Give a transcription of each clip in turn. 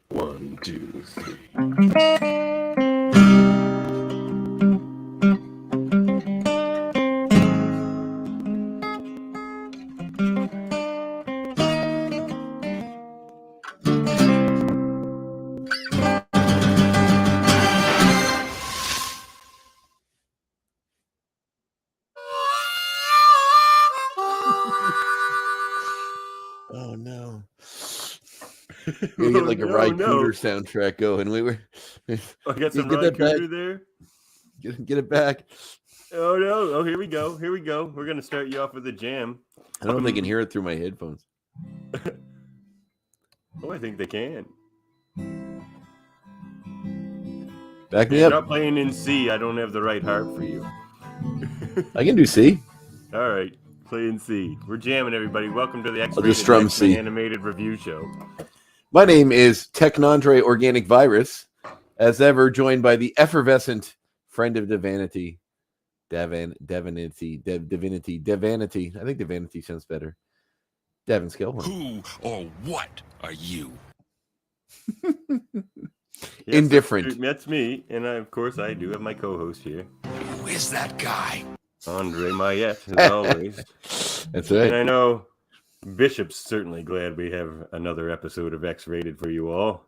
1, 2, 3. Oh no! We gotta get like a Rye Cooter soundtrack going. We were. I got some Rye Cooter there. Get it back. Oh no! Oh, here we go. Here we go. We're gonna start you off with a jam. I don't know if they can hear it through my headphones. Oh, I think they can. Back me You're up. not playing in C. I don't have the right harp for you. I can do C. All right, play in C. We're jamming, everybody. Welcome to the just strum C. animated review show. My name is Technondre Organic Virus, as ever, joined by the effervescent friend of Divinity. Divinity. I think Divinity sounds better. Devin Skillman. Who or what are you? Yes, Indifferent. That's me, and of course I do have my co-host here. Who is that guy? Andre Mayette, as always. That's right. And I know Bishop's certainly glad we have another episode of X-Rated for you all.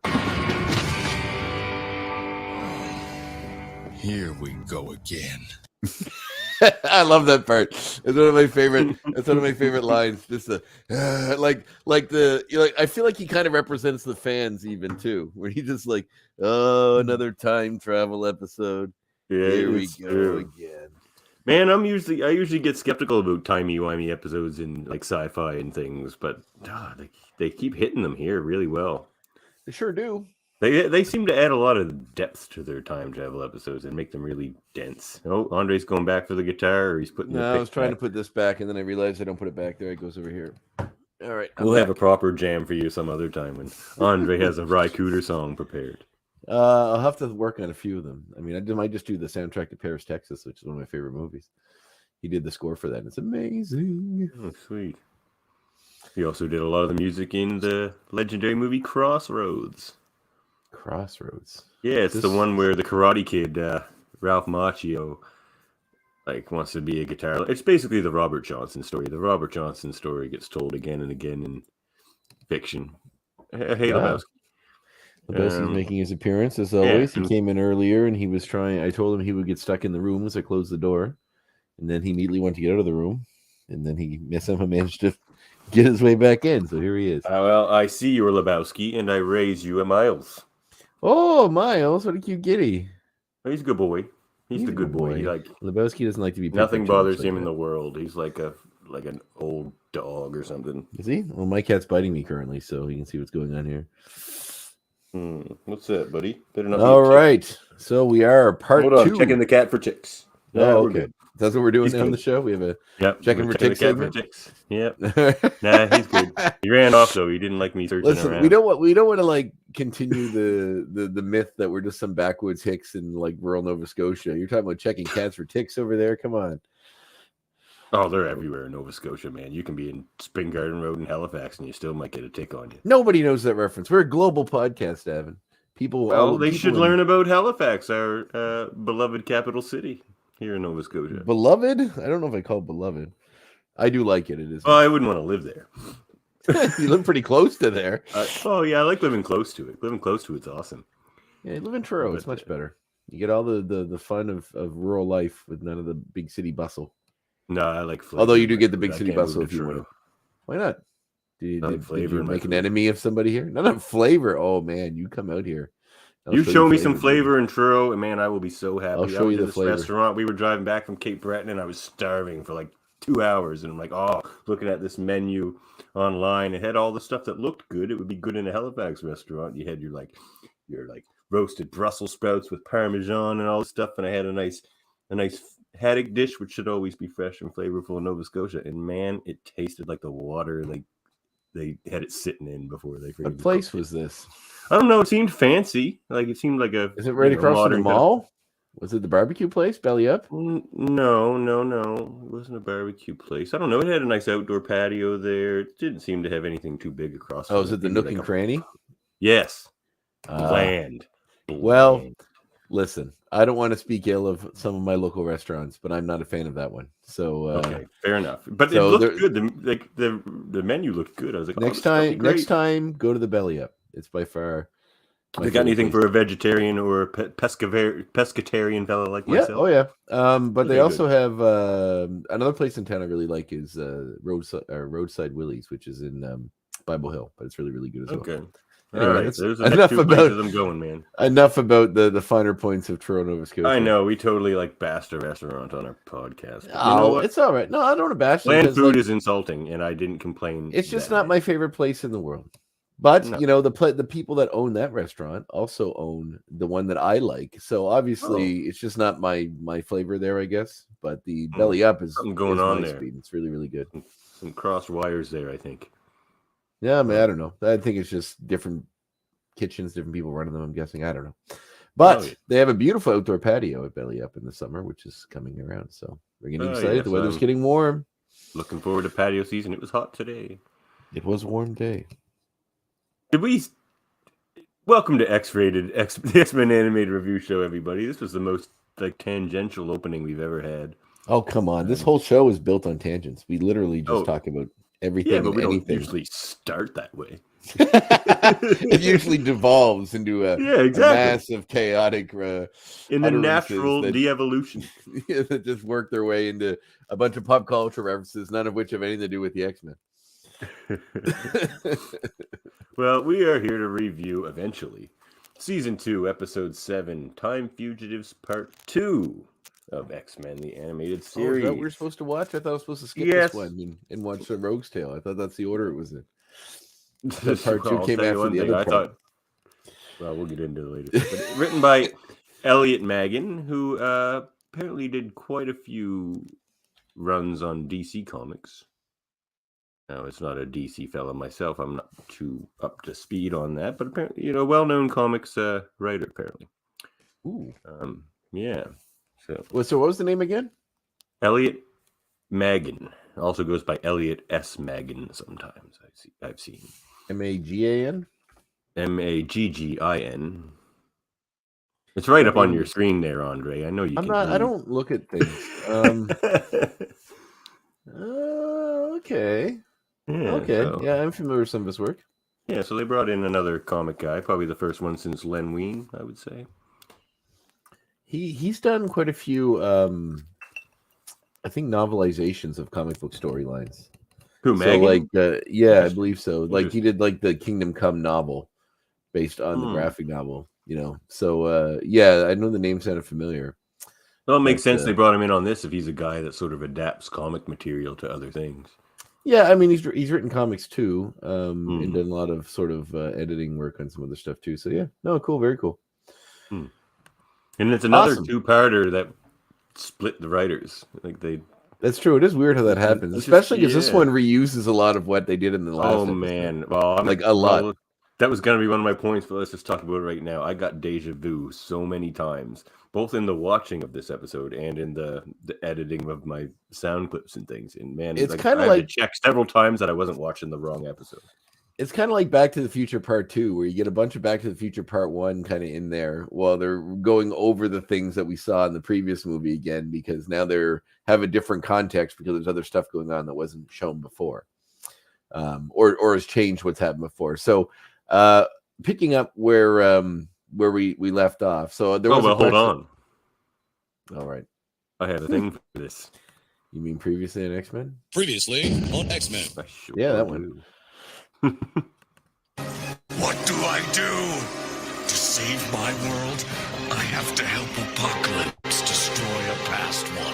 Here we go again. I love that part. It's one of my favorite. That's one of my favorite lines. Just the I feel like he kind of represents the fans even too, where he just like, oh, another time travel episode. Yeah, here we go again. Man, I usually get skeptical about timey-wimey episodes in like sci-fi and things, but they keep hitting them here really well. They sure do. They seem to add a lot of depth to their time travel episodes and make them really dense. Oh, Andre's going back for the guitar, or he's putting. No, I was trying to put this back, and then I realized I don't put it back there. It goes over here. All right, we'll have a proper jam for you some other time when Andre has a Rye Cooter song prepared. I'll have to work on a few of them. I mean, I might just do the soundtrack to Paris, Texas, which is one of my favorite movies. He did the score for that. And it's amazing. Oh, sweet. He also did a lot of the music in the legendary movie Crossroads. Crossroads. Yeah, it's the one where the Karate Kid, Ralph Macchio, like wants to be a guitar. It's basically the Robert Johnson story. The Robert Johnson story gets told again and again in fiction. Hey, Lebowski. Lebowski's making his appearance as always. Yeah. He came in earlier and he was trying. I told him he would get stuck in the room as I closed the door, and then he immediately wanted to get out of the room, and then he somehow managed to get his way back in. So here he is. Well, I see you're Lebowski, and I raise you a Miles. Oh, Miles! What a cute kitty. Oh, he's a good boy. He's the good boy. Lebowski doesn't like to be. Nothing bothers him in the world. He's like an old dog or something. Is he? Well, my cat's biting me currently, so you can see what's going on here. What's that, buddy? Better not. All right. So we are part 2. Hold on, checking the cat for ticks. Oh, okay. That's what we're doing now on the show. We have a checking for ticks. Yep. Nah, he's good. He ran off though. He didn't like me searching around. We don't want to like continue the myth that we're just some backwoods hicks in like rural Nova Scotia. You're talking about checking cats for ticks over there. Come on. Oh, they're everywhere in Nova Scotia, man. You can be in Spring Garden Road in Halifax and you still might get a tick on you. Nobody knows that reference. We're a global podcast, Evan. They should learn about Halifax, our beloved capital city here in Nova Scotia. Beloved? I don't know if I call it beloved. I do like it. It is. Well, I wouldn't want to live there. You live pretty close to there. Yeah, I like living close to it. Living close to it's awesome. Yeah, you live in Truro. It's much better. You get all the fun of rural life with none of the big city bustle. No, I like flavor. Although you do get the big city bustle if you want to. Why not? Did you make an enemy of somebody here? Not a flavor. Oh, man, you come out here. You show me some flavor in Truro, and man, I will be so happy. I'll show you the flavor. Restaurant. We were driving back from Cape Breton, and I was starving for like 2 hours. And I'm like, looking at this menu online. It had all the stuff that looked good. It would be good in a Halifax restaurant. You had your roasted Brussels sprouts with Parmesan and all this stuff. And I had a nice haddock dish, which should always be fresh and flavorful in Nova Scotia. And man, it tasted like the water like they had it sitting in before they. What place was this? I don't know. It seemed fancy. Like it seemed like a. Is it right across from the mall? Was it the barbecue place, Belly Up? No. It wasn't a barbecue place. I don't know. It had a nice outdoor patio there. It didn't seem to have anything too big across. Oh, is it the Nook and Cranny? Yes. Bland. Well, listen, I don't want to speak ill of some of my local restaurants, but I'm not a fan of that one. So okay, fair enough. But so it looked good. The menu looked good. I was like, next this is next time, go to the Belly Up. It's by far. They got anything for a vegetarian or a pescatarian fellow like myself? Oh yeah. But they Okay, also have another place in town I really like is Roadside Willie's, which is in Bible Hill, but it's really really good as well. Okay. Anyway, All right. that's There's the next two places I'm going, man. Enough about the finer points of Toronto, Nova Scotia. I know we totally bashed a restaurant on our podcast. Oh, you know what? It's all right. No, I don't want to bash it. Land food is insulting, and I didn't complain. It's just not my favorite place in the world. But No. you know, the people that own that restaurant also own the one that I like. So obviously, it's just not my flavor there, I guess. But the Belly Up is something going on there. Speed. It's really really good. Some crossed wires there, I think. Yeah, I mean, I don't know. I think it's just different kitchens, different people running them. I'm guessing. I don't know. But they have a beautiful outdoor patio at Belly Up in the summer, which is coming around. So we're getting excited. The weather's getting warm. Looking forward to patio season. It was hot today. It was a warm day. Welcome to X-Rated, the X-Men Animated Review Show, everybody. This was the most tangential opening we've ever had. Oh, come on. This whole show is built on tangents. We literally just talk about everything. Yeah, but we don't usually start that way. It usually devolves into a massive, chaotic in the natural de-evolution. That just work their way into a bunch of pop culture references, none of which have anything to do with the X-Men. Well, we are here to review, eventually, Season 2, Episode 7, Time Fugitives Part 2 of X-Men, the animated series. Is that what we're supposed to watch? I thought I was supposed to skip this one and watch the Rogue's Tale. I thought that's the order it was in. Part 2 came after the other part. Well, we'll get into it later. But written by Elliot Maggin, who apparently did quite a few runs on DC Comics. Now, it's not a DC fella myself. I'm not too up to speed on that, but apparently, well-known comics writer, apparently. Ooh. Yeah. So what was the name again? Elliot Maggin. Also goes by Elliot S. Maggin sometimes. I've seen. Magan? Maggin. It's right up on your screen there, Andre. I know you can. I don't look at things. Okay. Yeah, okay. Yeah, I'm familiar with some of his work. Yeah, so they brought in another comic guy, probably the first one since Len Wein, I would say. He's done quite a few I think novelizations of comic book storylines. Who, Maggin? So I believe so. Like he did the Kingdom Come novel based on the graphic novel, So I know the name sounded familiar. Well, it makes sense they brought him in on this if he's a guy that sort of adapts comic material to other things. Yeah, I mean he's written comics too, and done a lot of sort of editing work on some other stuff too. So yeah, no, cool, very cool. And it's another two-parter that split the writers. That's true. It is weird how that happens, especially because this one reuses a lot of what they did in the last. Oh man, well, a lot. Well, that was going to be one of my points, but let's just talk about it right now. I got deja vu so many times, both in the watching of this episode and in the editing of my sound clips and things. And man, it's kind of I had to check several times that I wasn't watching the wrong episode. It's kind of like Back to the Future Part 2, where you get a bunch of Back to the Future Part 1 kind of in there while they're going over the things that we saw in the previous movie again, because now they have a different context because there's other stuff going on that wasn't shown before, or has changed what's happened before. So picking up where we left off. So there was hold on. All right. I have a thing for this. You mean previously on X-Men? Previously on X-Men. Yeah, that one. What do I do? To save my world, I have to help Apocalypse destroy a past one.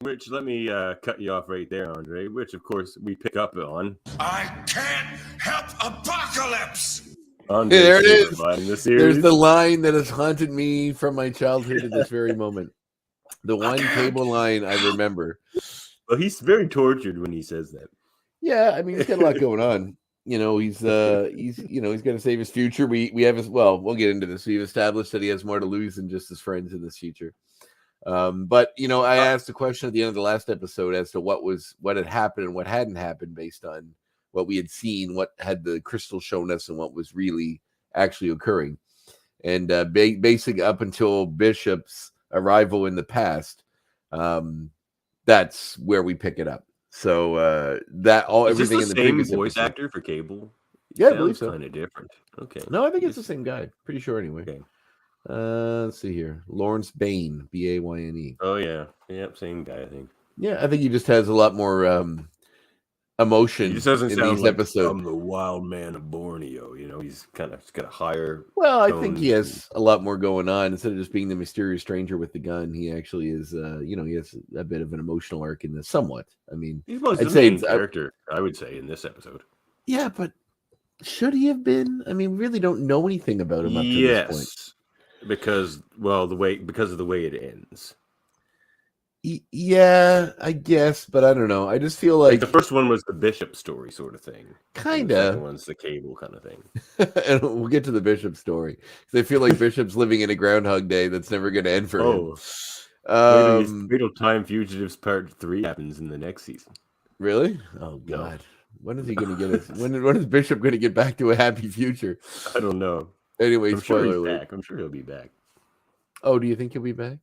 Which, let me cut you off right there, Andre, which, of course, we pick up on. I can't help Apocalypse! Andre, there it is. There's the line that has haunted me from my childhood to this very moment. The one cable line I remember. Well, he's very tortured when he says that. Yeah, I mean, he's got a lot going on. He's got to save his future. We have we'll get into this. We've established that he has more to lose than just his friends in this future. But I asked a question at the end of the last episode as to what had happened and what hadn't happened based on what we had seen, what had the crystal shown us, and what was really actually occurring. And basic up until Bishop's arrival in the past, that's where we pick it up. So that everything in the previous voice episode. actor for Cable. Yeah, I believe so. Kind of different. Okay. No, I think it's the same guy. Pretty sure anyway. Okay. Let's see here. Lawrence Bain, Bayne. Oh yeah, yep, same guy. I think. Yeah, I think he just has a lot more emotion. He just doesn't in sound these like episodes. I'm the wild man of Borneo. He's got a higher. Well, I think he has a lot more going on. Instead of just being the mysterious stranger with the gun, he actually is. He has a bit of an emotional arc in this, somewhat. I mean, he was the main character, I would say, in this episode. Yeah, but should he have been? I mean, we really don't know anything about him up to this point. Because of the way it ends. Yeah, I guess, but I don't know. I just feel like the first one was the Bishop story sort of thing. Kinda. The second one's the Cable kind of thing. And we'll get to the Bishop story. I feel like Bishop's living in a Groundhog Day that's never going to end for him. Wait till Time Fugitives Part 3 happens in the next season. Really? Oh God. No. When is he going to get us? When is Bishop going to get back to a happy future? I don't know. Anyway, I'm sure he's back. I'm sure he'll be back. Oh, do you think he'll be back?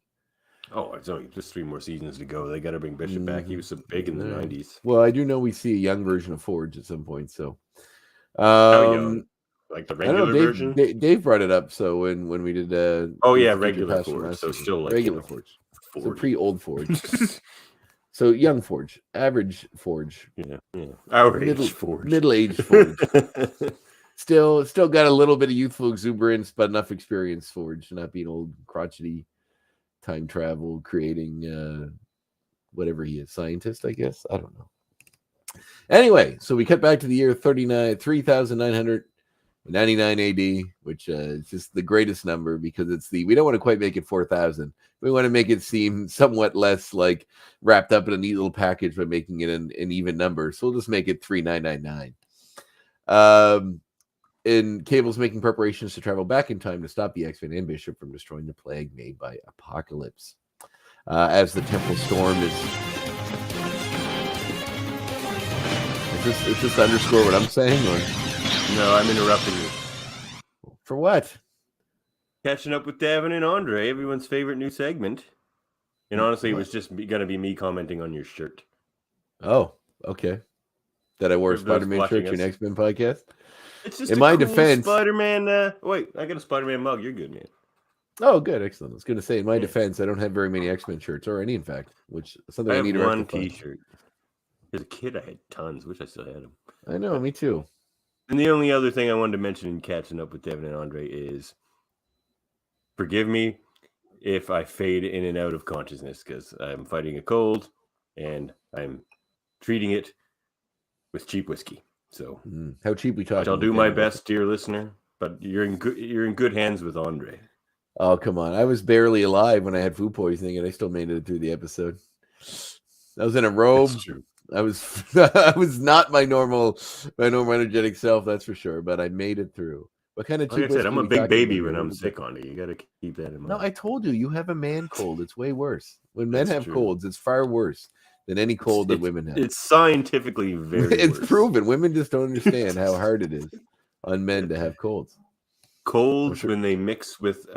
Oh, it's only just 3 more seasons to go. They got to bring Bishop back. He was so big in the 90s. Well, I do know we see a young version of Forge at some point. So, how young? Like the regular version? Dave brought it up. So when we did, regular Forge. So still like regular Forge. So pre-old Forge. So young Forge, average Forge. Yeah. Average Forge, middle-aged Forge. Still got a little bit of youthful exuberance, but enough experience Forge, not being old crotchety. Time travel, creating whatever he is, scientist, I guess. I don't know. Anyway, so we cut back to the year 3999 AD, which is just the greatest number because we don't want to quite make it 4,000. We want to make it seem somewhat less like wrapped up in a neat little package by making it an even number. So we'll just make it 3999. And Cable's making preparations to travel back in time to stop the X-Men and Bishop from destroying the plague made by Apocalypse. As the temple storm is this underscore what I'm saying, or no? I'm interrupting you. For what? Catching up with Davin and Andre, everyone's favorite new segment. And honestly, it was just going to be me commenting on your shirt. Oh, okay. That I wore a Spider-Man shirt to an X-Men podcast. It's just in my defense, Spider-Man. Wait, I got a Spider-Man mug. You're good, man. Oh, good, excellent. I was going to say, in my defense, I don't have very many X-Men shirts, or any, in fact, which is something I need to one T-shirt. As a kid, I had tons. Wish I still had them. I know, me too. And the only other thing I wanted to mention in catching up with Devin and Andre is, forgive me if I fade in and out of consciousness because I'm fighting a cold and I'm treating it with cheap whiskey. So how cheap we talking? I'll do my best, dear listener, but you're in good hands with Andre. Oh, come on. I was barely alive when I had food poisoning and I still made it through the episode. I was in a robe. That's true. I was not my normal energetic self, that's for sure, but I made it through. What kind of cheap like I said, I'm a big baby when I'm sick on it. You got to keep that in mind. No, I told you have a man cold. It's way worse. When men have colds, it's far worse than any cold that women have. It's scientifically very It's proven. Women just don't understand how hard it is on men to have colds. Colds when they mix with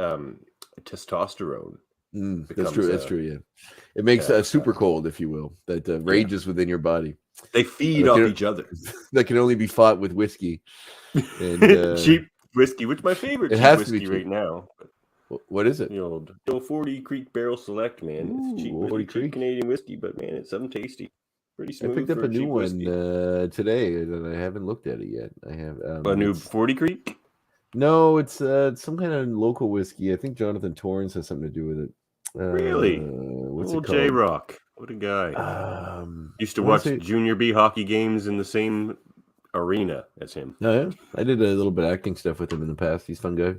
testosterone. That's true. That's true. Yeah, it makes a super cold, if you will, that rages within your body. They feed off each other. That can only be fought with whiskey and cheap whiskey, which is my favorite. It has whiskey to be cheap. Right now. What is it? The old 40 Creek Barrel Select, man. It's cheap, 40 Creek Canadian whiskey, but man, it's something tasty. Pretty smooth. I picked up a new one today, and I haven't looked at it yet. I have a new 40 Creek. No, it's some kind of local whiskey. I think Jonathan Torrance has something to do with it. Really? What's old it called? J-Rock. What a guy. Used to watch Junior B hockey games in the same arena as him. Oh, yeah? I did a little bit of acting stuff with him in the past. He's a fun guy.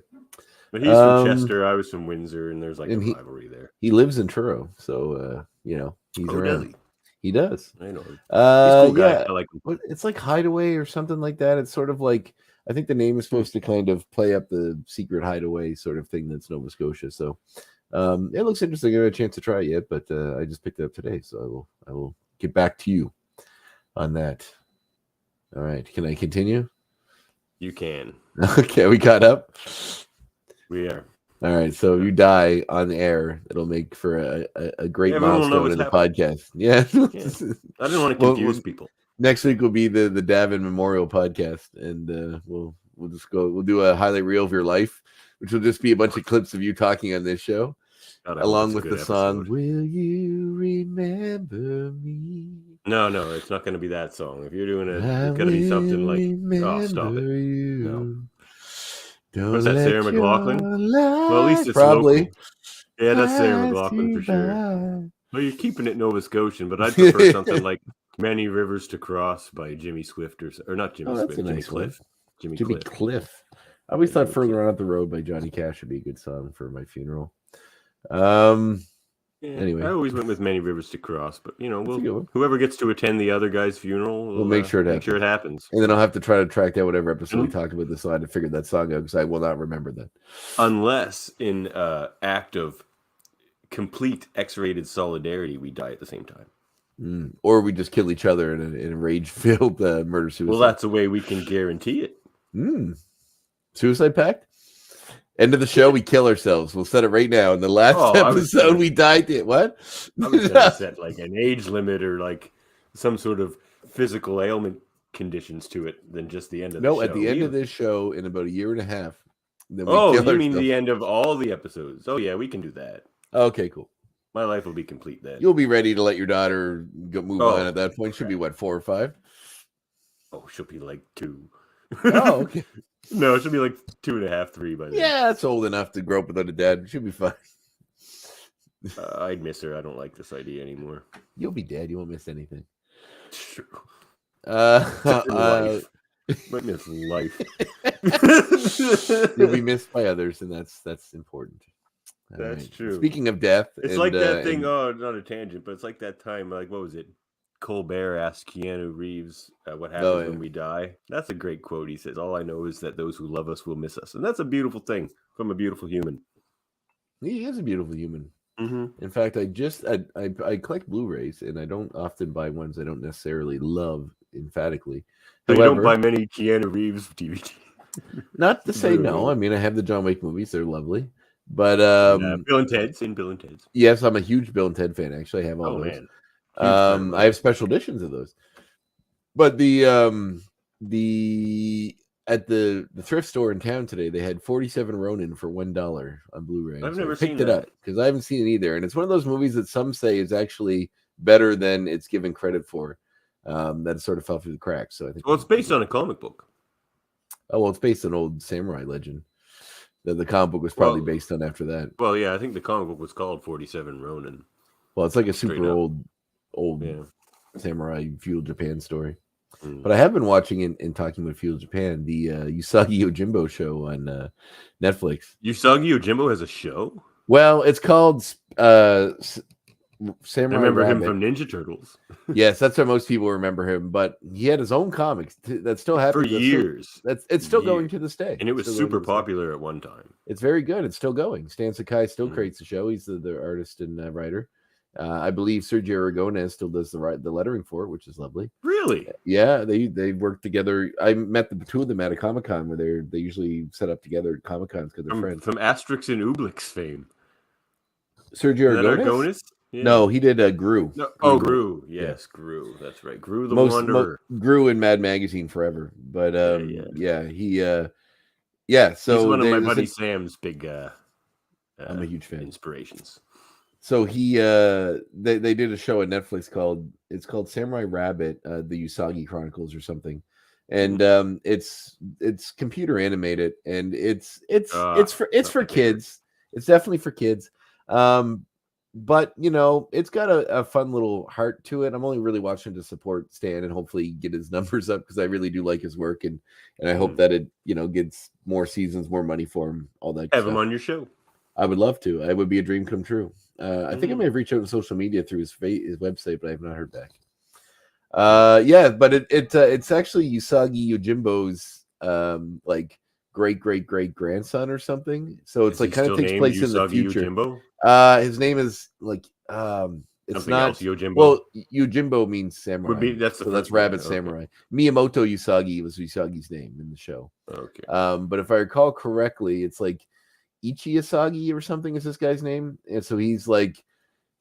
But he's from Chester. I was from Windsor, and there's like a rivalry there. He lives in Truro, so he's around. Does he does. I know. He's a cool guy. Yeah, I like him. It's like Hideaway or something like that. It's sort of like, I think the name is supposed to kind of play up the secret hideaway sort of thing that's Nova Scotia. So it looks interesting. I haven't had a chance to try it yet, but I just picked it up today, so I will get back to you on that. All right. Can I continue? You can. Okay, we got up. We are. All right. So if you die on air, it'll make for a great Everyone will know milestone what's in the happening. podcast. Yeah. Yeah. I didn't want to confuse people. Next week will be the Davin Memorial podcast, and we'll do a highlight reel of your life, which will just be a bunch of clips of you talking on this show, God, I hope along it's a with good the song episode. "Will You Remember Me?" No, it's not going to be that song. If you're doing it, I it's going to be something like, remember oh, stop it. you. No. Don't What's that, let Sarah your McLachlan? life Well, at least it's probably local. Yeah, that's Sarah pass McLachlan you for sure. by. Well, you're keeping it Nova Scotian, but I'd prefer something like Many Rivers to Cross by Jimmy Swift or not Jimmy Oh, that's Swift, a Jimmy nice one. Cliff. Jimmy Jimmy Cliff. Cliff. I always Yeah, thought Jimmy "Further Cliff. On Up the Road" by Johnny Cash would be a good song for my funeral. Yeah, Anyway, I always went with Many Rivers to Cross, but that's a good one. whoever gets to attend the other guy's funeral, We'll make sure it happens. And then I'll have to try to track down whatever episode we talked about this, so I had to figure that song out because I will not remember that. Unless in act of complete X-rated solidarity, we die at the same time. Or we just kill each other in a rage-filled murder-suicide. Well, that's a way we can guarantee it. Suicide pact? End of the show, we kill ourselves. We'll set it right now. In the last episode, we died. What? I was going to set like an age limit or like some sort of physical ailment conditions to it than just the end of the show. No, at the end of this show, in about a year and a half, then we kill ourselves. You mean the end of all the episodes? Oh, yeah, we can do that. Okay, cool. My life will be complete then. You'll be ready to let your daughter move on at that point. She'll be, what, 4 or 5? Oh, she'll be like 2. Oh, okay. No, she'll be like 2.5, 3 by then. Yeah, that's old enough to grow up without a dad. She'll be fine. I'd miss her. I don't like this idea anymore. You'll be dead. You won't miss anything. True. Life. Might miss life. You'll be missed by others, and that's important. That's true. Speaking of death, it's like that thing. Oh, not a tangent, but it's like that time. Like, what was it? Colbert asked Keanu Reeves, "What happens when we die?" That's a great quote. He says, "All I know is that those who love us will miss us," and that's a beautiful thing from a beautiful human. He is a beautiful human. Mm-hmm. In fact, I collect Blu-rays, and I don't often buy ones I don't necessarily love emphatically. So you don't buy many Keanu Reeves DVDs. Not to say no. I mean, I have the John Wick movies; they're lovely. But Bill and Ted's. Yes, I'm a huge Bill and Ted fan. Actually, I have all those. Man. I have special editions of those. But at the thrift store in town today, they had 47 Ronin for $1 on Blu-ray. I've never picked seen it up because I haven't seen it either. And it's one of those movies that some say is actually better than it's given credit for. That sort of fell through the cracks. So I think. Well, it's based on a comic book. Oh, well, it's based on old samurai legend. The comic book was probably based on after that. Well, yeah, I think the comic book was called 47 Ronin. Well, it's like a super old samurai feudal Japan story. Mm. But I have been watching and talking with feudal Japan, the Usagi Yojimbo show on Netflix. Usagi Yojimbo has a show? Well, it's called Samurai I remember Rabbit. him from Ninja Turtles. Yes, that's how most people remember him. But he had his own comics that still happened for years. It's still going to this day, and it was super popular at one time. It's very good. It's still going. Stan Sakai still creates the show. He's the artist and writer. I believe Sergio Aragonés still does the lettering for it, which is lovely. Really? Yeah, they work together. I met the two of them at a Comic-Con where they usually set up together at Comic-Cons because they're friends. From Asterix and Obelix fame. Sergio Aragonés? Yeah. No, he did Gru. No. Oh, Gru. Yes, yeah. Gru. That's right. Gru the Wanderer. Gru in Mad Magazine forever. But So he's one of my buddy Sam's big I'm a huge fan. Inspirations. So they did a show on Netflix called Samurai Rabbit, the Usagi Chronicles or something. And it's computer animated and it's for kids. It's definitely for kids. But it's got a fun little heart to it. I'm only really watching to support Stan and hopefully get his numbers up because I really do like his work and I hope that it gets more seasons, more money for him, all that. Have him on your show. I would love to. It would be a dream come true. I think I may have reached out on social media through his website, but I have not heard back. But it's actually Usagi Yojimbo's like great grandson or something. So it's like kind of takes place in the future. Yojimbo? His name is like It's Something not. else, Yojimbo. Well, Yojimbo means samurai. Would be that's the so first that's Rabbit one, okay. Samurai. Miyamoto Usagi was Usagi's name in the show. Okay. But if I recall correctly, it's like Ichi Usagi or something is this guy's name, and so he's like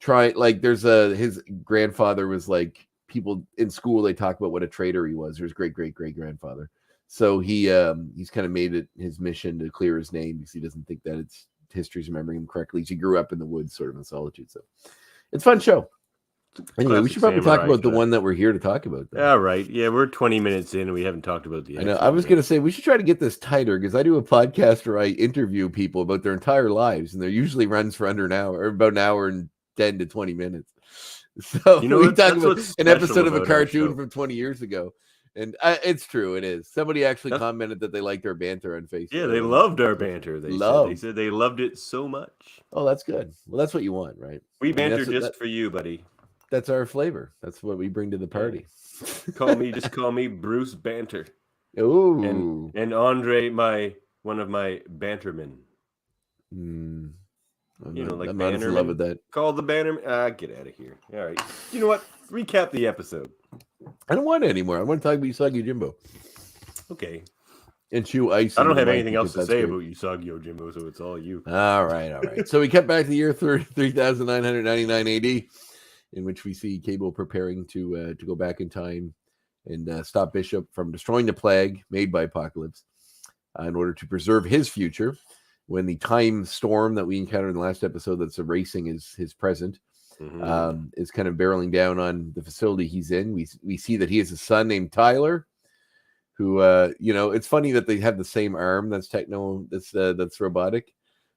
there's his grandfather was like people in school they talk about what a traitor he was, or his great grandfather. So he's kind of made it his mission to clear his name because he doesn't think that it's history's remembering him correctly. He grew up in the woods, sort of in solitude. So it's a fun show. Anyway, we Classic should probably talk samurai about the cut. one that we're here to talk about. Though. All right. Yeah, we're 20 minutes in and we haven't talked about the I know. X-Men I was yet. going to say we should try to get this tighter because I do a podcast where I interview people about their entire lives, and they usually runs for under an hour, or about an hour and 10 to 20 minutes. So You know we what? talk That's about what's an special episode of a about our cartoon show. from 20 years ago. And it's true. It is. Somebody actually That's- commented that they liked our banter on Facebook. Yeah, they loved our banter. They said they loved it so much. Oh, that's good. Well, that's what you want, right? We banter that's just for you, buddy. That's our flavor. That's what we bring to the party. Just call me Bruce Banter. Ooh. And Andre, one of my bantermen. I'm like not as in love with that. Call the bannerman. Get out of here. All right. You know what? Recap the episode. I don't want it anymore. I want to talk about Usagi Jimbo. Okay. And chew ice. I don't have anything else to say about Usagi Yojimbo, so it's all you. All right. So we cut back to the year 3999 AD, in which we see Cable preparing to go back in time and stop Bishop from destroying the plague made by Apocalypse in order to preserve his future. When the time storm that we encountered in the last episode that's erasing his present is kind of barreling down on the facility he's in. We see that he has a son named Tyler, who it's funny that they have the same arm that's robotic.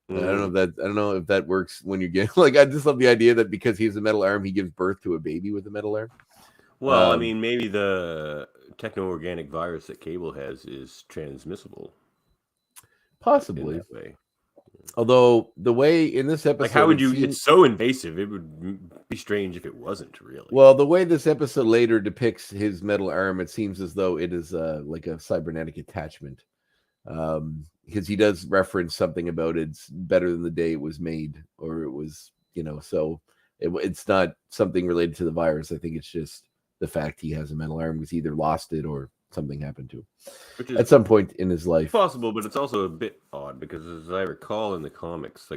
I don't know if that works when you get I just love the idea that because he has a metal arm, he gives birth to a baby with a metal arm. Well, I mean, maybe the techno-organic virus that Cable has is transmissible. Possibly. In that way. Although the way in this episode, how would you? It's so invasive. It would be strange if it wasn't really. Well, the way this episode later depicts his metal arm, it seems as though it is like a cybernetic attachment, because he does reference something about it's better than the day it was made, or it was, so it's not something related to the virus. I think it's just the fact he has a metal arm because he either lost it or something happened to him at some point in his life. Possible, but it's also a bit odd because, as I recall in the comics,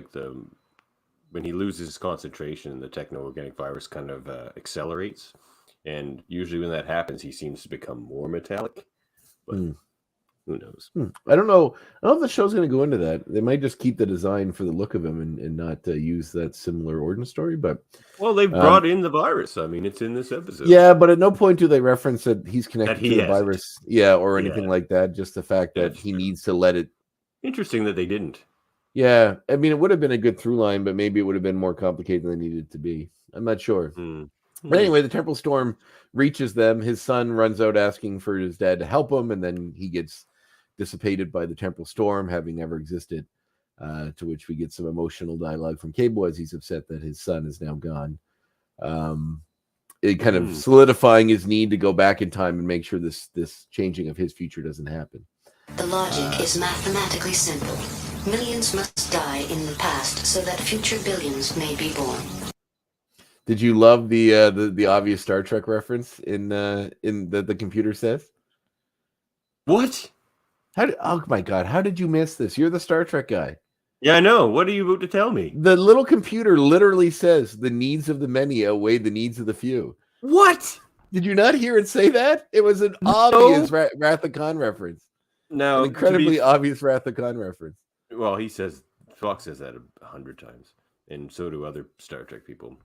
when he loses concentration, the techno-organic virus kind of accelerates, and usually when that happens, he seems to become more metallic. But who knows? I don't know. I don't know if the show's going to go into that. They might just keep the design for the look of him and not use that similar origin story. But they've brought in the virus. I mean, it's in this episode. Yeah, but at no point do they reference that he's connected to the virus. It. Yeah, or anything like that. Just the fact that he needs to let it. Interesting that they didn't. Yeah, I mean, it would have been a good through line, but maybe it would have been more complicated than it needed to be. I'm not sure. But anyway, the temporal storm reaches them. His son runs out asking for his dad to help him, and then he gets dissipated by the temporal storm, having never existed, to which we get some emotional dialogue from Cowboy as he's upset that his son is now gone. It kind of solidifying his need to go back in time and make sure this changing of his future doesn't happen. The logic is mathematically simple. Millions must die in the past so that future billions may be born. Did you love the obvious Star Trek reference in the computer says? What? Oh my God! How did you miss this? You're the Star Trek guy. Yeah, I know. What are you about to tell me? The little computer literally says the needs of the many outweigh the needs of the few. What? Did you not hear it say that? It was an obvious Wrath of Khan reference. No, an incredibly obvious Wrath of Khan reference. Well, Spock says that 100 times, and so do other Star Trek people.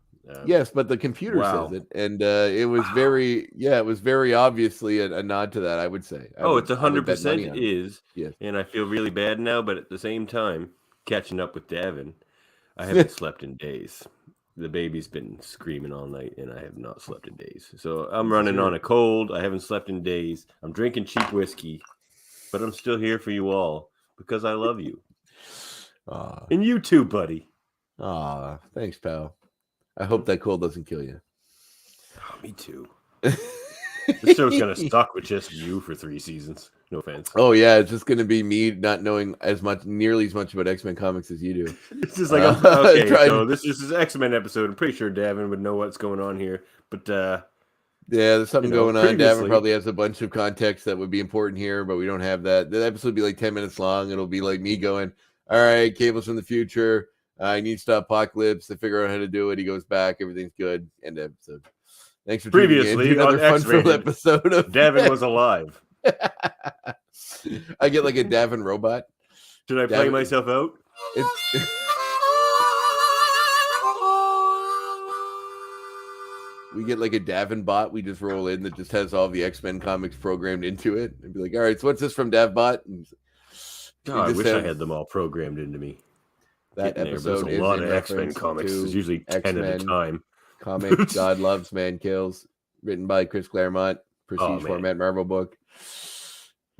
Yes, but the computer says it, and it was it was very obviously a nod to that. I would say. It's 100% is. Yes, and I feel really bad now, but at the same time, catching up with Davin, I haven't slept in days. The baby's been screaming all night, and I have not slept in days. So I'm running on a cold. I haven't slept in days. I'm drinking cheap whiskey, but I'm still here for you all because I love you. And you too, buddy. Thanks, pal. I hope that cold doesn't kill you. Oh, me too. This show's gonna suck with just you for 3 seasons. No offense. Oh yeah, it's just gonna be me not knowing nearly as much about X-Men comics as you do. It's just like okay, so this is an X-Men episode. I'm pretty sure Davin would know what's going on here, but yeah, there's something going on. previously- Davin probably has a bunch of context that would be important here, but we don't have that. The episode would be like 10 minutes long. It'll be like me going, "All right, Cable's from the future. I need to stop Apocalypse to figure out how to do it." He goes back. Everything's good. End of episode. Thanks for tuning in to Previously another on fun X-Rated, filled episode of Davin was alive. I get like a Davin robot. Should I play Davin- myself out? It's... We get like a Davin bot. We just roll in that just has all the X-Men comics programmed into it, and be like, "All right, so what's this from Davbot?" And Oh, I wish I had them all programmed into me. that Getting there, but episode there's is a lot in of X-Men reference comics. to There's usually 10 at a X-Men. time. Comic God Loves, Man Kills, written by Chris Claremont, prestige man. format Marvel book.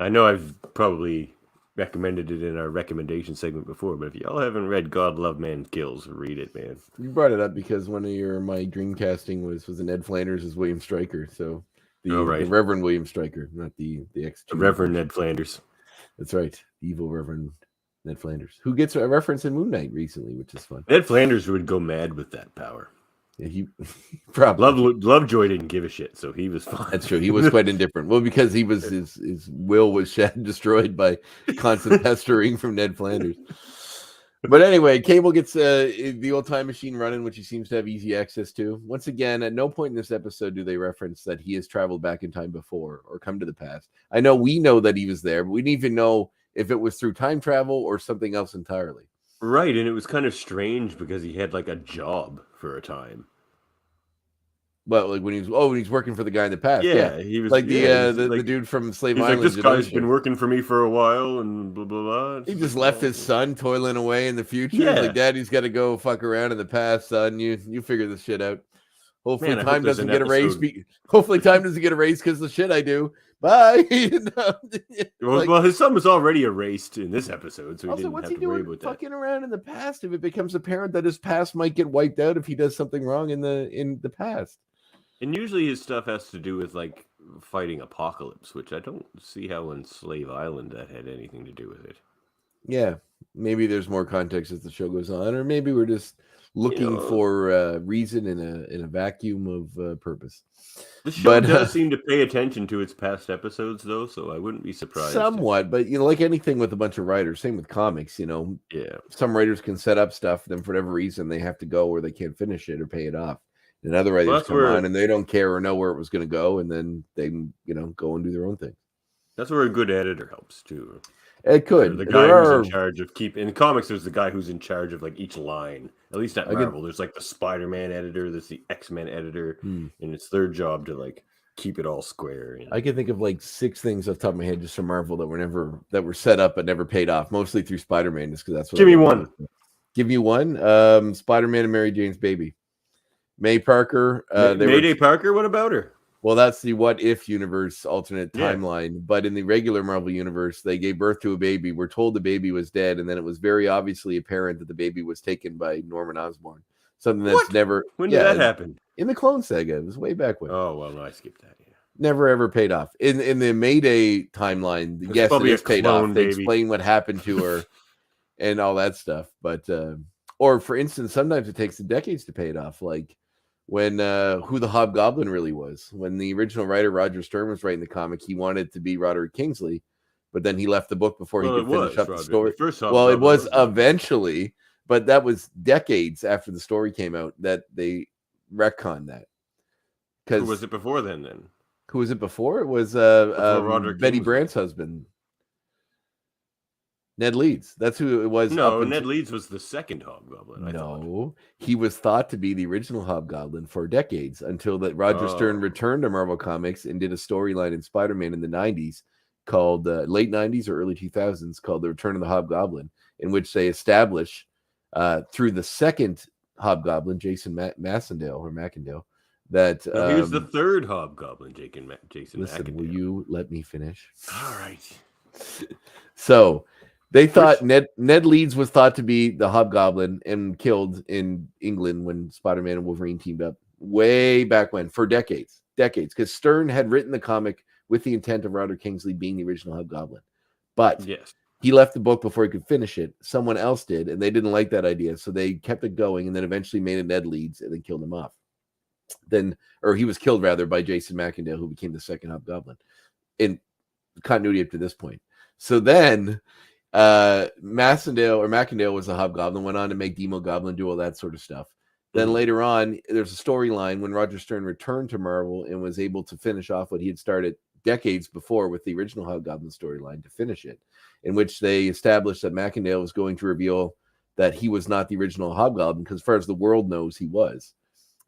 I know I've probably recommended it in our recommendation segment before, but if y'all haven't read God Love Man Kills, read it, man. You brought it up because one of my dream casting was Ned Flanders as William Stryker. So the Reverend William Stryker, not the ex. Reverend Ned Flanders. That's right, the evil Reverend Ned Flanders, who gets a reference in Moon Knight recently, which is fun. Ned Flanders would go mad with that power. Yeah, he probably Lovejoy didn't give a shit, so he was fine. That's true. He was quite indifferent. Well, because he was his will was destroyed by constant pestering from Ned Flanders. But anyway, Cable gets the old time machine running, which he seems to have easy access to. Once again, at no point in this episode do they reference that he has traveled back in time before or come to the past. I know we know that he was there, but we didn't even know if it was through time travel or something else entirely. Right, and it was kind of strange because he had like a job for a time. But like when he's working for the guy in the past, Yeah, he was like the the dude from Slave He's Island. like, this guy's been working for me for a while, and blah blah blah. He just left his son toiling away in the future. Yeah. He's like, Daddy's got to go fuck around in the past, son. You figure this shit out. Hopefully, Man, I hope time there's doesn't an get erased. episode- Hopefully, time doesn't get erased because the shit I do. Bye. You know? Well, his son was already erased in this episode, so he Also, didn't what's have he to worry doing about that. fucking around in the past if it becomes apparent that his past might get wiped out if he does something wrong in the past? And usually his stuff has to do with like fighting Apocalypse, which I don't see how in Slave Island that had anything to do with it. Yeah, maybe there's more context as the show goes on, or maybe we're just looking for reason in a vacuum of purpose. The show does seem to pay attention to its past episodes, though, so I wouldn't be surprised. Somewhat, but like anything with a bunch of writers, same with comics. Yeah, some writers can set up stuff, then for whatever reason they have to go or they can't finish it or pay it off. And other writers come on and they don't care or know where it was going to go, and then they go and do their own thing. That's where a good editor helps too. It could. The guy who's in charge of in comics, there's the guy who's in charge of like each line. At least at Marvel, there's like the Spider-Man editor, there's the X-Men editor, and it's their job to like keep it all square. I can think of like 6 things off the top of my head just from Marvel that were set up but never paid off, mostly through Spider-Man, just because that's what. Give me one. Give you one. Spider-Man and Mary Jane's baby. May Parker. Mayday Parker. What about her? Well, that's the What If universe alternate timeline. But in the regular Marvel universe, they gave birth to a baby. We're told the baby was dead, and then it was very obviously apparent that the baby was taken by Norman Osborn. Something that's never. When did that happen? In the Clone Saga. It was way back when. Oh well, no, I skipped that. Yeah. Never ever paid off. In the Mayday timeline, yes, it is paid off. They explain what happened to her and all that stuff. But or for instance, sometimes it takes decades to pay it off. Like when who the Hobgoblin really was. When the original writer Roger Stern was writing the comic, he wanted to be Roderick Kingsley, but then he left the book before he could finish up the story. Well, it was eventually, but that was decades after the story came out that they retconned that. Who was it before then? Who was it before? It was Betty Brant's husband. Ned Leeds. That's who it was. No, Ned Leeds was the second Hobgoblin. No, he was thought to be the original Hobgoblin for decades until that Roger Stern returned to Marvel Comics and did a storyline in Spider-Man in the 90s called late 90s or early 2000s called The Return of the Hobgoblin, in which they establish through the second Hobgoblin, Jason Macendale, that he was the third Hobgoblin, Jason. Listen, will you let me finish? All right. So they thought Ned Leeds was thought to be the Hobgoblin and killed in England when Spider-Man and Wolverine teamed up way back when, for decades. decades, because Stern had written the comic with the intent of Roderick Kingsley being the original Hobgoblin, but Yes. he left the book before he could finish it. Someone else did, and they didn't like that idea, so they kept it going, and then eventually made it Ned Leeds, and then killed him off. Or he was killed rather by Jason Macendale, who became the second Hobgoblin in continuity up to this point. So then Macendale was a Hobgoblin, went on to make Demo Goblin, do all that sort of stuff. Then later on, there's a storyline when Roger Stern returned to Marvel and was able to finish off what he had started decades before with the original Hobgoblin storyline to finish it, in which they established that Macendale was going to reveal that he was not the original Hobgoblin, because as far as the world knows, he was.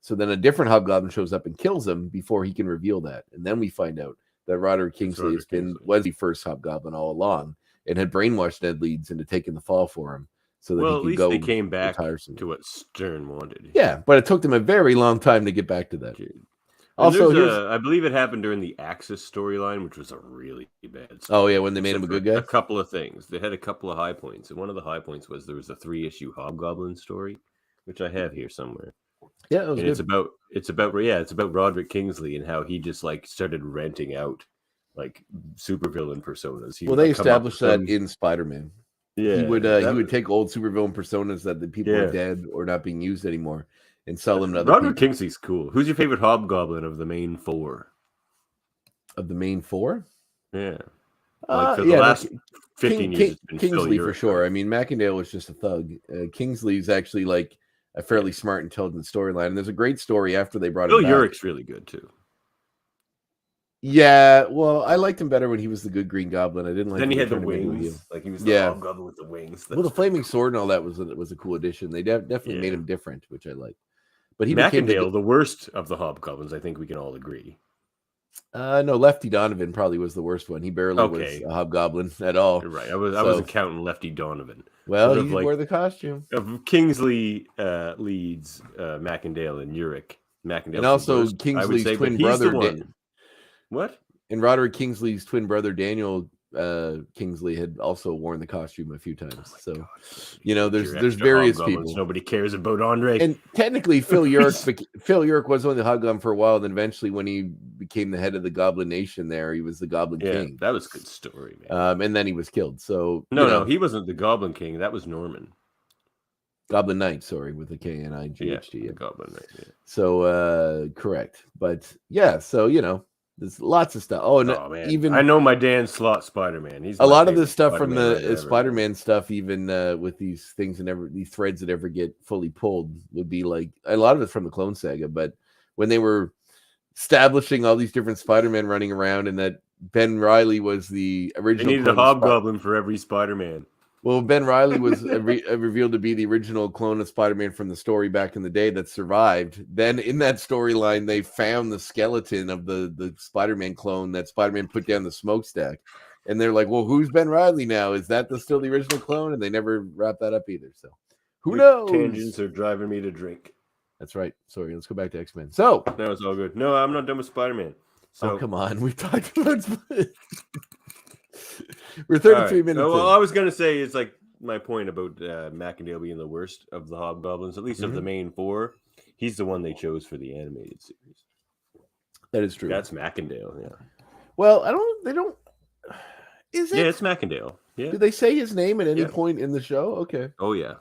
So then a different Hobgoblin shows up and kills him before he can reveal that. And then we find out that Roderick Kingsley was the first Hobgoblin all along and had brainwashed Ned Leeds into taking the fall for him. So that Well, at least they came back to what Stern wanted. Yeah, but it took them a very long time to get back to that. Also, I believe it happened during the Axis storyline, which was a really bad story. Oh, yeah, when they made him a good guy? A couple of things. They had a couple of high points. And one of the high points was there was a 3-issue Hobgoblin story, which I have here somewhere. Yeah, it was good. It's about Roderick Kingsley and how he just like started renting out like supervillain personas. They established that in Spider-Man. Yeah, he would take old supervillain personas that the people are dead or not being used anymore and sell them to other Roderick people. Kingsley's cool. Who's your favorite Hobgoblin of the main four? Of the main four? Yeah. Like for the last 15 years, it's been Kingsley for sure. I mean, Macendale was just a thug. Kingsley's actually like a fairly smart, intelligent storyline. And there's a great story after they brought him back. Urich's really good too. Yeah, well, I liked him better when he was the good Green Goblin. I didn't like. Then he had the wings, like he was the Hobgoblin with the wings. Well, the flaming sword and all that was a cool addition. They definitely made him different, which I liked. But he Macendale, the worst of the Hobgoblins, I think we can all agree. No, Lefty Donovan probably was the worst one. He barely was a Hobgoblin at all. Right, I wasn't counting Lefty Donovan. Well, he wore the costume. Of Kingsley leads Macendale and Urich. Macendale, and also Kingsley's twin brother. What? And Roderick Kingsley's twin brother Daniel Kingsley had also worn the costume a few times. There's various people. Nobody cares about Andre. And technically, Phil Urich was only the Hobgoblin for a while. Then eventually, when he became the head of the Goblin Nation, he was the Goblin King. That was a good story, man. And then he was killed. So no, he wasn't the Goblin King. That was Norman. Goblin Knight, sorry, with a K-N-I-G-H-T. Yeah, Goblin Knight. Yeah. So correct, but yeah, so there's lots of stuff. Oh, no, man. Even I know my Dan Slott Spider-Man. He's a lot of the stuff from the Spider-Man stuff, even with these things and these threads that ever get fully pulled, would be like a lot of it's from the Clone Saga. But when they were establishing all these different Spider-Man running around, and that Ben Reilly was the original, they needed a Hobgoblin for every Spider-Man. Well, Ben Reilly was revealed to be the original clone of Spider-Man from the story back in the day that survived. Then in that storyline, they found the skeleton of the Spider-Man clone that Spider-Man put down the smokestack. And they're like, well, who's Ben Reilly now? Is that still the original clone? And they never wrapped that up either. So who knows? Tangents are driving me to drink. That's right. Sorry, let's go back to X-Men. So no, it's all good. No, I'm not done with Spider-Man. So come on. We've talked about We're 33 minutes in. Well, I was going to say, it's like my point about Macendale being the worst of the Hobgoblins, at least of the main four. He's the one they chose for the animated series. That is true. That's Macendale, yeah. Well, is it? Yeah, it's Macendale. Yeah. Did they say his name at any point in the show? Okay. Oh, yeah.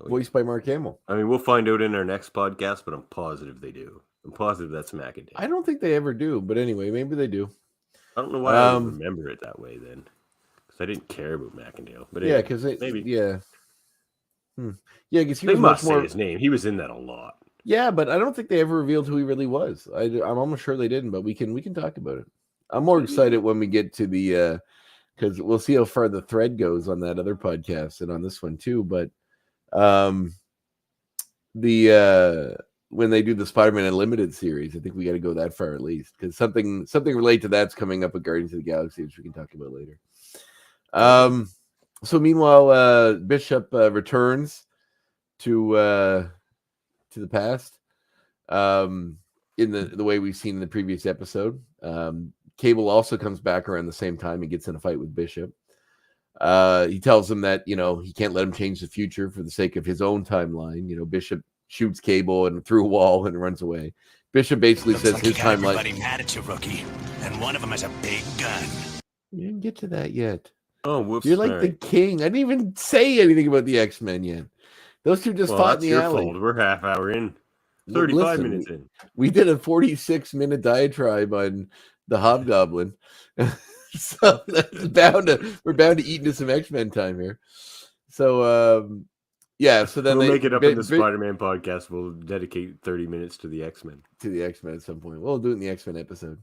Voiced by Mark Hamill. I mean, we'll find out in our next podcast, but I'm positive they do. I'm positive that's Macendale. I don't think they ever do, but anyway, maybe they do. I don't know why I would remember it that way then. I didn't care about Macendale, but yeah, because maybe yeah, because he they was must much more say his name. He was in that a lot. Yeah, but I don't think they ever revealed who he really was. I'm almost sure they didn't, but we can talk about it. I'm more excited when we get to the because we'll see how far the thread goes on that other podcast and on this one too. But when they do the Spider-Man Unlimited series, I think we got to go that far at least, because something related to that's coming up with Guardians of the Galaxy, which we can talk about later. So meanwhile, Bishop returns to the past in the way we've seen in the previous episode. Cable also comes back around the same time and gets in a fight with Bishop. He tells him that he can't let him change the future for the sake of his own timeline. Bishop shoots Cable and through a wall and runs away. Bishop basically Looks says like his you got timeline. everybody mad at you, rookie. And one of them has a big gun. You didn't get to that yet. Oh, whoops! You're like All the right. king. I didn't even say anything about the X-Men yet. Those two just Well, fought in that's the your alley. fault. We're half hour in. 35 minutes in. We did a 46-minute diatribe on the Hobgoblin. So we're bound to eat into some X-Men time here. So yeah, so then We'll they make it up in the Spider-Man podcast. We'll dedicate 30 minutes to the X-Men. To the X-Men at some point. We'll do it in the X-Men episode.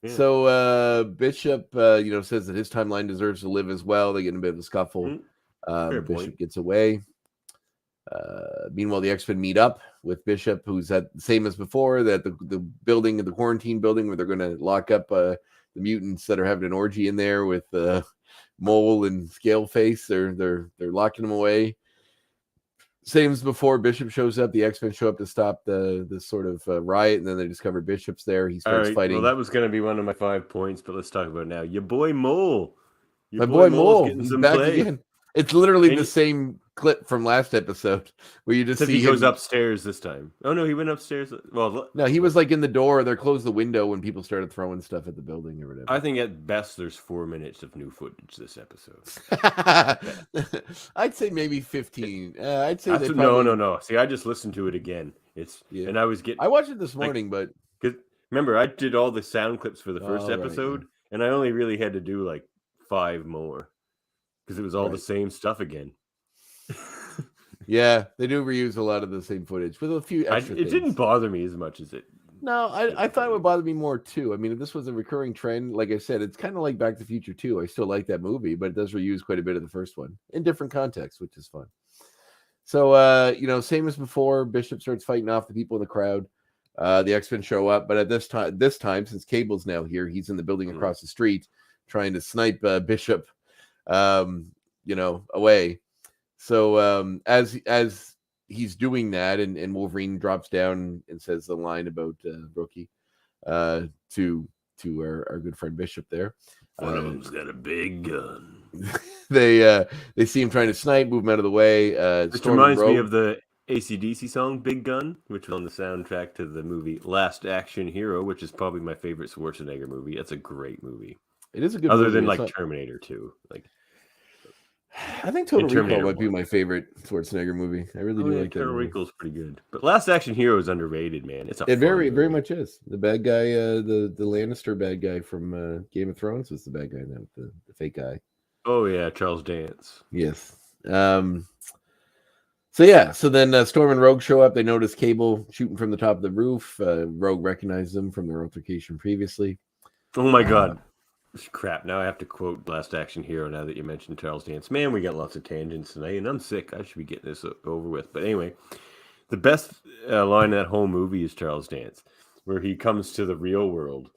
Yeah. So Bishop says that his timeline deserves to live as well. They get in a bit of a scuffle. Fair Bishop point. gets away. Meanwhile, the X-Men meet up with Bishop, who's at the same as before, that the building, the quarantine building, where they're going to lock up the mutants that are having an orgy in there with Mole and Scaleface. They're locking them away. Same as before, Bishop shows up. The X-Men show up to stop this sort of riot, and then they discover Bishop's there. He starts fighting. Well, that was going to be one of my 5 points, but let's talk about it now. Your boy Mole. My boy Mole, getting he's some back play. again. It's literally And the same clip from last episode where you just Except see he goes him. upstairs this time. Oh no, he went upstairs. Well, No, he was like in the door. They closed the window when people started throwing stuff at the building or whatever. I think at best there's 4 minutes of new footage this episode. I'd say maybe 15. I'd say No. See, I just listened to it again. And I was getting. I watched it this morning, but because remember I did all the sound clips for the first right, episode, and I only really had to do like 5 more because it was all the same stuff again. Yeah, they do reuse a lot of the same footage with a few extra It didn't bother me as much as it. No, I thought it would bother me more too. I mean, if this was a recurring trend, like I said, it's kind of like Back to the Future 2. I still like that movie, but it does reuse quite a bit of the first one in different contexts, which is fun. So, same as before, Bishop starts fighting off the people in the crowd. The X-Men show up, but at this time, since Cable's now here, he's in the building across the street trying to snipe Bishop, away. So as he's doing that, and Wolverine drops down and says the line about Rookie to our good friend Bishop there. One of them's got a big gun. They see him trying to snipe, move him out of the way. Which reminds me of the AC/DC song "Big Gun," which was on the soundtrack to the movie Last Action Hero, which is probably my favorite Schwarzenegger movie. That's a great movie. It is a good movie. Other than like Terminator 2. Like, I think Total Recall Terminator might be my favorite Schwarzenegger movie. I really do like that. Total Recall's pretty good, but Last Action Hero is underrated, man. It very much is. The bad guy, the Lannister bad guy from Game of Thrones was the bad guy now, the fake guy. Oh yeah, Charles Dance. Yes. So then Storm and Rogue show up. They notice Cable shooting from the top of the roof. Rogue recognizes them from their altercation previously. Oh my god. Crap, now I have to quote Last Action Hero now that you mentioned Charles Dance. Man, we got lots of tangents tonight, and I'm sick. I should be getting this over with. But anyway, the best line in that whole movie is Charles Dance, where he comes to the real world,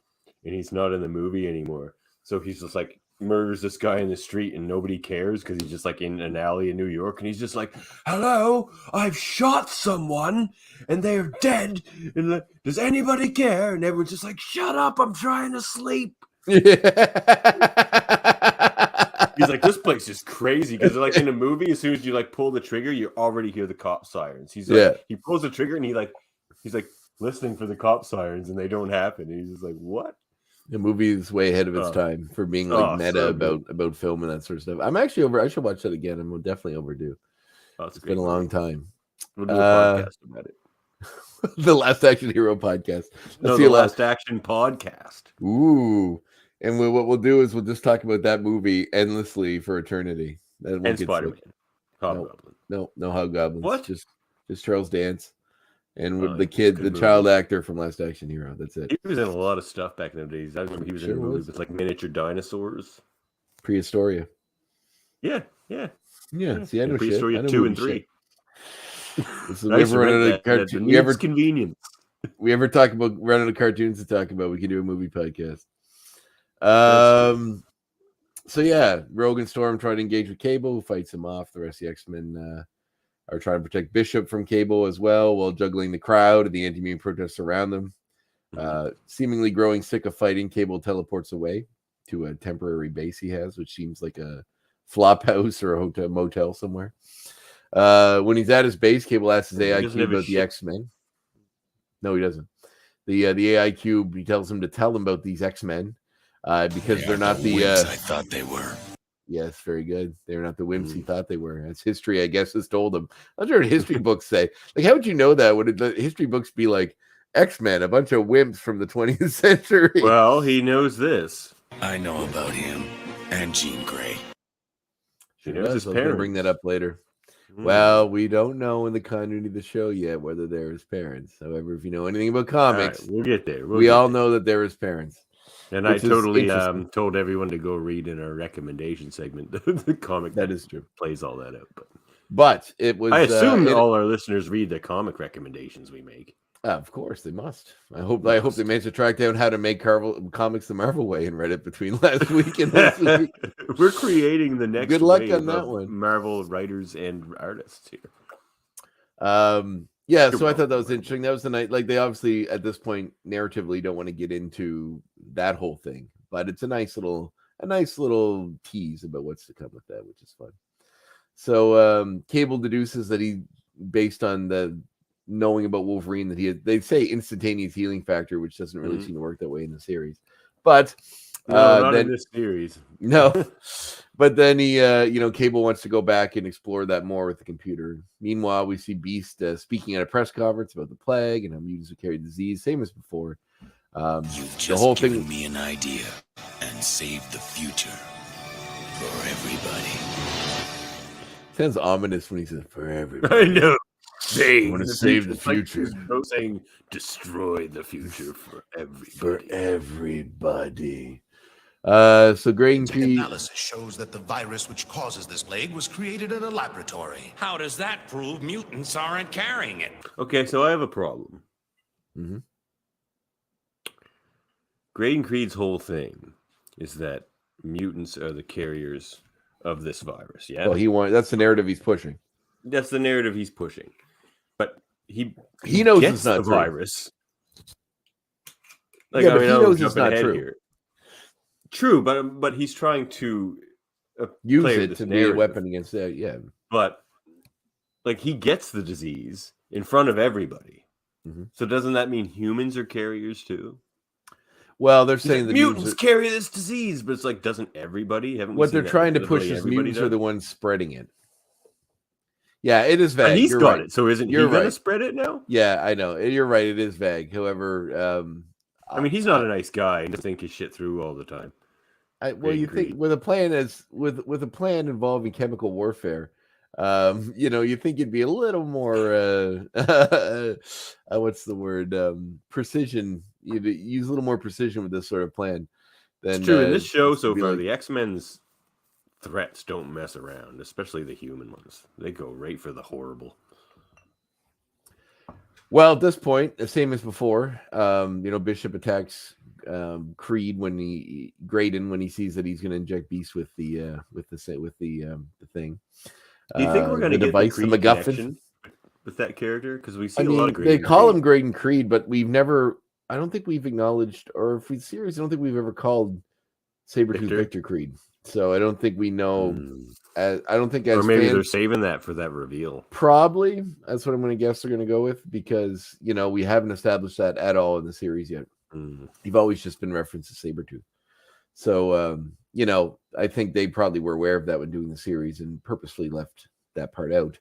and he's not in the movie anymore. So he's just like, murders this guy in the street, and nobody cares because he's just like in an alley in New York, and he's just like, hello, I've shot someone, and they're dead, and like, does anybody care? And everyone's just like, shut up, I'm trying to sleep. He's like, this place is crazy because like in a movie, as soon as you like pull the trigger, you already hear the cop sirens. He's like, he pulls the trigger and he's like listening for the cop sirens, and they don't happen. And he's just like, what? The movie is way ahead of its time for being like meta about film and that sort of stuff. I'm actually over. I should watch that again. I'm definitely overdue. It's been a long time. We'll do a podcast about it. The Last Action Hero podcast. The Last Action podcast. Ooh. And what we'll do is we'll just talk about that movie endlessly for eternity. And Spider-Man. Hobgoblin. No Hobgoblins. What? Just Charles Dance. And with the child actor from Last Action Hero. That's it. He was in a lot of stuff back in the days. I remember he was in a movie with like miniature dinosaurs. Prehistoria. Yeah. See, I know Prehistoria shit. 2 and 3. Convenience. We ever talk about running out of cartoons to talk about? We can do a movie podcast. So yeah, Rogue and Storm try to engage with Cable, who fights him off. The rest of the X-Men are trying to protect Bishop from Cable as well, while juggling the crowd and the anti-mutant protests around them. Seemingly growing sick of fighting, Cable teleports away to a temporary base he has, which seems like a flop house or a motel somewhere. When he's at his base, Cable asks his AI about the X-Men. No, he doesn't. the AI cube. He tells him to tell him about these X-Men because they're not the wimps I thought they were. Yes, very good. They're not the wimps he thought they were. As history, I guess, has told them. I'm sure what history books say. Like, how would you know that? Would the history books be like X-Men, a bunch of wimps from the 20th century? Well, he knows this. I know about him and Jean Grey. He Sure knows does. his I was going to bring parents. that up later. Well, we don't know in the continuity of the show yet whether they're his parents. However, if you know anything about All comics, right, we'll get there. we all know that they're his parents. And I which is totally interesting. told everyone to go read in our recommendation segment the comic That is true. plays all that out. But it was. I assume all our listeners read the comic recommendations we make. Of course, they must. I hope they managed to track down how to make comics the Marvel way and read it between last week and this week. We're creating the next. Good luck wave on that of one. Marvel writers and artists here. Yeah, so I thought that was interesting. That was the night. Like, they obviously at this point narratively don't want to get into that whole thing, but it's a nice little tease about what's to come with that, which is fun. So Cable deduces that he, based on the knowing about Wolverine, that they say instantaneous healing factor, which doesn't really seem to work that way in the series. But No, not then, in this series. No, but then he, Cable wants to go back and explore that more with the computer. Meanwhile, we see Beast speaking at a press conference about the plague and how mutants who carry disease, same as before. You've just given me an idea and saved the future for everybody. Sounds ominous when he says "for everybody." I know. I want to save the future. Like saying destroy the future for everybody. For everybody. So Greg Creed analysis shows that the virus which causes this plague was created in a laboratory. How does that prove mutants aren't carrying it? Okay, so I have a problem. Mm-hmm. Graydon Creed's whole thing is that mutants are the carriers of this virus. Yeah. Well, that's the narrative he's pushing. That's the narrative he's pushing. But he knows gets it's not the true. Virus. Like, Yeah, but he knows it's not true. Here. True, but he's trying to use play it this to narrative. be a weapon against that. Yeah. But like, he gets the disease in front of everybody. Mm-hmm. So doesn't that mean humans are carriers too? Well, they're saying the mutants carry this disease, but it's like, doesn't everybody? What they're trying to push is mutants are the ones spreading it. Yeah, it is vague. He's got it, so isn't he going to spread it now? Yeah, I know. You're right. It is vague. However, I mean, he's not a nice guy and just think his shit through all the time. You think with a plan with a plan involving chemical warfare, you think you'd be a little more what's the word? Precision. You'd use a little more precision with this sort of plan. It's true. In this show so far, the X-Men's threats don't mess around, especially the human ones. They go right for the horrible. Well, at this point, the same as before, Bishop attacks Creed Graydon when he sees that he's going to inject Beast with the thing. Do you think we're going to get device, the MacGuffin with that character? Because we see a lot of Graydon. They call him Graydon Creed, but we've never. I don't think we've acknowledged, or if we series, I don't think we've ever called Sabretooth Victor Creed. So I don't think we know. I don't think, as or maybe fans, they're saving that for that reveal. Probably that's what I'm going to guess they're going to go with, because we haven't established that at all in the series yet. You've always just been referenced to Sabretooth. So I think they probably were aware of that when doing the series and purposefully left that part out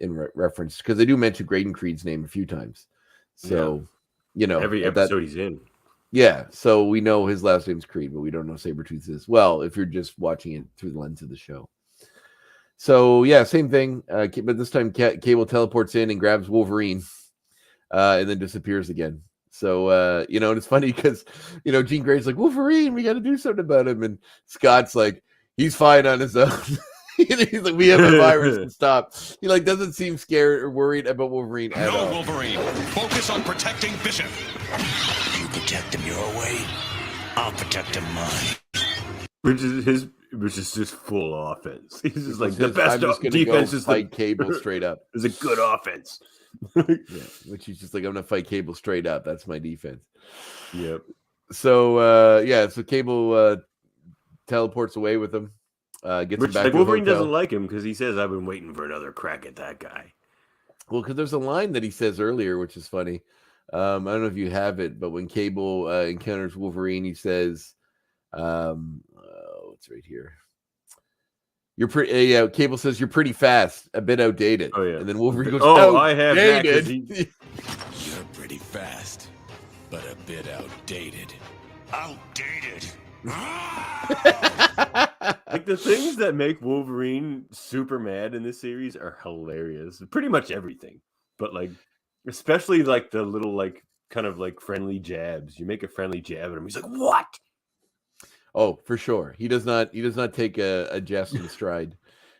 in reference, because they do mention Graydon Creed's name a few times. So every episode he's in. Yeah, so we know his last name's Creed, but we don't know Sabretooth is. Well, if you're just watching it through the lens of the show. So, yeah, same thing. But this time, Cable teleports in and grabs Wolverine and then disappears again. So, and it's funny because, Jean Grey's like, Wolverine, we got to do something about him. And Scott's like, he's fine on his own. He's like, we have a virus and stop. He doesn't seem scared or worried about Wolverine at all. No, Wolverine. Focus on protecting Bishop. You protect him your way, I'll protect him mine. Which is just full offense. He's just like, the best defense is fight Cable straight up. It's a good offense. Which he's just like, I'm gonna fight Cable straight up. That's my defense. Yep. So so Cable teleports away with him. Gets him back to Wolverine the hotel. doesn't like him because he says, I've been waiting for another crack at that guy. Well, because there's a line that he says earlier, which is funny. I don't know if you have it, but when Cable encounters Wolverine, he says, "What's right here? You're pretty." Yeah, Cable says, "You're pretty fast, a bit outdated." Oh yeah. And then Wolverine goes, "Oh, I have that 'cause outdated." You're pretty fast, but a bit outdated. Outdated? Like the things that make Wolverine super mad in this series are hilarious. Pretty much everything, but like especially like the little like kind of like friendly jabs. You make a friendly jab at him, he's like, "What?" Oh, for sure. He does not take a jest in stride.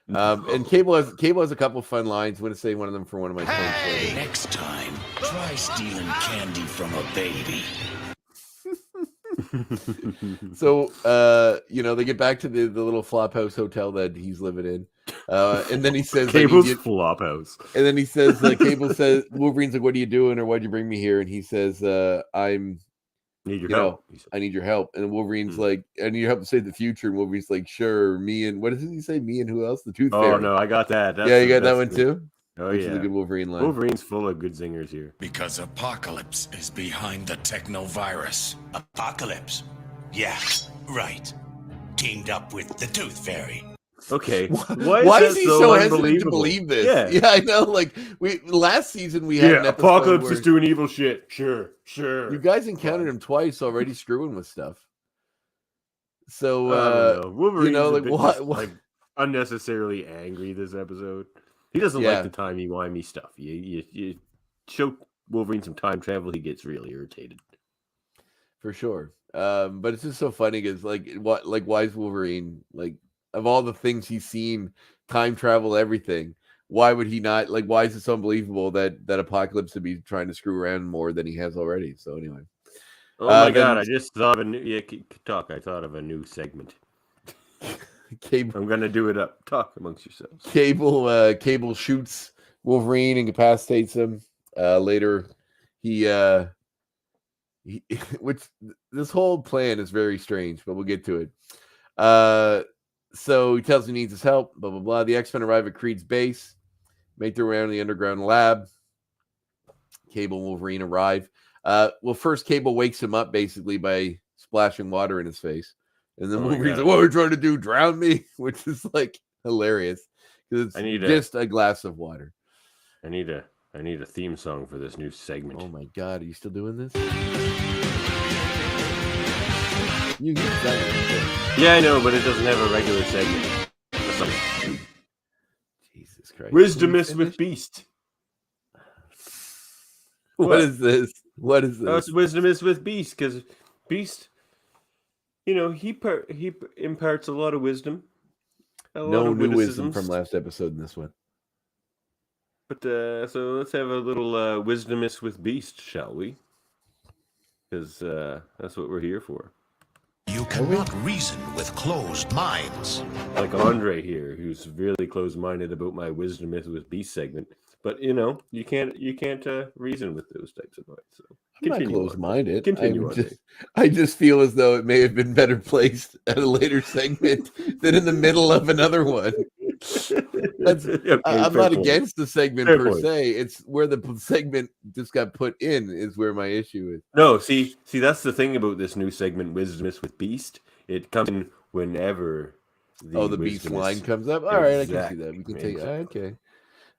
And Cable has a couple fun lines. I'm going to say one of them for one of my points later. Next time, try stealing candy from a baby. So, they get back to the little Flophouse hotel that he's living in. And then he says, Cable's Flophouse. And then he says, Cable says, Wolverine's like, "What are you doing? Or why'd you bring me here?" And he says, Need your help. I need your help. And Wolverine's like, "I need your help to save the future." And Wolverine's like, "Sure, me and," what does he say? "Me and who else?" The Tooth Fairy. Oh no, I got that. You got that one too? Oh, Which yeah. is a good Wolverine line. Wolverine's full of good zingers here. Because Apocalypse is behind the techno-virus. Apocalypse? Yeah, right. Teamed up with the Tooth Fairy. Okay. Why is he so hesitant to unbelievable? believe this? Yeah, I know. Like last season we had an episode Apocalypse where is doing evil shit. Sure. you guys encountered him twice already screwing with stuff. So I don't know. Wolverine's a bit what? just, like unnecessarily angry this episode. He doesn't like the timey-wimey stuff. You show Wolverine some time travel, he gets really irritated. For sure. But it's just so funny because why is Wolverine, like, of all the things he's seen, time travel, everything, why would he not, like, why is it so unbelievable that Apocalypse would be trying to screw around more than he has already? So anyway. Oh my god, I just thought of a new I thought of a new segment. Cable, I'm gonna do it up. Talk amongst yourselves. Cable shoots Wolverine, incapacitates him. Later, which this whole plan is very strange, but we'll get to it. So he tells him he needs his help. Blah blah blah. The X-Men arrive at Creed's base, make their way around the underground lab. Cable and Wolverine arrive. First Cable wakes him up basically by splashing water in his face. And then Wolverine's like, "What are you trying to do? Drown me?" Which is like hilarious because it's just a glass of water. I need a theme song for this new segment. Oh my god, are you still doing this? You can that. Yeah, I know, but it doesn't have a regular segment. Jesus Christ. Wisdomous with Beast. What is this? What is this? Oh, it's Wisdomous with Beast, because Beast, he imparts a lot of wisdom. No new wisdom from last episode in this one. But so let's have a little Wisdomous with Beast, shall we? Because that's what we're here for. You cannot reason with closed minds. Like Andre here, who's really closed-minded about my Wisdomous with Beast segment. But you can't reason with those types of minds. So I'm not closed-minded. Continue. I just feel as though it may have been better placed at a later segment than in the middle of another one. I'm not against the segment per se. It's where the segment just got put in is where my issue is. No, see, that's the thing about this new segment, Wisdomous with Beast. It comes in whenever the Beast line comes up. All right, I can see that. We can take okay.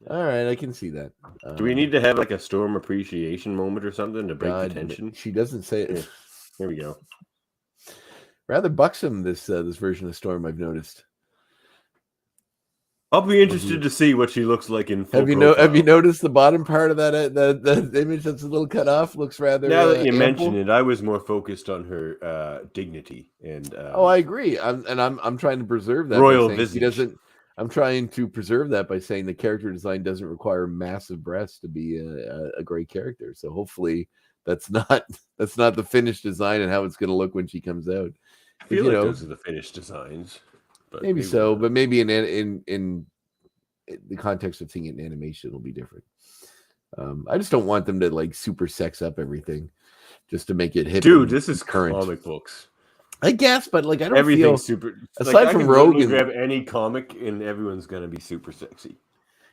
All right, I can see that. Do we need to have like a Storm appreciation moment or something to break the tension? She doesn't say it. Here we go. Rather buxom this version of Storm, I've noticed. I'll be interested to see what she looks like in full Have you noticed the bottom part of that image that's a little cut off looks rather now that you mention it, I was more focused on her dignity and I agree. I'm trying to preserve that royal visage. I'm trying to preserve that by saying the character design doesn't require massive breasts to be a great character. So hopefully that's not the finished design and how it's going to look when she comes out. I feel like those are the finished designs. But maybe so, but maybe in the context of seeing it in animation, it'll be different. I just don't want them to like super sex up everything just to make it hip. Dude, this is current comic books. I guess, but like I don't everything feel super. Aside from Rogue, grab any comic and everyone's gonna be super sexy.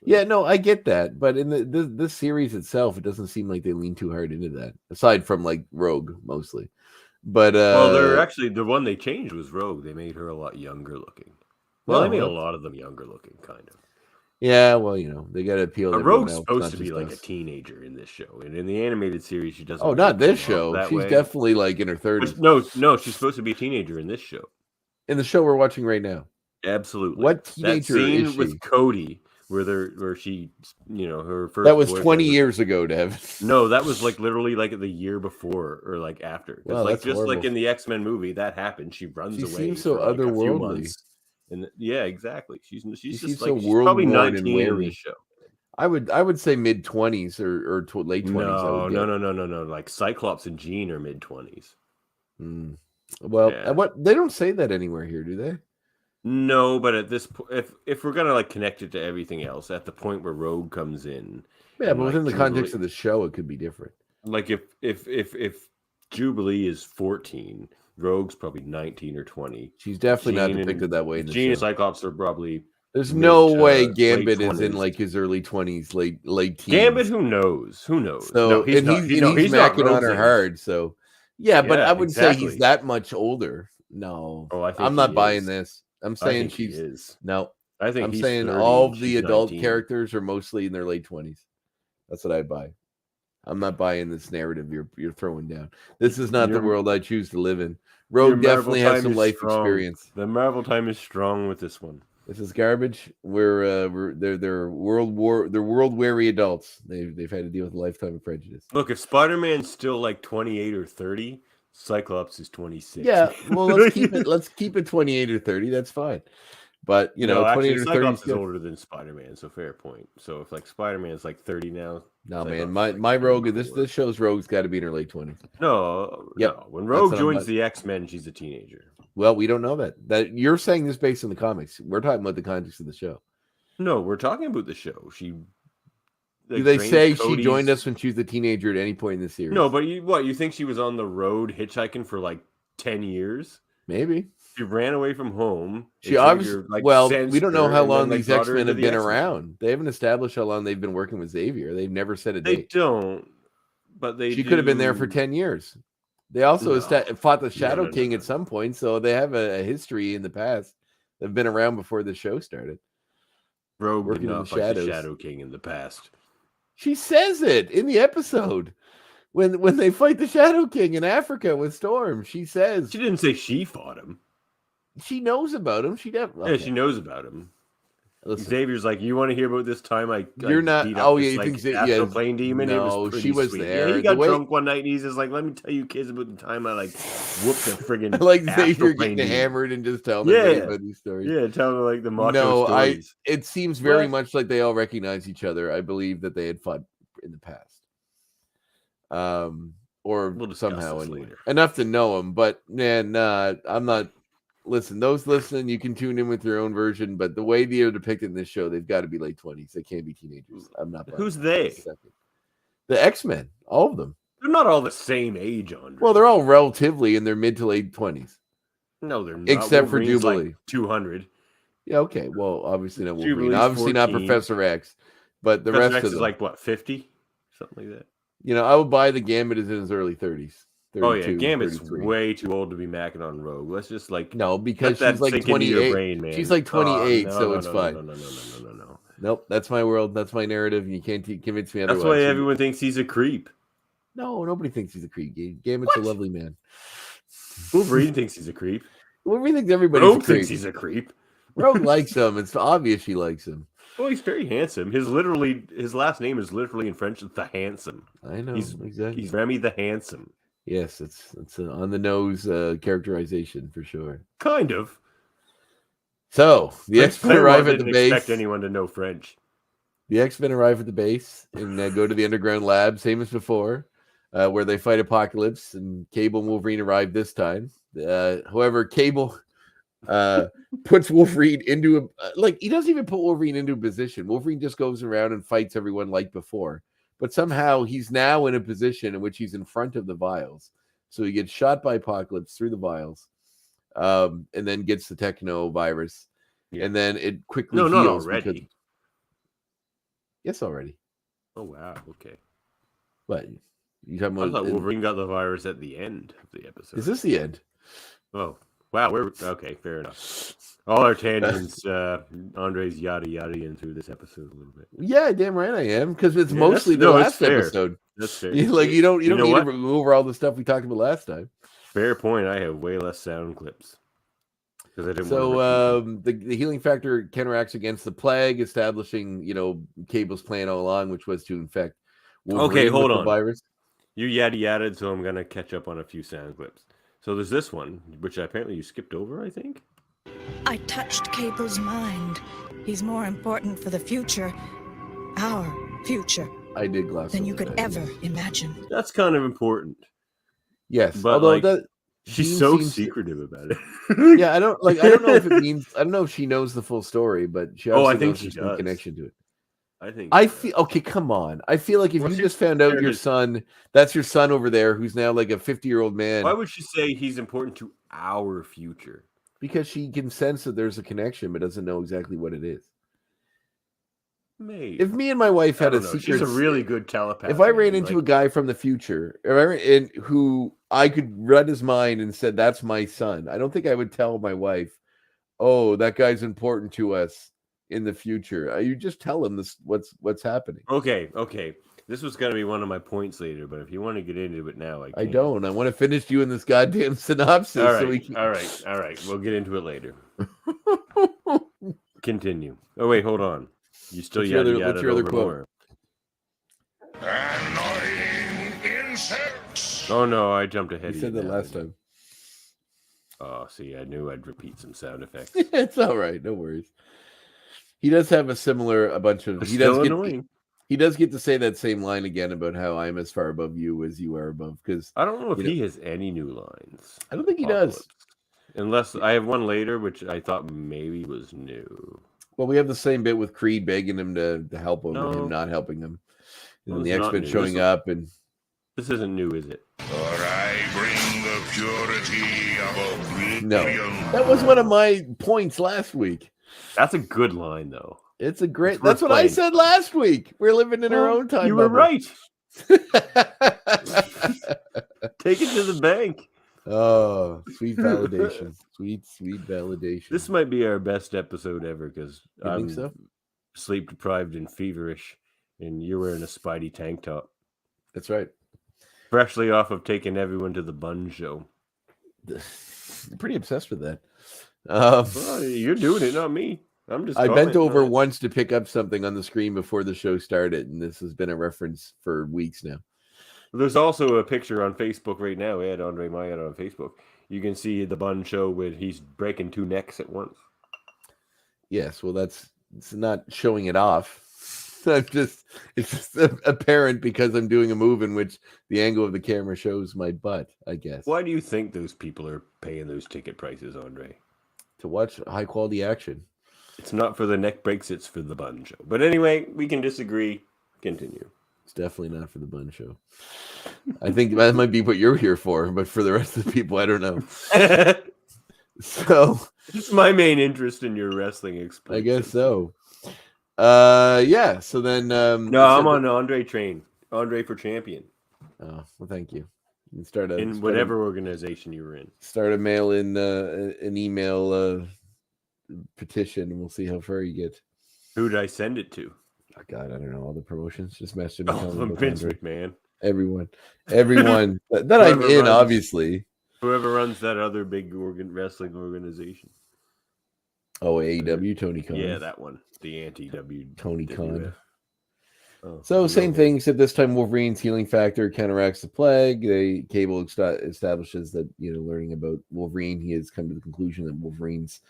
Yeah, no, I get that, but in this series itself, it doesn't seem like they lean too hard into that. Aside from like Rogue, mostly. But Well, they're actually the one they changed was Rogue. They made her a lot younger looking. Well, they no, made a that's- lot of them younger looking, kind of. yeah, well, you know, they got to appeal to But everyone Rogue's else, supposed not to be just like a us. teenager in this show, and in the animated series, she doesn't. Oh, really not this come off show. that She's way. definitely like in her 30s. But no, she's supposed to be a teenager in this show. In the show we're watching right now. Absolutely. What That teenager scene is she? with Cody, where she, her first. That was boyfriend 20 years ago, Dev. No, that was like literally like the year before or like after. Wow, like that's just horrible. like in the X-Men movie, that happened. She runs She away. seems so for like a few otherworldly. months. And yeah, exactly. She's seems just so like she's probably world-worn and 19 in wary. this show. I would say mid-20s or late 20s. No. Like Cyclops and Jean are mid-20s. Well, Yeah. what they don't say that anywhere here, do they? No, but at this point, if we're gonna like connect it to everything else, at the point where Rogue comes in, Yeah, and, but like, within the context Jubilee- of the show, it could be different. like if Jubilee is 14, Rogue's probably 19 or 20. She's definitely not Jean and- depicted that way in the Jean and show. Cyclops are probably There's mid no to way late Gambit is in 20s. like his early 20s, late teens. Gambit. Who knows? Who knows? So no, he's and not. he's, no, and he's not macking on Rogue's her age. hard. So yeah, but Yeah, I wouldn't say exactly. he's that much older. No, Oh, I think I'm not he buying is. this. I'm I saying think he she's is. no. I think I'm he's saying 30 all and of the she's adult 19. characters are mostly in their late 20s. That's what I'd buy. I'm not buying this narrative you're throwing down. This is not the Your- world I choose to live in. Your Rogue Marvel definitely has time some is life strong. experience. The Marvel time is strong with this one. This is garbage. They're world weary adults. They've had to deal with a lifetime of prejudice. Look, if Spider-Man's still like 28 or 30, Cyclops is 26. Yeah, well, let's keep it 28 or 30. That's fine. But you know, 28 actually, or 30 Cyclops is is good. older than Spider-Man, so fair point. So if like Spider-Man's like 30 now, No, Cyclops man, is, my like, Rogue 24. this show's Rogue's got to be in her late 20s. No, Yep, no. When that's Rogue what I'm joins about. the X-Men, she's a teenager. Well, we don't know that. That you're saying this based on the comics. We're talking about the context of the show. No, we're talking about the show. She. Do they trains say she Cody's- joined us when she was a teenager at any point in the series? No, but you think she was on the road hitchhiking for like 10 years? Maybe. She ran away from home. She obviously, Xavier, like, well, sensed we don't know her, how and then long they these brought her X-Men into have the been X-Men. around. They haven't established how long they've been working with Xavier. They've never said a They date. don't. But She could have been there for do- 10 years. They also No. fought the Shadow no, King no. at some point, so they have a history in the past. They've been around before the show started. Rogue did working in not the fight the shadows. Shadow King in the past. She says it in the episode when they fight the Shadow King in Africa with Storm. She says She didn't say she fought him. she knows about him. She definitely. Yeah, she knows about him. Listen, Xavier's like, you want to hear about this time I You're not- beat up oh, this, yeah, you like, think that- astral yeah, plane demon? It no, was pretty she was sweet. there. Yeah, he The got way- drunk one night and he's just like, let me tell you kids about the time I like whooped the friggin' I like astral Xavier plane getting demon. hammered and just telling everybody about these stories. Yeah, telling like the macho No, stories. it seems very What? much like they all recognize each other. I believe that they had fought in the past. Or We'll discuss somehow this anyway. later. Enough to know him, but man, I'm not. Listen, those listening, you can tune in with your own version, but the way they are depicted in this show, they've got to be late 20s. They can't be teenagers. I'm not. buying Who's that they? for a second. The X-Men, all of them. They're not all the same age, Andre. Well, they're all relatively in their mid to late 20s. no, they're not. except for Wolverine's, like, Jubilee. 200. Yeah, okay. Well, obviously not Wolverine. Jubilee's Obviously not 14. Professor X, but the Professor rest X of is them. like what, 50, something like that. You know, I would buy the Gambit is in his early 30s. Oh yeah, 32, Gambit's 33. way too old to be macking on Rogue. Let's just like No, because let she's that like sink into your 28. brain, man. She's like 28, so it's fine. No. Nope, that's my world. That's my narrative. You can't convince me That's otherwise. why everyone thinks he's a creep. No, nobody thinks he's a creep. Gambit's a lovely man. Wolverine thinks he's a creep. Wolverine thinks everybody's Rogue a creep. thinks he's a creep. Rogue likes him. It's obvious she likes him. Well, he's very handsome. His last name is literally in French the Handsome. I know He's exactly. He's Remy the Handsome. Yes, it's an on the nose characterization for sure. Kind of. So the X-Men arrive at the didn't base. expect anyone to know French. The X-Men arrive at the base and go to the underground lab, same as before, where they fight Apocalypse. And Cable and Wolverine arrive this time. However, Cable puts Wolverine into he doesn't even put Wolverine into a position. Wolverine just goes around and fights everyone like before. But somehow he's now in a position in which he's in front of the vials. So he gets shot by Apocalypse through the vials, and then gets the techno-virus. Yeah. And then it quickly No, heals. not already. Yes, already. Oh wow. Okay. But you talking I about? thought Wolverine got the virus at the end of the episode. Is this the end? Oh wow. We're okay. Fair enough. All our tangents. Andre's yada yada through this episode a little bit. Yeah, damn right I am, because it's Yeah, mostly the it's last fair. episode. That's fair. You don't You know need what? to go over all the stuff we talked about last time. Fair point. I have way less sound clips because I didn't. So the healing factor counteracts against the plague, establishing Cable's plan all along, which was to infect Wolverine Okay, hold with on. the virus. You yada yada, so I'm gonna catch up on a few sound clips. So there's this one, which apparently you skipped over, I think. I touched Cable's mind. He's more important for the future, our future, I did glass than over you could that. ever imagine. That's kind of important. Yes, But, although like, She's Dean so seems- secretive about it. Yeah, I don't know if it means. I don't know if she knows the full story, but she. Oh, I obviously think knows she there's some does. connection to it. I think. I feel okay. Come on, I feel like if Well, you she- just found out there your it is. son, that's your son over there, who's now like a 50-year-old man, Why would she say he's important to our future? because she can sense that there's a connection, but doesn't know exactly what it is. Maybe. If me and my wife I had a don't know. secret, She's a really good telepath. if I ran man, into like- a guy from the future, and who I could read his mind and said that's my son, I don't think I would tell my wife, "Oh, that guy's important to us in the future." You just tell him this what's happening. Okay. This was gonna be one of my points later, but if you want to get into it now, I don't. I want to finish doing this goddamn synopsis. All right. So we can... All right. We'll get into it later. Continue. Oh wait, hold on. You still What's your yada other- yada what's your other over quote? more. Annoying insects. Oh no, I jumped ahead. You of said that now, last didn't time. I? Oh, see, I knew I'd repeat some sound effects. It's all right. No worries. He does have a bunch of. It's He does still get. annoying. He does get to say that same line again about how I'm as far above you as you are above. Because I don't know if You know- he has any new lines. I don't think he does. Apocalypse. Unless I have one later, which I thought maybe was new. Well, we have the same bit with Creed begging him to help him and No. him not helping him. And No, then the it's not X-Men new. showing This- up and This isn't new, is it? For I bring the purity of oblivion. no. That was one of my points last week. That's a good line, though. It's a great. It's That's worth what I playing. said last week. We're living in our own time. You were bubble. right. Take it to the bank. Oh, sweet validation. Sweet validation. This might be our best episode ever because You I'm think so? sleep deprived and feverish, and you're wearing a Spidey tank top. That's right. Freshly off of taking everyone to the Bun show. I'm pretty obsessed with that. Well, you're doing it, not me. I'm just. I bent commenting over on it. once to pick up something on the screen before the show started, and this has been a reference for weeks now. There's also a picture on Facebook right now. Ed Andre Mayat on Facebook. You can see the Bun show where he's breaking two necks at once. Yes, well, it's not showing it off. It's just apparent because I'm doing a move in which the angle of the camera shows my butt, I guess. Why do you think those people are paying those ticket prices, Andre? To watch high quality action. It's not for the neck breaks, it's for the Bun show. But anyway, we can disagree. Continue. It's definitely not for the Bun show. I think that might be what you're here for, but for the rest of the people, I don't know. So It's my main interest in your wrestling I experience. guess so. Yeah. So then, No, I'm on Andre train. Andre for champion Oh, well, thank you. You can start in whatever organization you were in. Start a mail in an email petition, and we'll see how far you get. Who did I send it to? Oh, God, I don't know all the promotions. Just message me. Oh, tell me about Vince Andre. McMahon. Everyone that I'm Whoever in, runs- obviously. Whoever runs that other big wrestling organization. Oh, AEW, Tony Khan. Yeah, that one. The anti-W. Tony Khan. WF. Oh, So you same know. thing, except this time Wolverine's healing factor counteracts the plague. Cable establishes that, learning about Wolverine, he has come to the conclusion that Wolverine's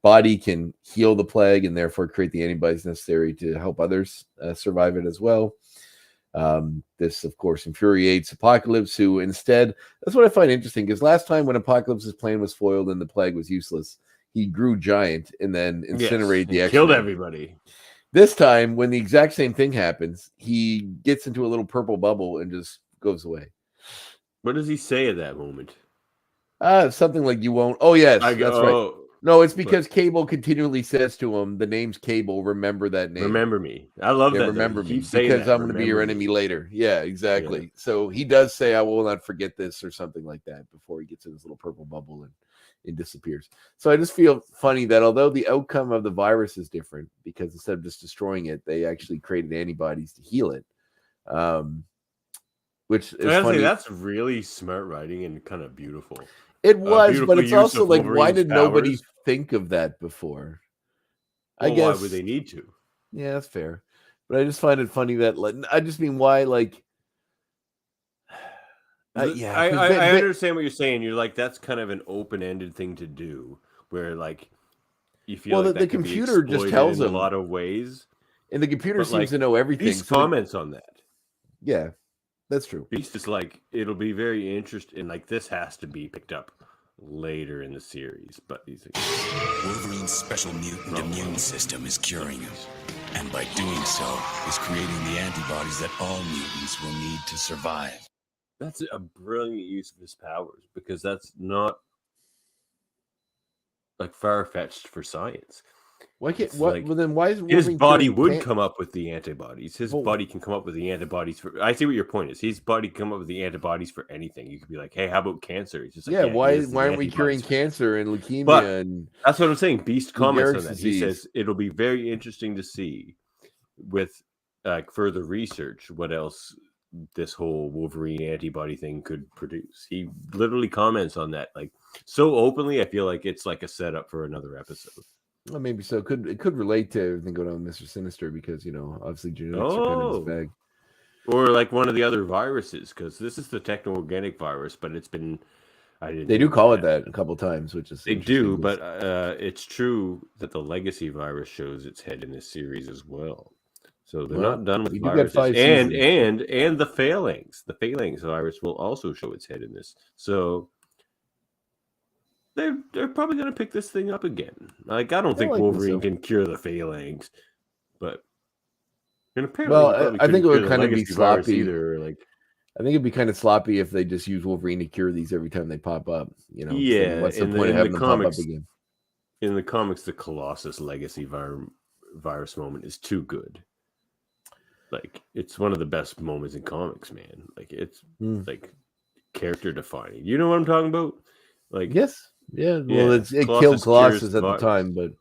body can heal the plague and therefore create the antibodies necessary to help others survive it as well. This, of course, infuriates Apocalypse, who instead, that's what I find interesting, because last time when Apocalypse's plan was foiled and the plague was useless, he grew giant and then incinerated the Yes, he killed X-Men. everybody. This time, when the exact same thing happens, he gets into a little purple bubble and just goes away. What does he say at that moment? Something like "you won't." Oh yes, that's right. No, it's because Cable continually says to him, "The name's Cable. Remember that name. Remember me." I love Yeah, that. remember He me keeps saying because that, I'm going to be your "Remember enemy me." later." Yeah, exactly. So he does say, "I will not forget this" or something like that before he gets in his little purple bubble and disappears. So I just feel funny that although the outcome of the virus is different, because instead of just destroying it, they actually created antibodies to heal it. Which is I gotta say, funny. that's really smart writing and kind of beautiful. It was, but Beautiful it's use also of like, why Wolverine's did nobody powers. think of that before? I Well, why guess. would they need to? Yeah, that's fair. But I just find it funny that, like, I just mean, why, like, yeah, because I understand what you're saying. You're like, that's kind of an open-ended thing to do, where like you feel well, like the that could be computer just exploited tells in a them, lot of ways. and the computer But seems like, to know everything. Beast So, comments on that. yeah, that's true. Beast is like, it'll be very interesting. Like, this has to be picked up later in the series. But he's like, Wolverine's special mutant immune system is curing him. And by doing so, is creating the antibodies that all mutants will need to survive. that's a brilliant use of his powers, because that's not like far-fetched for science. Why can't It's what? like, Well, then why is his Wolverine body curing would can't- come up with the antibodies. His Well- body can come up with the antibodies for. I see what your point is. His body can come up with the antibodies for anything. You could be like, "Hey, how about cancer?" He's just like, Yeah, why here's the aren't we curing antibodies for-" cancer and leukemia But and that's what I'm saying. Beast Lou comments on Gehrig's that. He disease? says it'll be very interesting to see with further research what else this whole Wolverine antibody thing could produce. He literally comments on that like so openly. I feel like it's like a setup for another episode. Well, maybe so. It could relate to everything going on with Mr. Sinister because obviously genetics are kind of his bag. Or like one of the other viruses, because this is the techno-organic virus, but it's been They do call it that a couple times, which is They interesting. do, but it's true that the legacy virus shows its head in this series as well. So they're not done with we do get viruses. 5 And seasons. the phalanx. The phalanx virus will also show its head in this. So they're probably going to pick this thing up again. Like, I don't think Wolverine can cure the phalanx, but and apparently I think it would cure kind the of be legacy virus sloppy. either. Like, I think it'd be kind of sloppy if they just use Wolverine to cure these every time they pop up. yeah. What's the in point of in having the them pop up comics, again? in the comics, the Colossus legacy virus moment is too good. Like, it's one of the best moments in comics, man. Like, it's like character defining. You know what I'm talking about? Like, Yes, yeah. Well, it killed Colossus at the time, but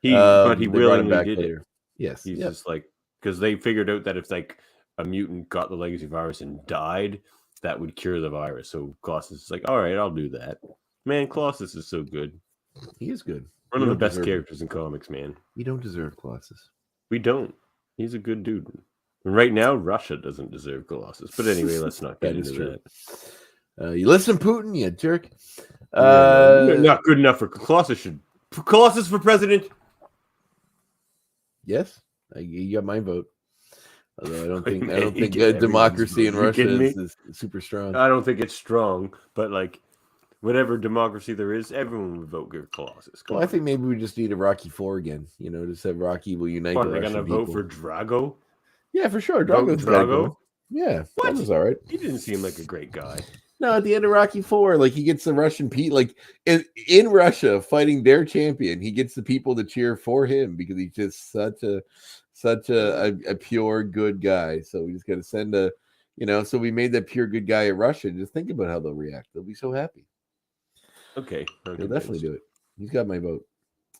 he they brought him willingly back did later. it. Yes, He's just like, because they figured out that if like a mutant got the legacy virus and died, that would cure the virus. So Colossus is like, all right, I'll do that. Man, Colossus is so good. He is good. One of the best characters in comics, man. We don't deserve Colossus. We don't. He's a good dude. And right now, Russia doesn't deserve Colossus. But anyway, let's not get into that. You listen, Putin, you jerk. No, not good enough for Colossus. Colossus for president. Yes, you got my vote. Although I don't think democracy in Russia is super strong. I don't think it's strong, but like whatever democracy there is, everyone would vote for Colossus. Well, I think maybe we just need a Rocky 4 again. Just have Rocky will unite the They're Russian gonna people. vote for Drago. Yeah, for sure. Drago. Yeah, What? that was all right. He didn't seem like a great guy. No, at the end of Rocky 4, like he gets the Russian like in Russia fighting their champion, he gets the people to cheer for him because he's just such a pure good guy. So we just got to send so we made that pure good guy in Russia. Just think about how they'll react. They'll be so happy. Okay, They'll definitely do it. He's got my vote.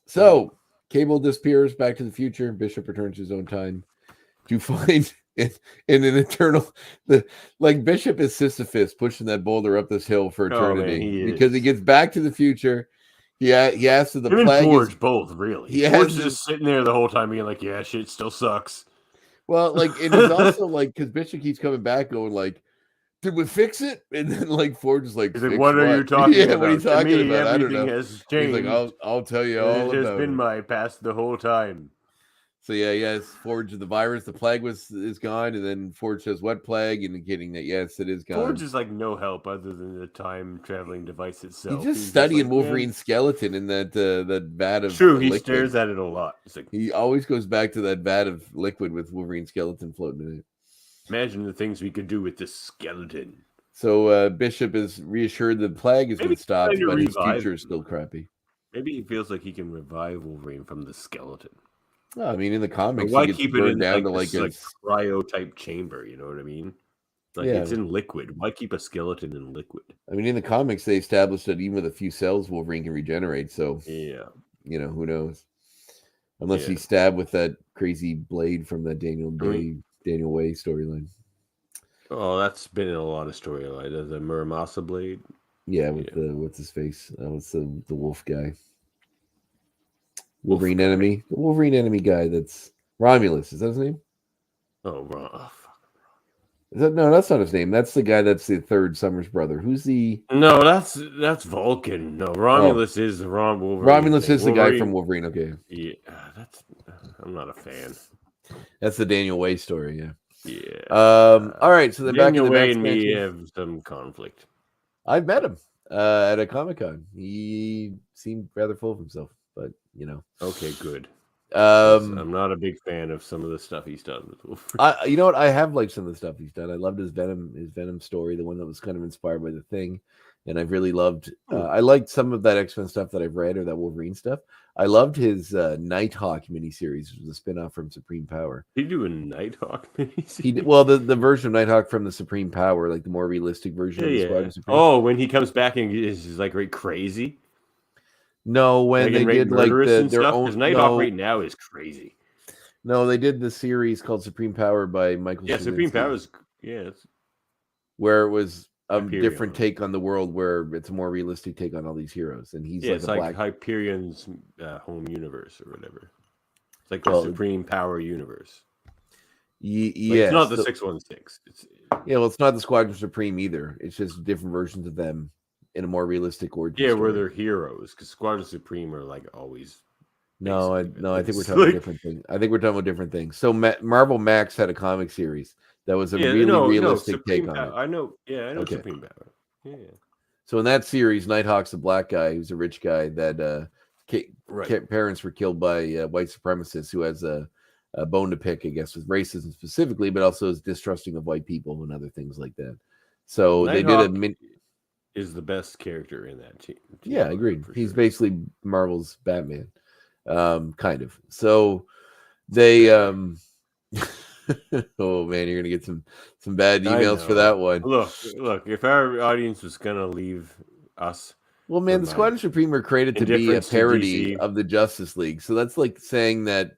So Cable disappears. Back to the Future. Bishop returns to his own time to find in an eternal Bishop is Sisyphus pushing that boulder up this hill for eternity because he gets back to the future. He asks if the plague Forge both really. Forge is just sitting there the whole time being like, yeah, shit still sucks. Well, it is also because Bishop keeps coming back going like, did we fix it? And then Forge is like, what are you talking about? What are you talking about? I don't know. Has changed. He's like, I'll tell you all about it. It's just been my past the whole time. So yes, Forge the virus, the plague is gone, and then Forge says what plague, indicating that yes, it is gone. Forge is like no help other than the time traveling device itself. He's just studying Wolverine's skeleton in that vat of he liquid. stares at it a lot. He always goes back to that vat of liquid with Wolverine's skeleton floating in it. Imagine the things we could do with this skeleton. So Bishop is reassured the plague has been stopped, but his future is still crappy. Maybe he feels like he can revive Wolverine from the skeleton. Well, I mean, in the But comics, why he gets keep it burned in down to like this a like cryo type chamber? You know what I mean? Like yeah. it's in liquid. Why keep a skeleton in liquid? I mean, in the comics, they established that even with a few cells, Wolverine can regenerate. So, Yeah, who knows? Unless yeah. he's stabbed with that crazy blade from that Daniel Way storyline. Oh, that's been in a lot of storylines. The Muramasa blade. Yeah, with Yeah. the what's his face? That was the wolf guy. Wolf Wolverine guy. enemy. The Wolverine enemy guy that's Romulus. Is that his name? Oh, wrong. Oh, fuck. No, that's not his name. That's the guy that's the third Summers brother. Who's the No, that's Vulcan. No, Romulus is the wrong Wolverine. Romulus thing. is the guy from Wolverine. Okay. Yeah, that's. I'm not a fan. That's the Daniel Way story, yeah. Yeah. All right, so then back in the Way Max and me Mansion. have some conflict. I've met him at a Comic-Con. He seemed rather full of himself, but Okay, good. I'm not a big fan of some of the stuff he's done with Wolverine. You know what? I have liked some of the stuff he's done. I loved his Venom story, the one that was kind of inspired by the Thing, and I've really loved. I liked some of that X-Men stuff that I've read or that Wolverine stuff. I loved his Nighthawk miniseries, which was a spinoff from Supreme Power. He do a Nighthawk miniseries? He did, well, the version of Nighthawk from the Supreme Power, like the more realistic version of the Squadron Supreme. Oh, when he comes back and is like right crazy. No, when they did like their own. Because Nighthawk right now is crazy. No, they did the series called Supreme Power by Michael. Yeah, Supreme Power is where it was a different take on the world, where it's a more realistic take on all these heroes, and he's it's like Hyperion's home universe or whatever. It's like the Supreme Power universe. Yeah, it's not the 616. Well, it's not the Squadron Supreme either. It's just different versions of them in a more realistic origin. Yeah, where they're heroes, because Squadron Supreme are like always. No, I think we're talking about different things. I think we're talking about different things. So Marvel Max had a comic series that was a realistic take on it. I know. Yeah, I know Supreme Power. Yeah. So in that series, Nighthawk's a black guy who's a rich guy that parents were killed by white supremacists who has a bone to pick, I guess, with racism specifically, but also is distrusting of white people and other things like that. So Nighthawk is the best character in that team. Yeah, I agree. He's basically Marvel's Batman. Kind of. So they oh man, you're gonna get some bad emails for that one. Look, if our audience was gonna leave us, well, man, the Squadron Supreme were created to be a parody of the Justice League. So that's like saying that,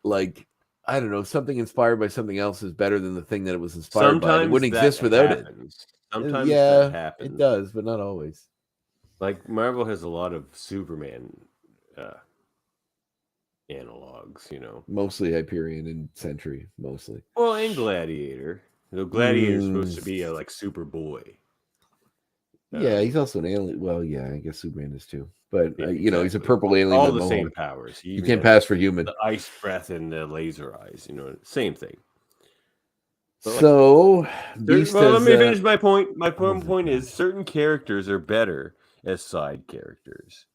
like, I don't know, something inspired by something else is better than the thing that it was inspired by. It wouldn't exist without it. Sometimes that happens. It does, but not always. Like Marvel has a lot of Superman analogs, mostly Hyperion and Sentry, mostly. Well, and Gladiator. Gladiator's supposed to be a like Superboy. Yeah, he's also an alien. Well, yeah, I guess Superman is too. But he's a purple alien. All the same powers. You can't pass for human. The ice breath and the laser eyes. Same thing. But so, let me finish my point. My point is certain characters are better as side characters.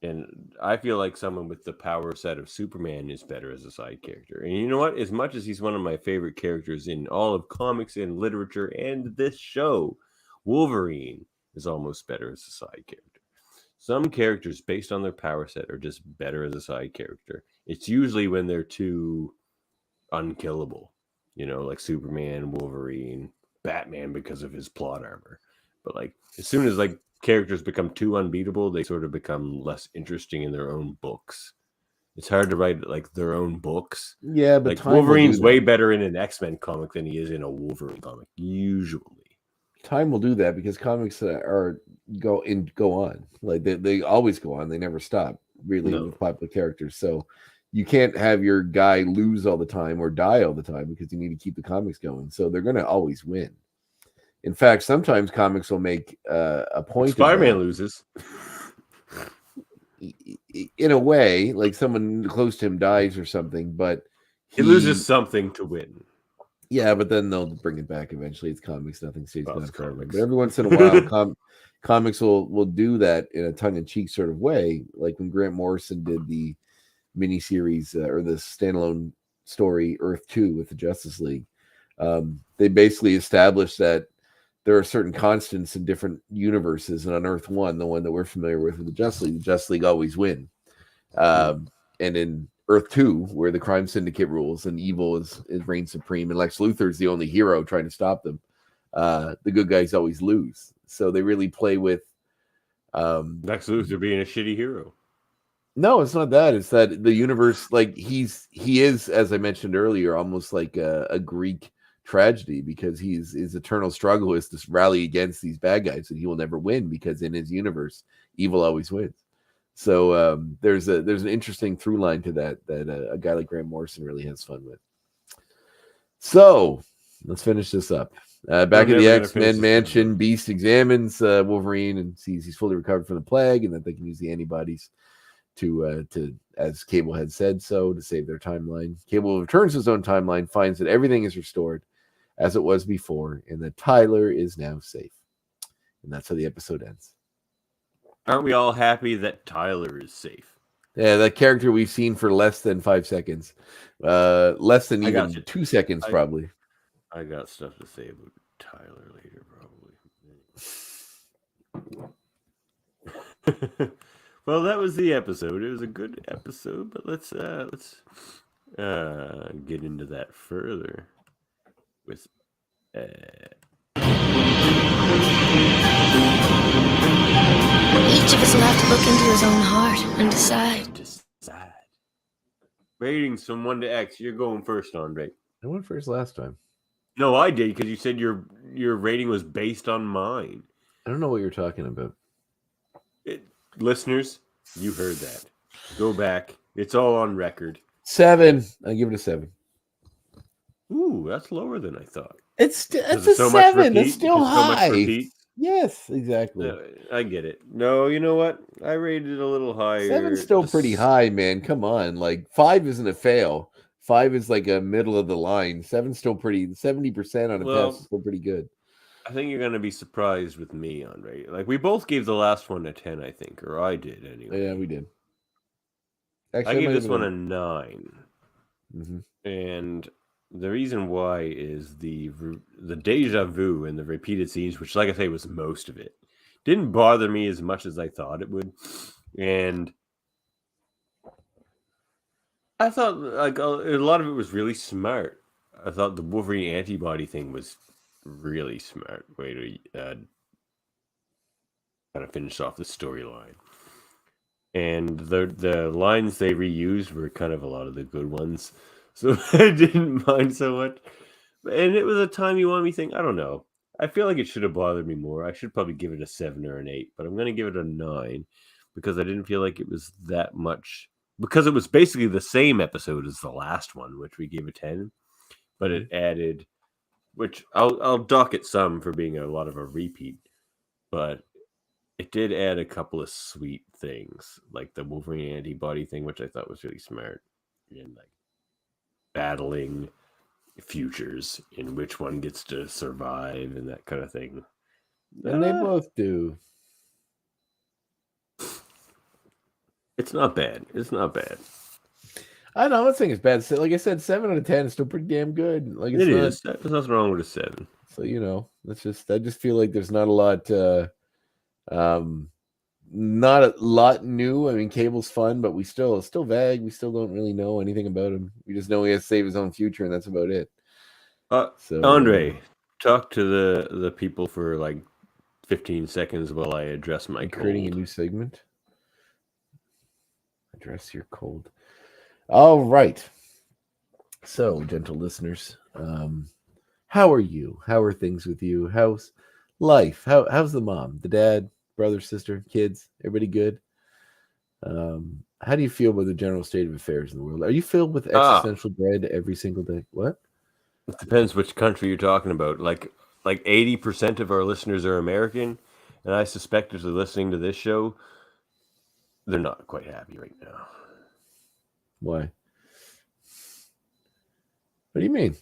And I feel like someone with the power set of Superman is better as a side character. And you know what? As much as he's one of my favorite characters in all of comics and literature and this show, Wolverine is almost better as a side character. Some characters, based on their power set, are just better as a side character. It's usually when they're too unkillable. Like Superman, Wolverine, Batman because of his plot armor. But like as soon as like characters become too unbeatable, they sort of become less interesting in their own books. It's hard to write like their own books. Yeah, but like Wolverine's way better in an X-Men comic than he is in a Wolverine comic. Usually, time will do that because comics go on. Like they always go on. They never stop. Really, with popular characters. So you can't have your guy lose all the time or die all the time because you need to keep the comics going. So they're going to always win. In fact, sometimes comics will make a point. Spider-Man loses. In a way, like someone close to him dies or something, but he loses something to win. Yeah, but then they'll bring it back eventually. It's comics; nothing stays gone forever. But every once in a while, comics will do that in a tongue-in-cheek sort of way, like when Grant Morrison did the miniseries or the standalone story Earth 2 with the Justice League. They basically established that there are certain constants in different universes, and on Earth 1, the one that we're familiar with the Justice League always win. And in Earth 2, where the crime syndicate rules and evil is reigns supreme, and Lex Luthor's the only hero trying to stop them, the good guys always lose. So they really play with Lex Luthor being a shitty hero. No, it's not that. It's that the universe, like he is, as I mentioned earlier, almost like a Greek tragedy, because his eternal struggle is to rally against these bad guys, and he will never win because in his universe, evil always wins. So there's an interesting through line to that a guy like Grant Morrison really has fun with. So let's finish this up. Back at the X-Men mansion, Beast examines Wolverine and sees he's fully recovered from the plague, and that they can use the antibodies to as Cable had said so, to save their timeline. Cable returns to his own timeline, finds that everything is restored as it was before, and that Tyler is now safe. And that's how the episode ends. Aren't we all happy that Tyler is safe? Yeah, that character we've seen for less than 5 seconds. Less than even 2 seconds, probably. I got stuff to say about Tyler later, probably. Well, that was the episode. It was a good episode, but let's get into that further with Each of us will have to look into his own heart and decide. Ratings from 1 to X. You're going first, Andre. I went first last time. No, I did, because you said your rating was based on mine. I don't know what you're talking about. Listeners, you heard that. Go back. It's all on record. 7. I give it a 7. Ooh, that's lower than I thought. It's a 7. That's still high. Yes, exactly. I get it. No, you know what? I rated it a little higher. 7's still pretty high, man. Come on. Like 5 isn't a fail. 5 is like a middle of the line. 7's still pretty. 70% on a test is still pretty good. I think you're gonna be surprised with me, Andre. Like we both gave the last one a 10, I think, or I did anyway. Yeah, we did. Actually, I gave this one a 9, mm-hmm. And the reason why is the deja vu and the repeated scenes, which, like I say, was most of it, didn't bother me as much as I thought it would, and I thought like a lot of it was really smart. I thought the Wolverine antibody thing was really smart way to kind of finish off the storyline. And the lines they reused were kind of a lot of the good ones. So I didn't mind so much. And it was a timey wimey thing. I don't know. I feel like it should have bothered me more. I should probably give it a 7 or an 8, but I'm going to give it a 9 because I didn't feel like it was that much. Because it was basically the same episode as the last one, which we gave a 10. But it added, which I'll dock it some for being a lot of a repeat, but it did add a couple of sweet things, like the Wolverine antibody thing, which I thought was really smart, and like battling futures in which one gets to survive and that kind of thing. And they both do. It's not bad. It's not bad. I don't think it's bad. Like I said, 7 out of 10 is still pretty damn good. Like it is. There's nothing wrong with a 7. So I just feel like there's not a lot. Not a lot new. I mean, Cable's fun, but we still vague. We still don't really know anything about him. We just know he has to save his own future, and that's about it. So Andre, talk to the people for like 15 seconds while I address my cold. Creating a new segment. Address your cold. All right. So, gentle listeners, how are you? How are things with you? How's life? How's the mom, the dad, brother, sister, kids? Everybody good? How do you feel about the general state of affairs in the world? Are you filled with existential dread every single day? What? It depends which country you're talking about. Like 80% of our listeners are American, and I suspect if they're listening to this show, they're not quite happy right now. Why? What do you mean?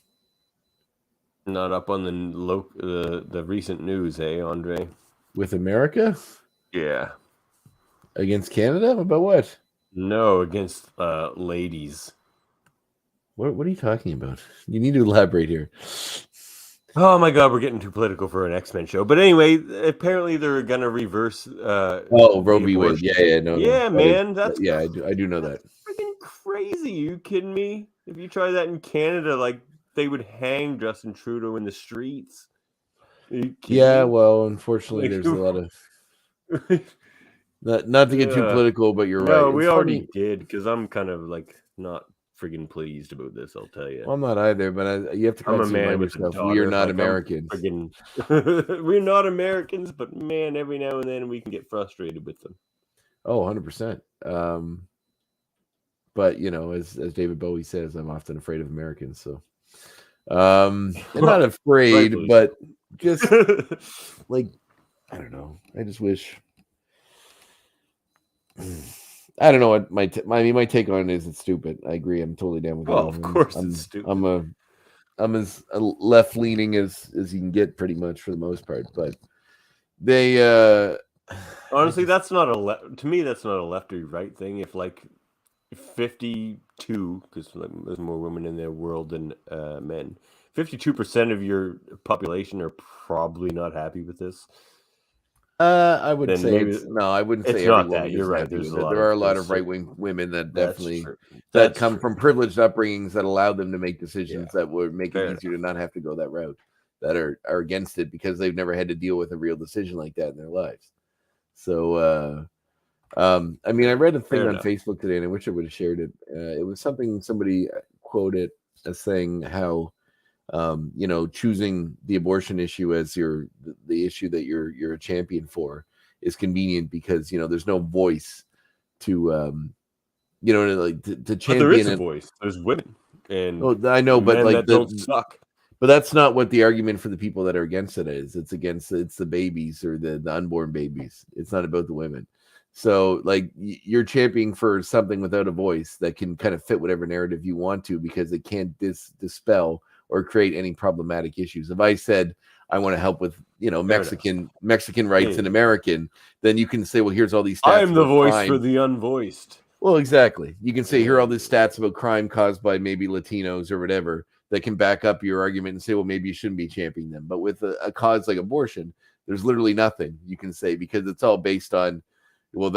Not up on the recent news, hey, Andre? With America? Yeah. Against Canada? About what? No, against ladies. What are you talking about? You need to elaborate here. Oh my God, we're getting too political for an X-Men show. But anyway, apparently they're gonna reverse. Oh, Roe the v. Wade. abortion. Yeah, no. Yeah, That is- man, that's yeah, I do know that. freaking crazy. You kidding me? If you try that in Canada, like they would hang Justin Trudeau in the streets. Are you kidding Yeah, me? well, unfortunately, Like, there's a lot of not to get too Yeah. political, but you're No, right. we It's already funny. did because I'm kind of like not friggin' pleased about this. I'll tell you. Well, I'm not either, but you have to I'm a constantly man remind with a yourself daughter. we are not like, Americans. We're not Americans, but man, every now and then we can get frustrated with them. Oh, 100%. But you know, as David Bowie says, I'm often afraid of Americans. So, I'm not afraid, Rightfully but just like I don't know. I just wish. I don't know what my take on it is. It's stupid. I agree. I'm totally down with it. Well, of course it's stupid. I'm as left leaning as you can get, pretty much, for the most part. But they honestly, that's not to me. That's not a left or right thing. If like 52, because there's more women in their world than men. 52% of your population are probably not happy with this. I would Then say maybe I wouldn't say it's every not woman that. is You're right. happy There's with a it. lot There are a of lot of right-wing women that That's definitely true. that That's come true. from privileged upbringings that allow them to make decisions Yeah. that would make Fair it easier to not have to go that route, that are against it because they've never had to deal with a real decision like that in their lives. So I mean, I read a thing Fair on enough. Facebook today, and I wish I would have shared it. It was something somebody quoted as saying how you know, choosing the abortion issue as the issue that you're a champion for is convenient because, you know, there's no voice to you know, like to But champion there is a it. voice. There's women and Oh, I know, but men like that don't suck. but that's not what the argument for the people that are against it is. It's the babies or the unborn babies. It's not about the women. So like you're championing for something without a voice that can kind of fit whatever narrative you want to, because it can't dispel or create any problematic issues. If I said I want to help with, you know, Mexican rights in American, then you can say, well, here's all these stats. I'm the about voice crime. for the unvoiced. Well, exactly. You can say, here are all these stats about crime caused by maybe Latinos or whatever that can back up your argument and say, well, maybe you shouldn't be championing them. But with a cause like abortion, there's literally nothing you can say, because it's all based on, well,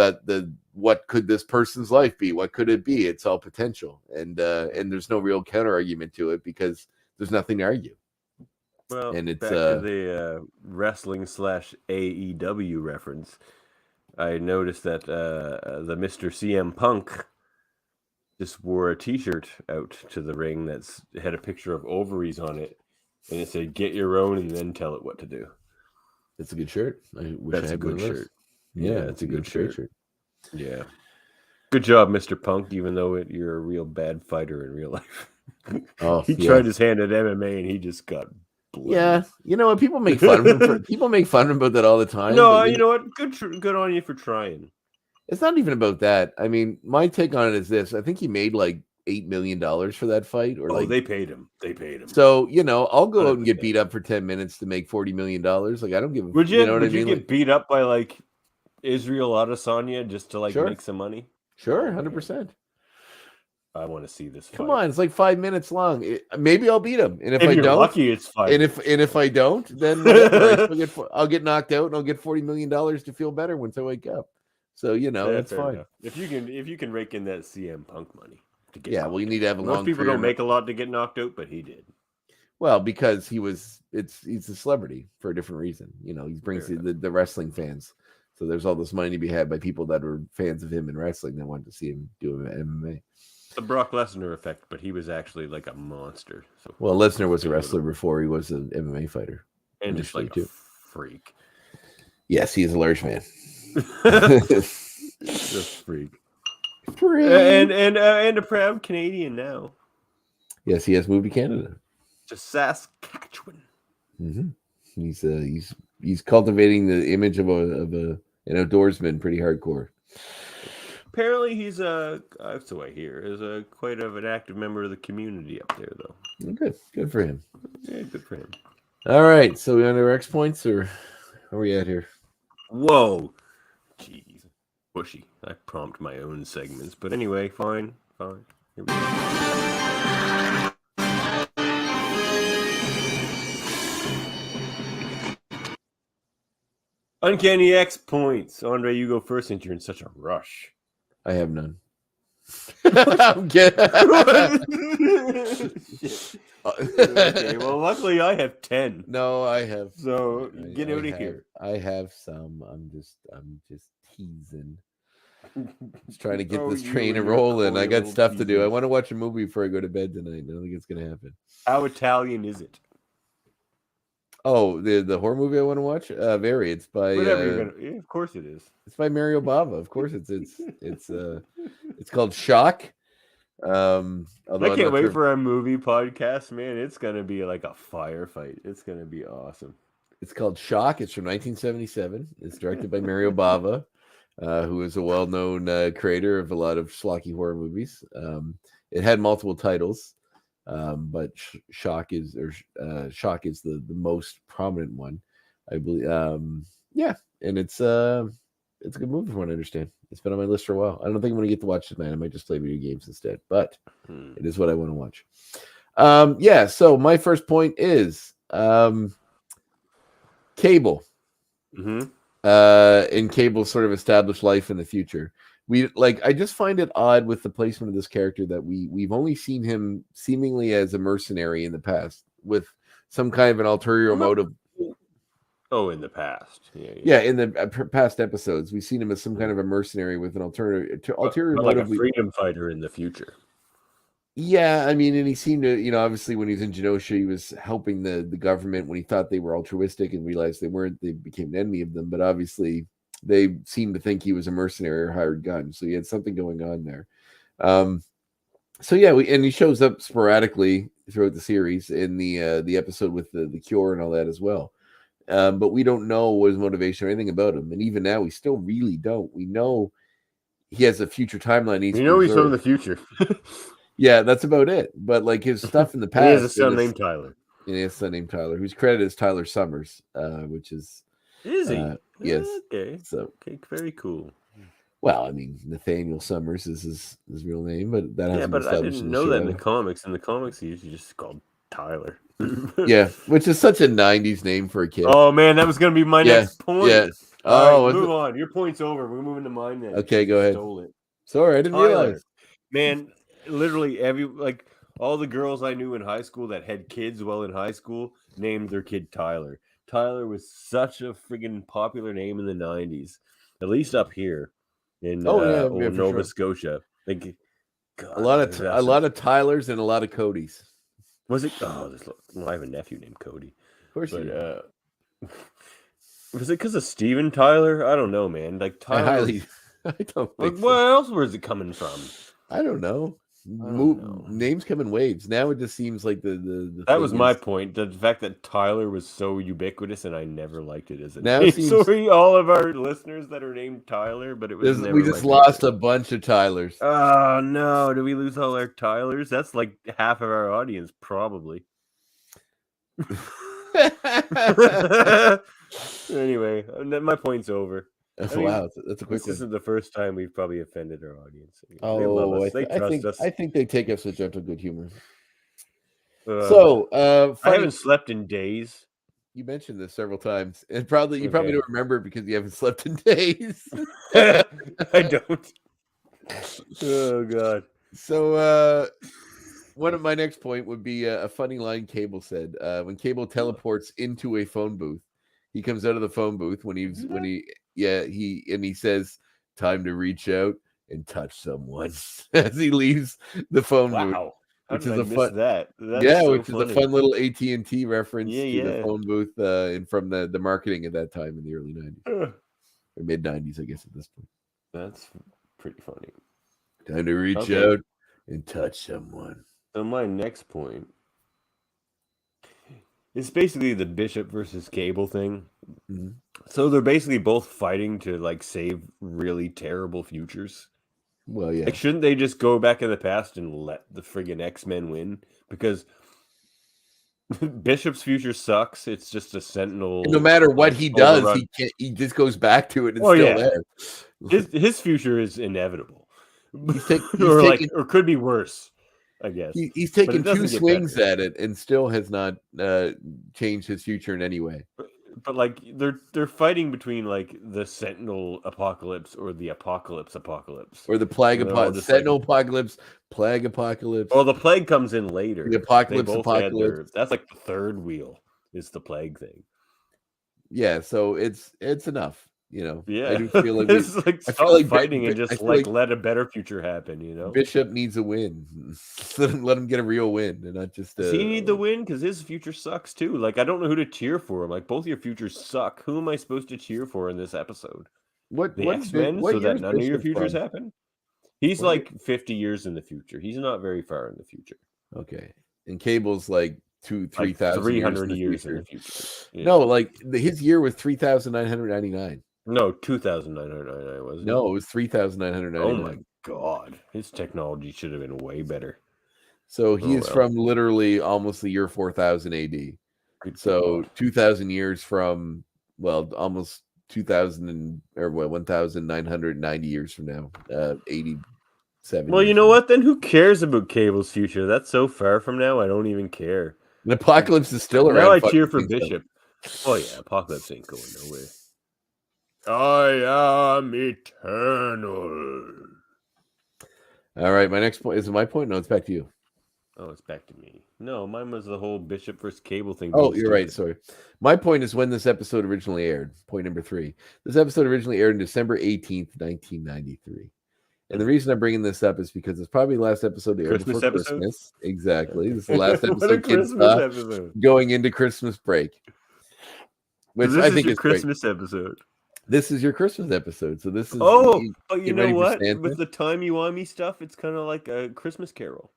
what could this person's life be? What could it be? It's all potential. And there's no real counter argument to it because there's nothing to argue. Well, and it's back to the wrestling / AEW reference. I noticed that the Mr. CM Punk just wore a T-shirt out to the ring that's had a picture of ovaries on it, and it said, "Get your own and then tell it what to do." It's a good shirt. I wish That's I had a good one of those. shirt. Yeah, it's a good great shirt. Yeah, good job, Mr. Punk. Even though you're a real bad fighter in real life. Oh, he tried his hand at MMA and he just got bloody. Yeah, you know what? People make fun of him. People make fun of him about that all the time. No, but, you know what? Good on you for trying. It's not even about that. I mean, my take on it is this: I think he made like $8 million for that fight, or they paid him. They paid him. So you know, I'll go out and 100%. get beat up for 10 minutes to make $40 million. Like I don't give a. Would you? You know what would I mean? you get Like, beat up by like Israel Adesanya just to like Sure. make some money? Sure, 100%. I want to see this. Come fight. on, it's like 5 minutes long. Maybe I'll beat him, and if I you're don't, lucky, it's 5 and if I don't, then whatever. I'll get knocked out, and I'll get $40 million to feel better once I wake up. So you know, that's fair fine. enough. If you can rake in that CM Punk money to get Yeah, well, you need to have a most long. people career. don't make a lot to get knocked out, but he did. Well, because he's a celebrity for a different reason. You know, he brings the wrestling fans. So there's all this money to be had by people that are fans of him in wrestling that want to see him do MMA. The Brock Lesnar effect, but he was actually like a monster. So Well, Lesnar was a wrestler before he was an MMA fighter. and just like a freak. Yes, he is a large man. Just freak. Freak. And a proud Canadian now. Yes, he has moved to Canada. To Saskatchewan. Mm-hmm. He's cultivating the image of an outdoorsman pretty hardcore. Apparently, he's that's what I hear, is quite of an active member of the community up there, though. Good for him. Yeah, good for him. All right, so we on our X points, or where are we at here? Whoa, jeez, bushy. I prompt my own segments, but anyway, fine. Here we go. Uncanny X points. Andre, you go first since you're in such a rush. I have none. I'm kidding. Okay, well, luckily I have 10. No, I have. So get out of have, here. I have some. I'm just teasing. Just trying to get Oh, this you train and your rolling. I coy got little stuff to do. I teasers. want to watch a movie before I go to bed tonight. I don't think it's gonna happen. How Italian is it? Oh, the horror movie I want to watch? Very. It's by Whatever you're gonna. Yeah, of course it is. it's by Mario Bava. Of course it's called Shock. Although I I'm can't not wait sure- for our movie podcast, man. It's gonna be like a firefight. It's gonna be awesome. It's called Shock. It's from 1977. It's directed by Mario Bava, who is a well-known creator of a lot of schlocky horror movies. It had multiple titles, but Shock is the most prominent one, I believe. Yeah, and it's a good movie from what I understand. It's been on my list for a while. I don't think I'm going to get to watch it tonight. I might just play video games instead, but it is what I want to watch. Yeah, so my first point is Cable. Mm-hmm. And Cable's sort of established life in the future. I just find it odd with the placement of this character that we've only seen him seemingly as a mercenary in the past with some kind of an ulterior motive. Oh, in the past, Yeah, in the past episodes, we've seen him as some kind of a mercenary with an ulterior but like a motive. freedom fighter in the future. Yeah, I mean, and he seemed to, obviously when he was in Genosha, he was helping the government when he thought they were altruistic and realized they weren't. They became an enemy of them, but obviously they seemed to think he was a mercenary or hired gun. So he had something going on there. So yeah, and he shows up sporadically throughout the series in the episode with the cure and all that as well. But we don't know what his motivation or anything about him, and even now we still really don't. We know he has a future timeline. You know he's from the future. Yeah, that's about it. But like his stuff in the past, He has a son named Tyler. And he has a son named Tyler, who's credited as Tyler Summers, which is he? Yes. Okay. So very cool. Well, I mean, Nathaniel Summers is his real name, but that hasn't been but I established didn't in the know show. that in the comics. In the comics, he's just called Tyler. Yeah, which is such a '90s name for a kid. Oh man, that was gonna be my next point. Yeah. All right, move on. Your point's over. We're moving to mine then. Okay, go ahead. Stole it. Sorry, I didn't realize. Man, literally all the girls I knew in high school that had kids while in high school named their kid Tyler. Tyler was such a friggin' popular name in the 90s, at least up here in Nova Scotia. Like, God, a lot of Tylers and a lot of Codys. Was it? Oh, I have a nephew named Cody. Of course, was it because of Steven Tyler? I don't know, man. Like Tyler. I don't think. Where else was it coming from? I don't know. Names come in waves. Now it just seems like the that was my point. The fact that Tyler was so ubiquitous, and I never liked it as a now name. Sorry, all of our listeners that are named Tyler, but it was never we just lost a bunch of Tylers. Oh no! Did we lose all our Tylers? That's like half of our audience, probably. Anyway, my point's over. Wow, that's a quick one. This isn't the first time we've probably offended our audience. Oh, they love us. They trust us. I think they take us with gentle good humor. I haven't slept in days. You mentioned this several times, and you probably don't remember it because you haven't slept in days. I don't. Oh God. So one of my next point would be a funny line Cable said when Cable teleports into a phone booth. He comes out of the phone booth he says, "Time to reach out and touch someone," as he leaves the phone booth. Wow. Which is a fun that. That's which funny. is a fun little AT&T reference to Yeah. the phone booth and from the marketing at that time in the early 90s. Or mid 90s, I guess, at this point. That's pretty funny. Time to reach out and touch someone. So my next point is basically the Bishop versus Cable thing. Mm-hmm. So they're basically both fighting to like save really terrible futures. Well, yeah. Like, shouldn't they just go back in the past and let the friggin' X-Men win? Because Bishop's future sucks. It's just a Sentinel. And no matter what he does, he just goes back to it and there. His future is inevitable. Or could be worse, I guess. He's taken 2 swings at it and still has not changed his future in any way. But like they're fighting between like the Sentinel apocalypse or the apocalypse, or the plague and they're all apocalypse, just like, Sentinel apocalypse, plague apocalypse, well, the plague comes in later. the They apocalypse both had apocalypse. their. That's like the third wheel. Is the plague thing? Yeah, so it's enough. You know, I Yeah, do feel like it's like I feel stop like fighting and I just feel like like let a better future happen. You know, Bishop needs a win. Let him get a real win, and not just. does he need the win? Because his future sucks too. Like I don't know who to cheer for. Like both your futures suck. Who am I supposed to cheer for in this episode? The X-Men, so that none of your futures happen. He's like 50 years in the future. He's not very far in the future. Okay, and Cable's like 3,000 300 years in the future. Yeah. No, like his year was 3,999. No, 2,999 wasn't it? No, it was 3,999. Oh my god, his technology should have been way better. So he is from literally almost the year 4,000 AD. So 2,000 years from, well, almost 2,000 or 1,990 years from now. 87. Well, you know what? Then who cares about Cable's future? That's so far from now. I don't even care. The apocalypse is still around. Now I cheer for Bishop. Oh yeah, apocalypse ain't going nowhere. I am eternal. All right, my next point is my point. No, it's back to you. Oh, it's back to me. No, mine was the whole Bishop versus Cable thing. Oh, you're right. Sorry. My point is when this episode originally aired. Point number 3. This episode originally aired on December 18th, 1993. And the reason I'm bringing this up is because it's probably the last episode to air Christmas before episode? Christmas. Exactly. This is the last What a episode kids Christmas saw episode. going into Christmas break. Which This I is think your is Christmas great. episode. This is your Christmas episode. So this is but you get know ready for what? Santa. With the timey-wimey stuff, it's kind of like a Christmas Carol.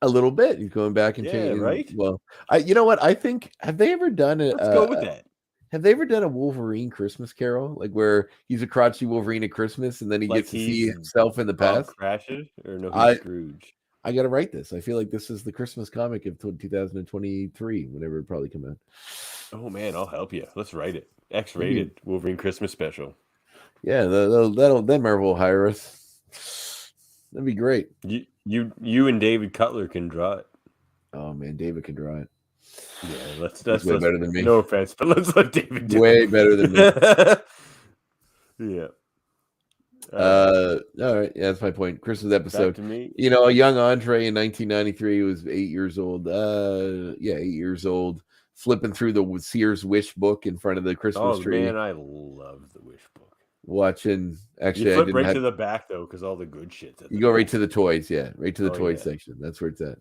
A little bit. He's going back and Yeah, changing. right? Well, you know what? I think have they ever done it? Let's go with that. Have they ever done a Wolverine Christmas Carol, like where he's a crotchety Wolverine at Christmas and then he Like gets to see he's himself in the Bob past? Cratchit or no, he's Scrooge. I got to write this. I feel like this is the Christmas comic of 2023, whenever it probably come out. Oh man, I'll help you. Let's write it. X-rated Wolverine Christmas special. Yeah, then Marvel will hire us. That'd be great. You and David Cutler can draw it. Oh man, David can draw it. Yeah, that's way better than me. No offense, but let's let David do Way it. better than me. Yeah. All right. Yeah, that's my point. Christmas episode. Back to me. You know, a young Andre in 1993 was 8 years old. 8 years old, flipping through the Sears Wish book in front of the Christmas tree. Man, I love the Wish book. Watching. Actually, You I flip didn't right have, to the back though, because all the good shit's at you the go right back. to the toys. Yeah, right to the toys yeah. section. That's where it's at.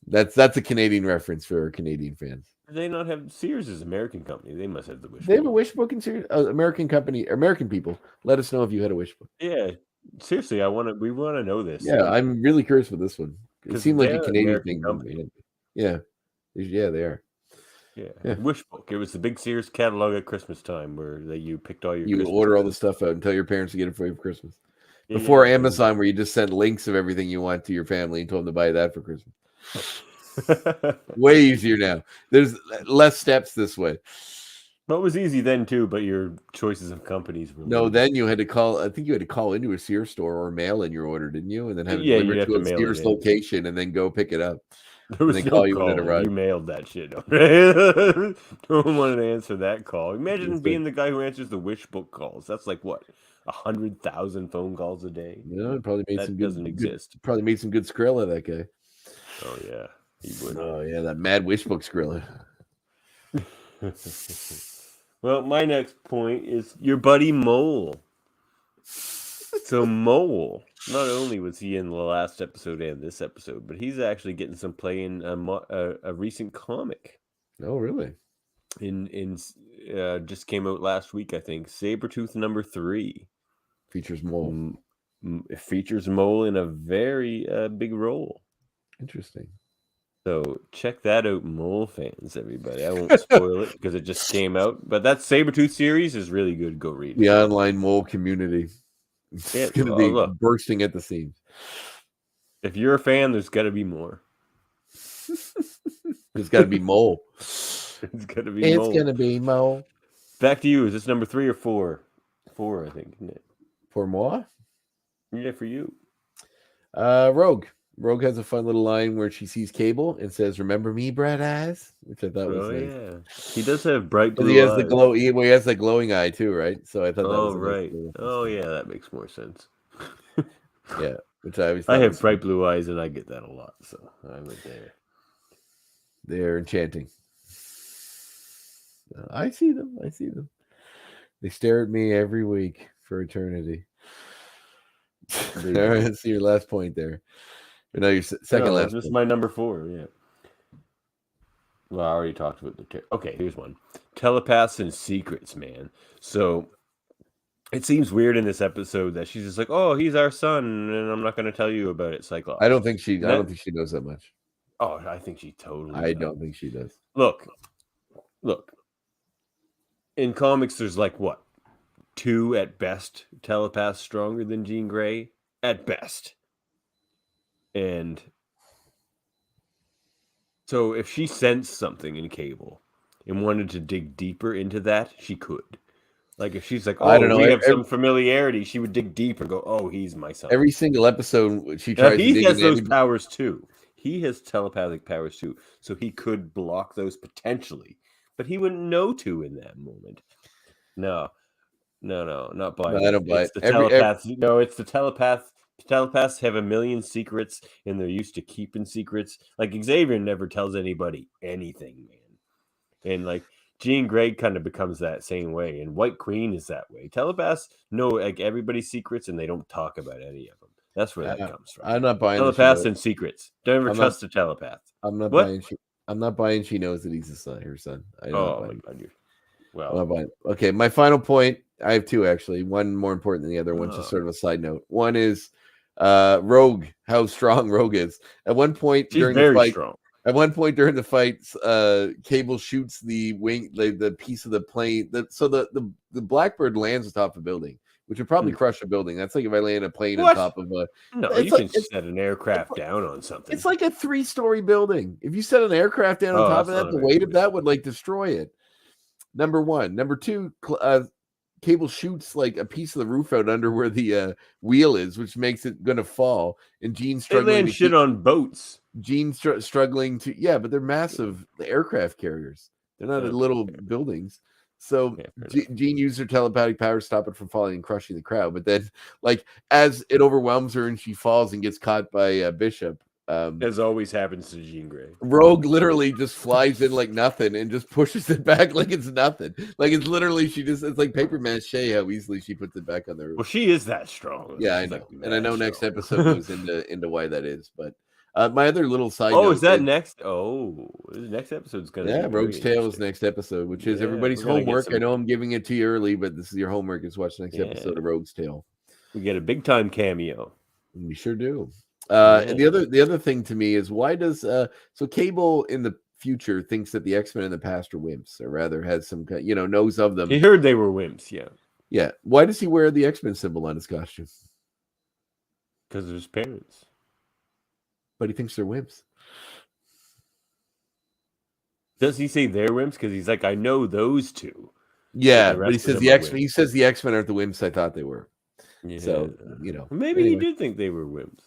That's a Canadian reference for Canadian fans. Do they not have Sears is American company? They must have the Wish They book. have a Wish book in Sears. American company, American people. Let us know if you had a Wish book. Yeah, seriously, we want to know this. Yeah, I'm really curious with this one. It 'Cause seemed like a they're Canadian American thing. company. Yeah, they are. Yeah, Wish book. It was the big Sears catalog at Christmas time where you picked all your. You Christmas order all the presents. stuff out and tell your parents to get it for you for Christmas. Yeah, Before yeah. Amazon, where you just sent links of everything you want to your family and told them to buy that for Christmas. Way easier now. There's less steps this way. Well, it was easy then too, but your choices of companies were. No, then you had to call. I think you had to call into a Sears store or mail in your order, didn't you? And then have it Yeah, you'd delivered have to to a mail it Sears in. location and then go pick it up. There was they no call you when it call. arrives. You mailed that shit. No one wanted to answer that call. Imagine That's being the guy who answers the Wish book calls. That's like what 100,000 phone calls a day. Yeah, it probably made That some good. doesn't exist. Probably made some good Skrilla, that guy. Oh yeah, he would. Oh yeah, that mad wish book Skrilla. Well, my next point is your buddy Mole. So Mole, not only was he in the last episode and this episode, but he's actually getting some play in a recent comic. Oh really? In just came out last week, I think. Sabretooth #3 Features Mole. It features Mole in a very big role. Interesting. So check that out, Mole fans, everybody. I won't spoil it because it just came out. But that Sabretooth series is really good. Go read it. The online Mole community. It's Yeah, going to be bursting at the seams. If you're a fan, there's got to be more. There's got to be Mole. It's got to be Mole. It's going to be Mole. Back to you. Is this number 3 or 4? 4, I think, isn't it? For moi? Yeah, for you. Rogue. Rogue has a fun little line where she sees Cable and says, "Remember me, Brad Eyes," which I thought was Oh nice. yeah, he does have bright Because he blue has the eyes. glow. He has that glowing eye too, right? So I thought that Oh was a nice right. little, Oh yeah, that makes more sense. yeah. Which I always I thought have was bright blue eyes, and I get that a lot, so I'm a there. they're enchanting. I see them. I see them. They stare at me every week for eternity. All They right, do. let's see your last point there. No, your second No, last this is point. my number 4. Yeah. Well, I already talked about the. Okay, here's one. Telepaths and secrets, man. So it seems weird in this episode that she's just like, "Oh, he's our son, and I'm not going to tell you about it, Cyclops." I don't think she. And I don't that, think she knows that much. oh, I think she totally I does. don't think she does. Look. In comics, there's like what, 2 at best telepaths stronger than Jean Grey at best, and so if she sensed something in Cable and wanted to dig deeper into that, she could. Like if she's like, I don't "Oh, know. we have some familiarity," she would dig deeper and go, "Oh, he's my son." Every single episode, she Now tries to he dig has in. those powers too. He has telepathic powers too, so he could block those potentially, but he wouldn't know to in that moment. No, no, not No, buying I it. don't buy It's it. the Every telepaths. No, it's the telepath. Telepaths have a million secrets, and they're used to keeping secrets. Like Xavier never tells anybody anything, man. And like Jean Grey kind of becomes that same way, and White Queen is that way. Telepaths know like everybody's secrets, and they don't talk about any of them. That's where that comes from. I'm not buying that she Telepaths knows. and secrets. Don't ever I'm not. trust a telepath. I'm not What? buying. I'm not buying. She knows that he's his son. Her son. I'm not Oh my buying. god, you. I'm not Well, buying. Okay, my final point. I have 2 actually. One more important than the other. One's just sort of a side note. One is Rogue. How strong Rogue is. At one point she's during the very fight. strong. At one point during the fights, Cable shoots the wing, the piece of the plane. So the Blackbird lands atop a building, which would probably crush a building. That's like if I land a plane on What? top of a. No, It's you like, can set an aircraft down on something. it's like a 3-story building. If you set an aircraft down on Oh, top that's of not that, a the very weight good of that would like destroy it. Number 1. Number 2, Cable shoots like a piece of the roof out under where the wheel is, which makes it gonna fall. And Jean's They struggling land to shit keep. on boats. Jean's struggling to, yeah, but they're massive aircraft carriers. They're not Okay, little fair. buildings. So Okay, fair enough. Jean used her telepathic power to stop it from falling and crushing the crowd. But then, like, as it overwhelms her and she falls and gets caught by Bishop, As always happens to Jean Grey. Rogue literally just flies in like nothing and just pushes it back like it's nothing. Like it's literally it's like paper mache how easily she puts it back on the roof. Well, she is that strong. Yeah, I She's know, like and I know mad next strong. episode goes into why that is. But my other little side Oh, note is that next? Oh, this next episode's gonna yeah, be Rogue's very Tale is interesting. next episode, which is Yeah, everybody's we're gonna get homework. I some- know I'm giving it to you early, but this is your homework is watch the next episode of Rogue's Tale. We get a big time cameo. We sure do. Yeah. And the other thing to me is why does so Cable in the future thinks that the X-Men in the past are wimps, or rather has some knows of them. He heard they were wimps, yeah, Yeah. Why does he wear the X-Men symbol on his costume? because of his parents. But he thinks they're wimps. Does he say they're wimps? Because he's like, I know those 2. Yeah, the but he rest of says them the are X-Men. wimps. He says the X-Men aren't the wimps I thought they were. Yeah. So maybe anyway. he did think they were wimps.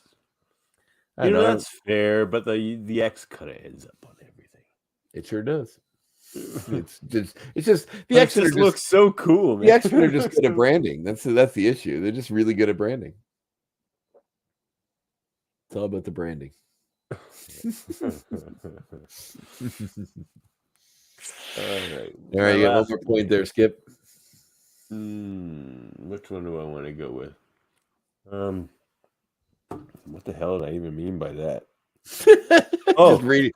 I know. That's fair, but the X kind of ends up on everything. It sure does. It's just the X X-Men just are looks so cool, man. the X-Men are just good at branding. That's the issue. They're just really good at branding. It's all about the branding. All right. All right, you got one more point there, Skip. Which one do I want to go with? What the hell did I even mean by that? Just reading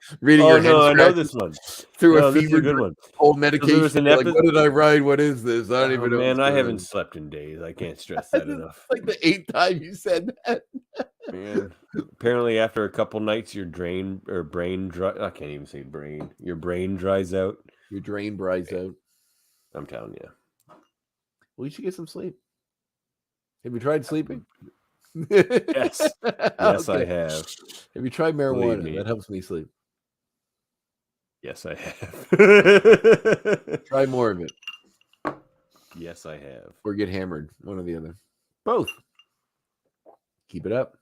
Oh your no, I head know scratches this one. through No, a this is a fever good one. old medication. was an You're like, what did I write? What is this? I don't even know. Man, what's I going haven't on. slept in days. I can't stress that enough. Like the 8th time you said that. Man, apparently after a couple nights, your brain dry. I can't even say brain. Your brain dries out. Your drain dries out. I'm telling you. Well, you should get some sleep. Have you tried sleeping? Yes, yes, I have. Have you tried Believe marijuana? me. That helps me sleep. Yes, I have. Try more of it. Yes, I have. Or get hammered. One or the other. Both. Keep it up.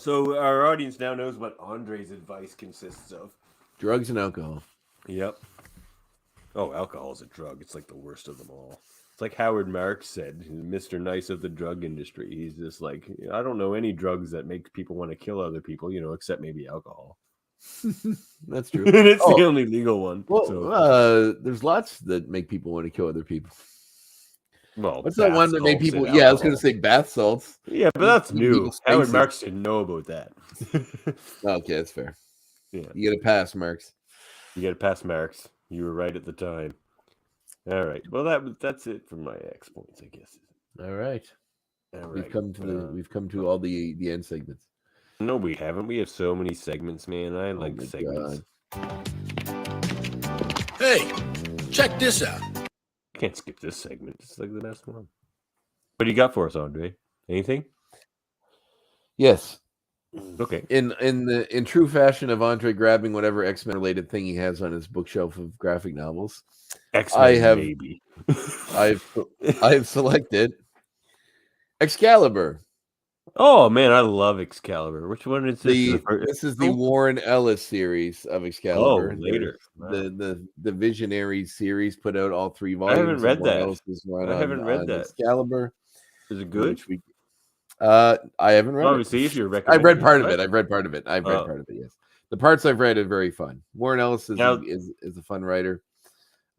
So our audience now knows what Andre's advice consists of. Drugs and alcohol. Yep. Oh, alcohol is a drug. It's like the worst of them all. It's like Howard Marks said, Mr. Nice of the drug industry. He's just like, I don't know any drugs that make people want to kill other people, except maybe alcohol. That's true. And it's the only legal one. Well, so. There's lots that make people want to kill other people. Well, what's that one that made people? Yeah, I was going to say bath salts. Yeah, but that's new. Howard Marks didn't know about that. Okay, that's fair. Yeah, you get a pass, Marks. You get a pass, Marks. You were right at the time. All right. Well, that's it for my X points, I guess. All right. We've come to all the end segments. No, we haven't. We have so many segments, man. I like segments. God. Hey, check this out. Can't skip this segment. It's like the best one. What do you got for us, Andre? Anything? Yes. Okay. In true fashion of Andre grabbing whatever X-Men related thing he has on his bookshelf of graphic novels, maybe. I have selected Excalibur. Oh man, I love Excalibur. Which one is this? This is the Warren Ellis series of Excalibur. Oh, later. The Visionary series put out all 3 volumes. I haven't read that. I haven't read that. Excalibur. Is it good? I haven't read Obviously, it. if you're recommending I've read part of it. I've read part of it. Yes. The parts I've read are very fun. Warren Ellis is a fun writer.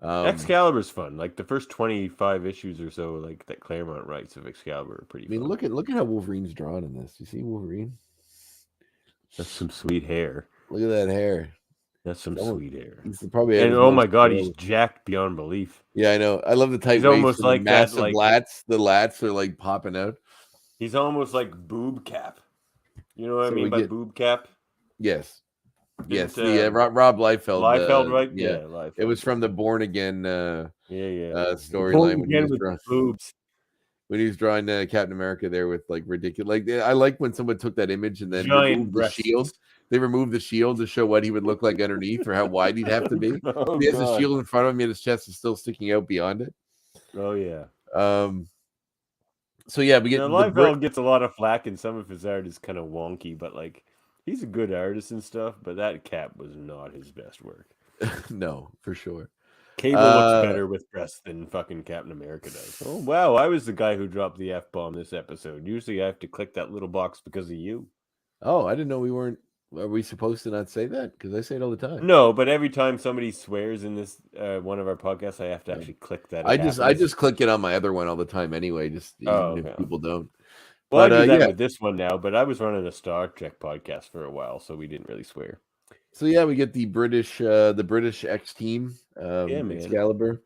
Excalibur's fun. Like the first 25 issues or so, like that Claremont writes of Excalibur are pretty fun. Look at how Wolverine's drawn in this. You see Wolverine? That's some sweet hair. Look at that hair. That's some sweet hair. He's probably and oh my god, he's jacked beyond belief. Yeah, I know. I love the tight waist. He's almost like massive that, lats. The lats are like popping out. He's almost like Boob Cap. You know what I mean by Boob Cap? Yes. Yes, Rob Liefeld. Liefeld, right? Yeah, Liefeld. It was from the Born Again Born storyline Again with boobs. When he was drawing Captain America there with like ridiculous. Like I like when someone took that image and then removed the shield. They removed the shield to show what he would look like underneath or how wide he'd have to be. He has a shield in front of him, yet his chest is still sticking out beyond it. Oh yeah. So yeah, we get Liefeld gets a lot of flack, and some of his art is kind of wonky, but like he's a good artist and stuff. But that Cap was not his best work. No, for sure. Cable looks better with breasts than fucking Captain America does. Oh wow, I was the guy who dropped the F-bomb this episode. Usually I have to click that little box because of you. Oh, I didn't know we weren't. Are we supposed to not say that? Because I say it all the time. No, but every time somebody swears in this one of our podcasts, I have to actually click that. I just click it on my other one all the time anyway. Just if people don't. Well, I do that with this one now, but I was running a Star Trek podcast for a while, so we didn't really swear. So yeah, we get the British X team, Excalibur,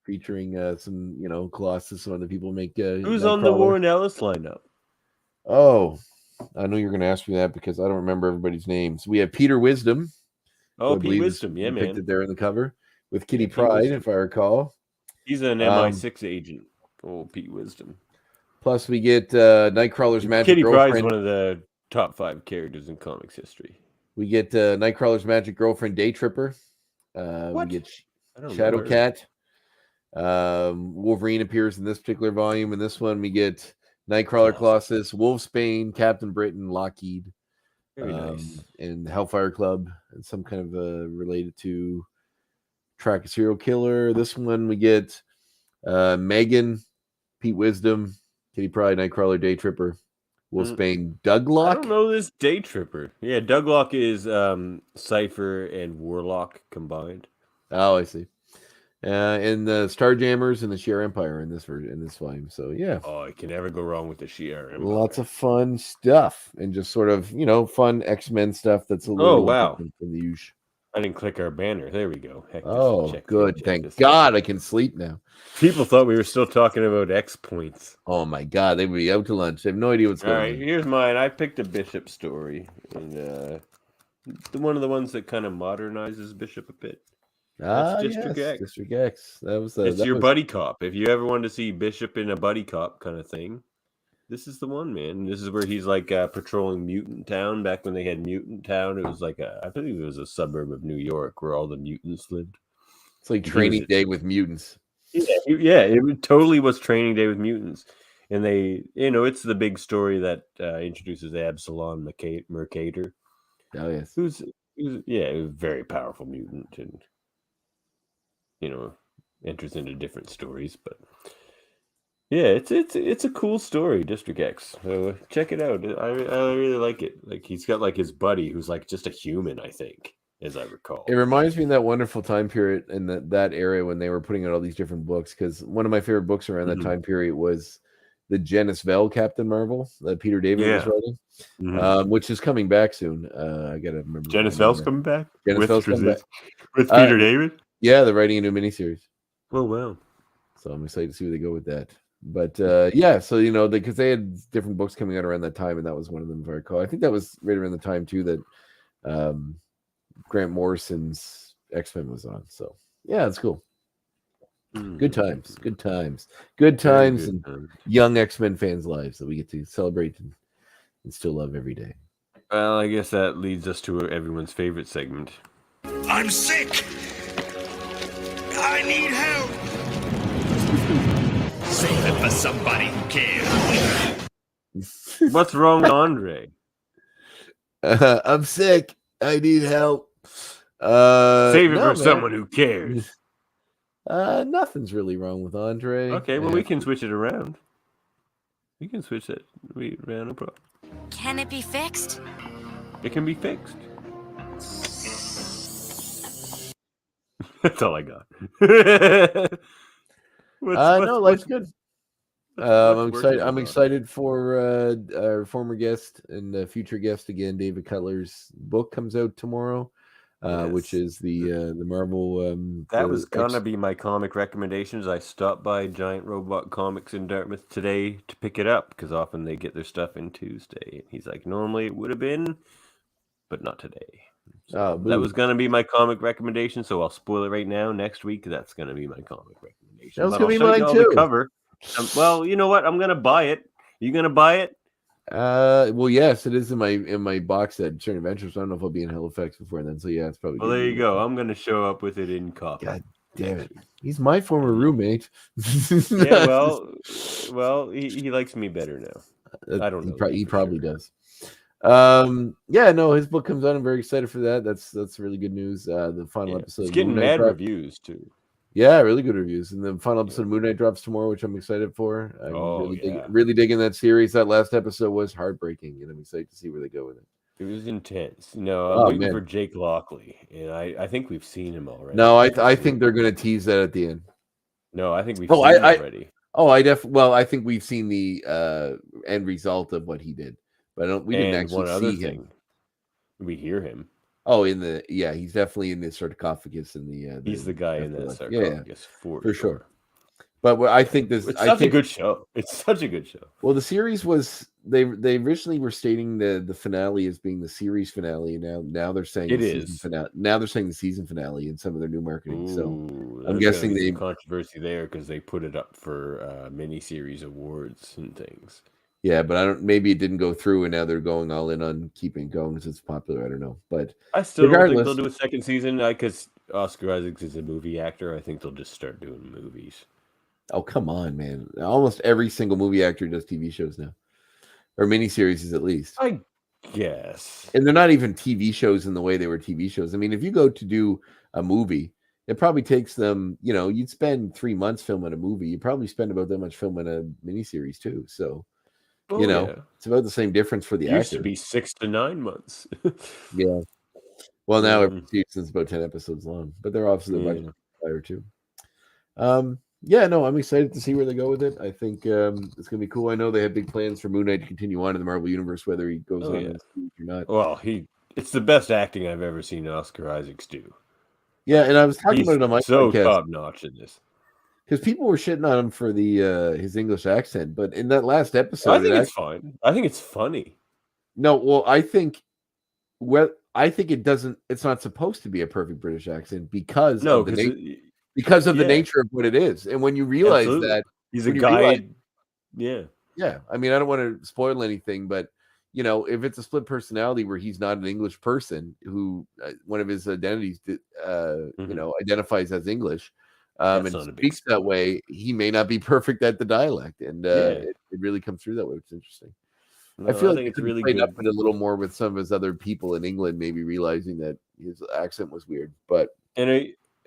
featuring some Colossus. Some other people make. Who's on the Warren Ellis lineup? Oh, I know you're going to ask me that because I don't remember everybody's names. We have Peter Wisdom. Oh, Pete Wisdom, yeah, man. Depicted there in the cover with Kitty Pryde, if I recall. He's an MI6 agent. Oh, Pete Wisdom. Plus, we get Nightcrawler's magic girlfriend. Kitty Pryde's one of the top 5 characters in comics history. We get Nightcrawler's magic girlfriend, Day Tripper. What? We get Shadowcat. Wolverine appears in this particular volume. In this one, we get Nightcrawler, Colossus, Wolfsbane, Captain Britain, Lockheed, Very nice. And Hellfire Club, and some kind of related to Track a Serial Killer. This one we get Megan, Pete Wisdom, Kitty Pryde, Nightcrawler, Day Tripper, Wolfsbane, Douglock. I don't know this Day Tripper. Yeah, Douglock is Cypher and Warlock combined. Oh, I see. And the Starjammers and the Shi'ar Empire in this volume. So yeah. Oh, you can never go wrong with the Shi'ar Empire. Lots of fun stuff and just sort of fun X-Men stuff that's a little different from the usual. I didn't click our banner. There we go. Heck, good. Thank God I can sleep now. People thought we were still talking about X points. Oh my God, they would be out to lunch. They have no idea what's going on. All right, here's mine. I picked a Bishop story, and one of the ones that kind of modernizes Bishop a bit. That's District X. District X. It's your buddy cop. If you ever wanted to see Bishop in a buddy cop kind of thing, this is the one, man. This is where he's like patrolling Mutant Town. Back when they had Mutant Town, it was like I believe it was a suburb of New York where all the mutants lived. It's like Training Day with mutants. Yeah, it totally was Training Day with mutants. And they, it's the big story that introduces Absalom Mercator, Oh yes. who's a very powerful mutant, and enters into different stories. But yeah, it's a cool story, District X. So check it out. I really like it. Like he's got like his buddy who's like just a human, I think, as I recall. It reminds me of that wonderful time period in that area when they were putting out all these different books. Because one of my favorite books around that time period was the Janice Vell Captain Marvel that Peter David was writing, which is coming back soon. I gotta remember. Janice Vell's coming back. Janice Vell's coming back with Peter David. Yeah, they're writing a new miniseries. Oh wow! So I'm excited to see where they go with that. But yeah, so because they had different books coming out around that time, and that was one of them, if I recall. I think that was right around the time too that Grant Morrison's X-Men was on. So yeah, it's cool. Good times, and young X-Men fans' lives that we get to celebrate and still love every day. Well, I guess that leads us to everyone's favorite segment. I'm sick. I need help. Save it for somebody who cares. What's wrong with Andre? I'm sick. I need help. Save it for someone who cares. Nothing's really wrong with Andre. Okay, well, we can switch it around. We can switch it around, no problem. Can it be fixed? It can be fixed. That's all I got. No, life's good. I'm excited for our former guest and future guest again, David Cutler's book comes out tomorrow, which is the Marvel. That was gonna be my comic recommendations. I stopped by Giant Robot Comics in Dartmouth today to pick it up because often they get their stuff in Tuesday. And he's like, normally it would have been, but not today. So that was gonna be my comic recommendation. So I'll spoil it right now. Next week, that's gonna be my comic recommendation. That was gonna be mine too. The cover. Well, you know what? I'm gonna buy it. You gonna buy it? Well, yes, it is in my box set, Certain Adventures. I don't know if I'll be in Halifax before then. So yeah, it's probably. Well, there you go. I'm gonna show up with it in copy. God damn it! He's my former roommate. Yeah, well, he likes me better now. I don't know. He probably does. Yeah, no, his book comes out. I'm very excited for that. That's really good news. The final episode. It's getting mad reviews too. Yeah, really good reviews. And the final episode of Moon Knight drops tomorrow, which I'm excited for. I'm really digging that series. That last episode was heartbreaking, and I'm excited to see where they go with it. It was intense. I'm waiting for Jake Lockley, and I think we've seen him already. No, I think they're going to tease that at the end. No, I think we've seen him already. I think we've seen the end result of what he did, but we didn't actually see him. We hear him. Oh, he's definitely in the sarcophagus in the. He's the guy in the sarcophagus for sure. But I think this. It's such a good show. It's such a good show. Well, the series was they originally were stating the finale as being the series finale. Now they're saying it is. Now they're saying the season finale in some of their new marketing. Ooh, so I'm guessing they controversy there because they put it up for miniseries awards and things. Yeah, but maybe it didn't go through, and now they're going all in on keeping it going because it's popular. I don't know, but I still don't think they'll do a second season because Oscar Isaac is a movie actor. I think they'll just start doing movies. Oh, come on, man! Almost every single movie actor does TV shows now, or miniseries at least. I guess, and they're not even TV shows in the way they were TV shows. I mean, if you go to do a movie, it probably takes them. You'd spend 3 months filming a movie. You probably spend about that much filming a miniseries too. So. It's about the same difference for the actor. Used to be 6 to 9 months. Yeah. Well, now every season's about 10 episodes long, but they're obviously the budget higher too. Yeah, no, I'm excited to see where they go with it. I think it's gonna be cool. I know they have big plans for Moon Knight to continue on in the Marvel Universe, whether he goes on or not. Well, it's the best acting I've ever seen Oscar Isaacs do. Yeah, and I was talking about it on my podcast. Top notch in this. Because people were shitting on him for his English accent, but in that last episode, I think it's fine. I think it's funny. No, well, I think it doesn't. It's not supposed to be a perfect British accent because of the nature of what it is. And when you realize that he's a guy, yeah. I mean, I don't want to spoil anything, but if it's a split personality where he's not an English person who one of his identities, identifies as English. And speaks that way, he may not be perfect at the dialect, and it it really comes through that way, which is interesting. No, I feel like think they it's could really have played good. up it a little more with some of his other people in England, maybe realizing that his accent was weird. But And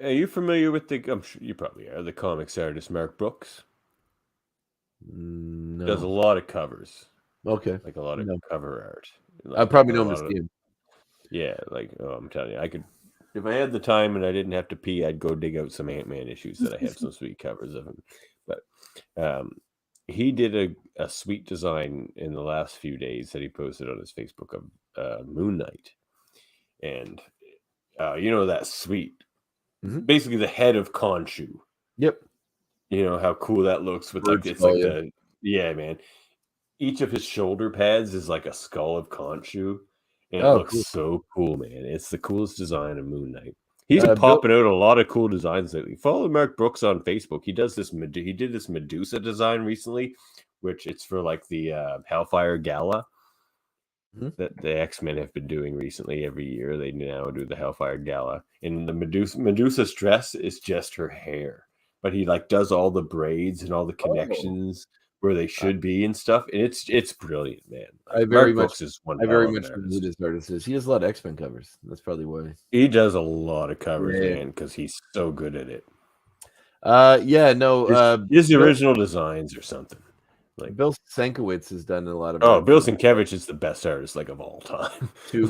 are you familiar with the? I'm sure you probably are. The comics artist Mark Brooks does a no. lot of covers, Okay. like a lot of No. cover art. I Like probably a know him lot to of see him. yeah. Like I'm telling you, I could if I had the time and I didn't have to pee, I'd go dig out some Ant-Man issues that I have some sweet covers of him. But he did a sweet design in the last few days that he posted on his Facebook of Moon Knight, and you know that sweet, basically the head of Khonshu. Yep. You know how cool that looks with like Bird it's skull, like yeah. the man. Each of his shoulder pads is like a skull of Khonshu, and it Oh, looks cool. so cool, man. It's the coolest design of Moon Knight. He's Bill- popping out a lot of cool designs lately. Follow Mark Brooks on Facebook. He does this. He did this Medusa design recently, which it's for like the Hellfire Gala that the X-Men have been doing recently. Every year they now do the Hellfire Gala, and the Medusa's dress is just her hair, but he like does all the braids and all the connections where they should be and stuff, and it's brilliant, man. Like, Mark Brooks is one I very hell of much an know who artist. this artist is. He does a lot of X-Men covers. That's probably why. He does a lot of covers, Yeah. man, because he's so good at it. Yeah, no. His original designs or something. Like Bill Sienkiewicz has done a lot of. Oh, Bill Sienkiewicz is the best artist like of all time. He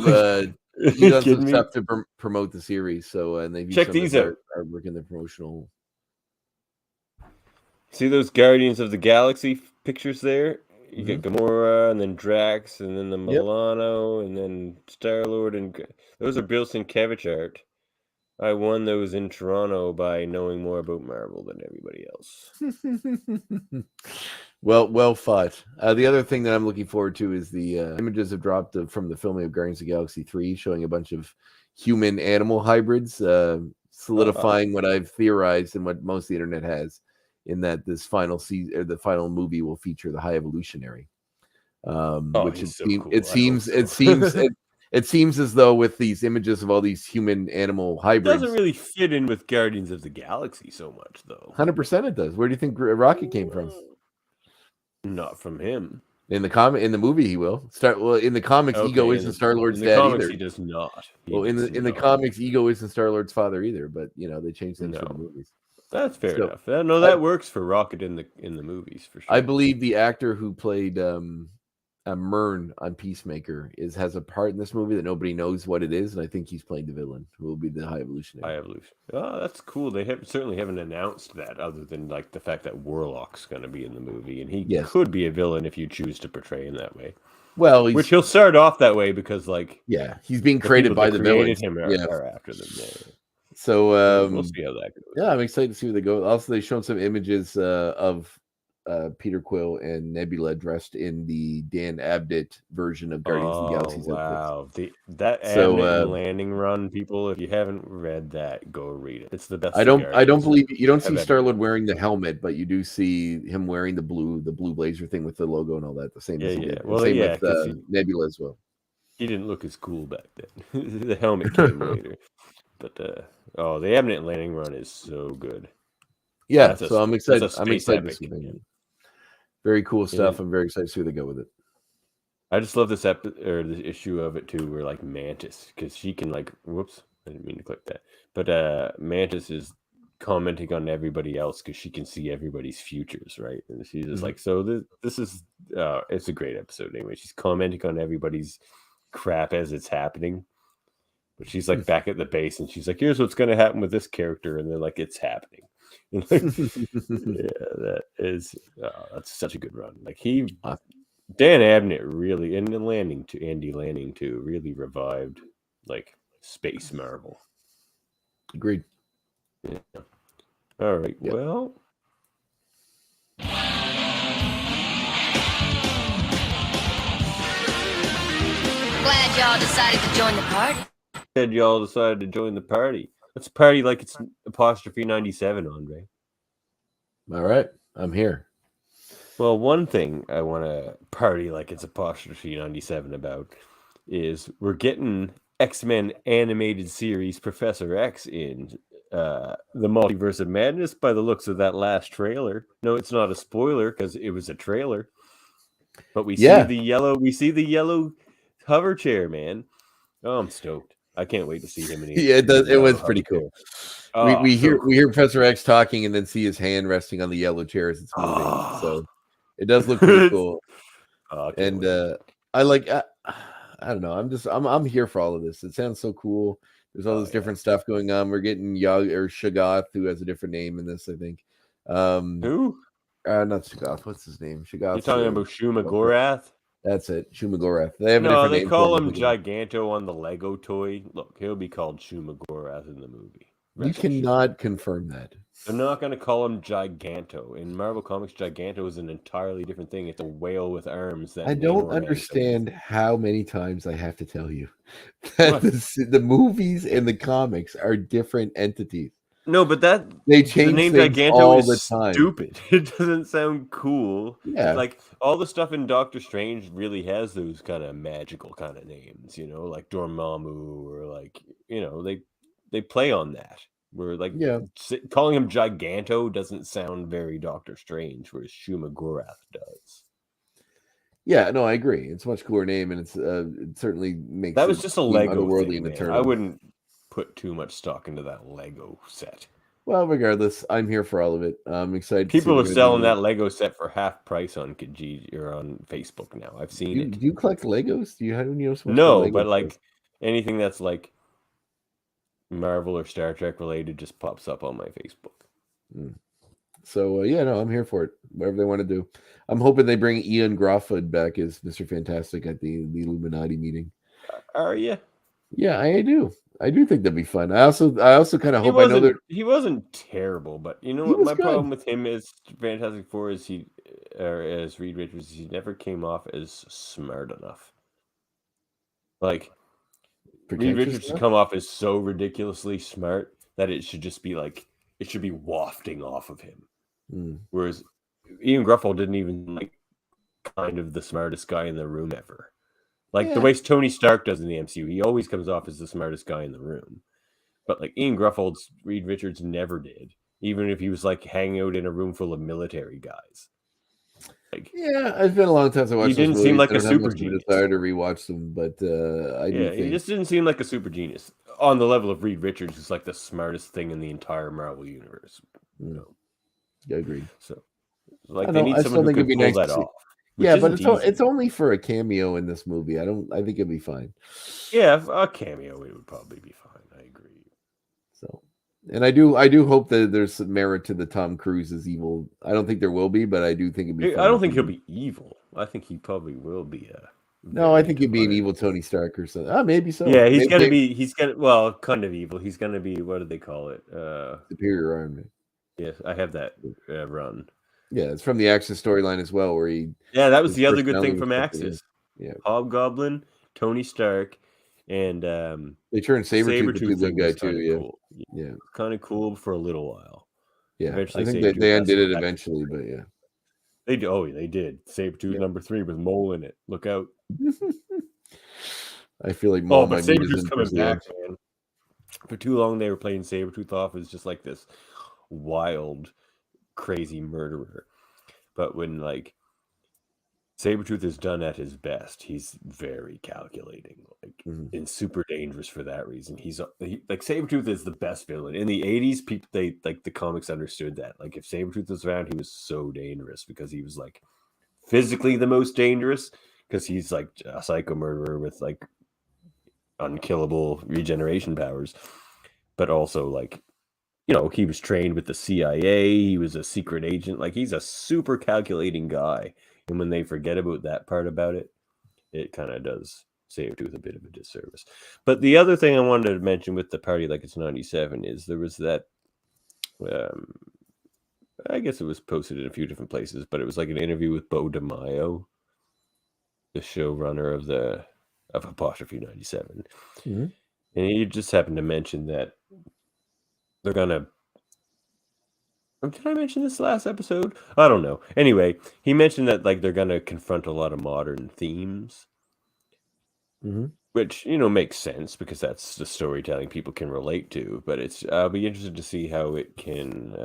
does some me? stuff to promote the series. So and they've used Check some of these his out. artwork in the promotional. See those Guardians of the Galaxy pictures there? You get Gamora, and then Drax, and then the Milano, and then Star-Lord, and those are Bill Sienkiewicz art. I won those in Toronto by knowing more about Marvel than everybody else. Well fought. The other thing that I'm looking forward to is the images have dropped from the filming of Guardians of the Galaxy 3, showing a bunch of human-animal hybrids, solidifying what I've theorized and what most of the internet has, in that this final season, or the final movie, will feature the High Evolutionary. Which it seems as though with these images of all these human-animal hybrids, It doesn't really fit in with Guardians of the Galaxy so much, though. 100% it does. Where do you think Rocket came from? Not from him. In the movie, he will start. Well, in the comics, Ego isn't Star-Lord's dad comics, either. He does not. In the comics, Ego isn't Star-Lord's father either. But they changed things for the movies. That's fair enough. No, that works for Rocket in the movies for sure. I believe the actor who played Myrn on Peacemaker has a part in this movie that nobody knows what it is, and I think he's playing the villain, who will be the High Evolutionary. High Evolution. Oh, that's cool. They certainly haven't announced that, other than like the fact that Warlock's going to be in the movie, and he could be a villain if you choose to portray him that way. Well, which he'll start off that way because, like, he's being created by the villains. Him are after them. So we'll see how that goes. Yeah, I'm excited to see where they go. Also, they've shown some images of Peter Quill and Nebula dressed in the Dan Abnett version of Guardians of the Galaxy. Wow, that Abnett landing run, people! If you haven't read that, go read it. It's the best. I don't believe you don't see Star-Lord wearing the helmet, but you do see him wearing the blue blazer thing with the logo and all that. The same. Well, same with Nebula as well. He didn't look as cool back then. The helmet came later, but the Abnett landing run is so good. Yeah, so I'm excited. I'm excited to see that. Very cool stuff. Yeah. I'm very excited to see where they go with it. I just love this this issue of it too, where like Mantis, because she can like, whoops, I didn't mean to click that, but Mantis is commenting on everybody else because she can see everybody's futures, right? And she's just like, so this is it's a great episode anyway. She's commenting on everybody's crap as it's happening, but she's like back at the base, and she's like, here's what's going to happen with this character, and then like it's happening. Like, that's such a good run. Like Dan Abnett really, and Andy Lanning too, really revived like space Marvel. Agreed. Yeah. All right. Yep. Well, glad y'all decided to join the party. Glad y'all decided to join the party. Let's party like it's apostrophe 97, Andre. All right, I'm here. Well, one thing I want to party like it's apostrophe 97 about is we're getting X-Men animated series Professor X in the Multiverse of Madness by the looks of that last trailer. No, it's not a spoiler because it was a trailer. But we see the yellow hover chair, man. Oh, I'm stoked. I can't wait to see him in Yeah, it does. It was pretty cool. Oh, we so hear Professor X talking and then see his hand resting on the yellow chair as it's moving. So it does look pretty cool. And I like I don't know. I'm here for all of this. It sounds so cool. There's all this different stuff going on. We're getting Shoggoth, who has a different name in this, I think. Who? Not Shoggoth. What's his name? Shoggoth. You're talking about Shuma Gorath? That's it. Shuma Gorath. They have a No, different they name. call him Giganto on the Lego toy. Look, he'll be called Shuma Gorath in the movie. You cannot confirm that. They're not going to call him Giganto. In Marvel Comics, Giganto is an entirely different thing. It's a whale with arms. That I don't understand how many times I have to tell you that the movies and the comics are different entities. No, but they change the name things Giganto all is the time. stupid. It doesn't sound cool. Yeah, like all the stuff in Doctor Strange really has those kind of magical kind of names, like Dormammu or like they play on that. Where like calling him Giganto doesn't sound very Doctor Strange, whereas Shuma Gorath does. Yeah, no, I agree. It's a much cooler name, and it certainly makes that was just a Lego thing, thing, man. I wouldn't put too much stock into that Lego set. Well, regardless, I'm here for all of it. I'm excited. People are selling that Lego set for half price on Kijiji or on Facebook now. I've seen it. Do you collect Legos? Do you have any? No, but like anything that's like Marvel or Star Trek related just pops up on my Facebook. So no, I'm here for it. Whatever they want to do. I'm hoping they bring Ian Grofwood back as Mr. Fantastic at the Illuminati meeting. Are you? Yeah, I do. I do think that'd be fun. I also kind of hope I know that he wasn't terrible, but you know what my problem with him is Fantastic Four is as Reed Richards, he never came off as smart enough. Like Reed Richards should come off as so ridiculously smart that it should just be like it should be wafting off of him. Whereas Ian Gruffalo didn't even like kind of the smartest guy in the room ever. Like the way Tony Stark does in the MCU, he always comes off as the smartest guy in the room. But like Ian Gruffald's Reed Richards never did, even if he was like hanging out in a room full of military guys. Like, it's been a long time since I watched. He didn't seem like a super genius. Desire to rewatch them, but he just didn't seem like a super genius on the level of Reed Richards, who's like the smartest thing in the entire Marvel universe. I agree. So, like, they need someone who can pull that off. Yeah, but it's only for a cameo in this movie. I think it'd be fine. Yeah, a cameo it would probably be fine. I agree. So, and I do hope that there's some merit to the Tom Cruise's evil. I don't think there will be, but I do think it'd be fun. I don't think he'll be evil. I think he probably will be No, I think he'd be an evil Tony Stark or something. Maybe so. Yeah, he's gonna kind of evil. He's gonna be, what do they call it? Superior Iron Man. Yes, I have that run. Yeah, it's from the Axis storyline as well, where he. Yeah, that was the other good thing from Axis. Yeah, Hobgoblin, Tony Stark, and they turned Sabretooth into the guy too. Yeah, cool. Yeah, kind of cool for a little while. Yeah, eventually I think they undid it eventually, but yeah, they did. Sabretooth number 3 with Mole in it. Look out! I feel like Mole might be Sabretooth's coming back, man. For too long, they were playing Sabretooth off as just like this wild, crazy murderer. But when like Sabretooth is done at his best, he's very calculating, and super dangerous for that reason. Like Sabretooth is the best villain. In the 80s, people the comics understood that. Like if Sabretooth was around, he was so dangerous because he was like physically the most dangerous because he's like a psycho murderer with like unkillable regeneration powers, but also like he was trained with the CIA. He was a secret agent. Like he's a super calculating guy. And when they forget about that part about it, it kind of does Sabretooth a bit of a disservice. But the other thing I wanted to mention with the Party Like It's 97 is there was that, I guess it was posted in a few different places, but it was like an interview with Bo DeMaio, the showrunner of Apostrophe 97. Mm-hmm. And he just happened to mention that they're going to, did I mention this last episode? I don't know. Anyway, he mentioned that like they're going to confront a lot of modern themes. which makes sense because that's the storytelling people can relate to. But I'll be interested to see how it can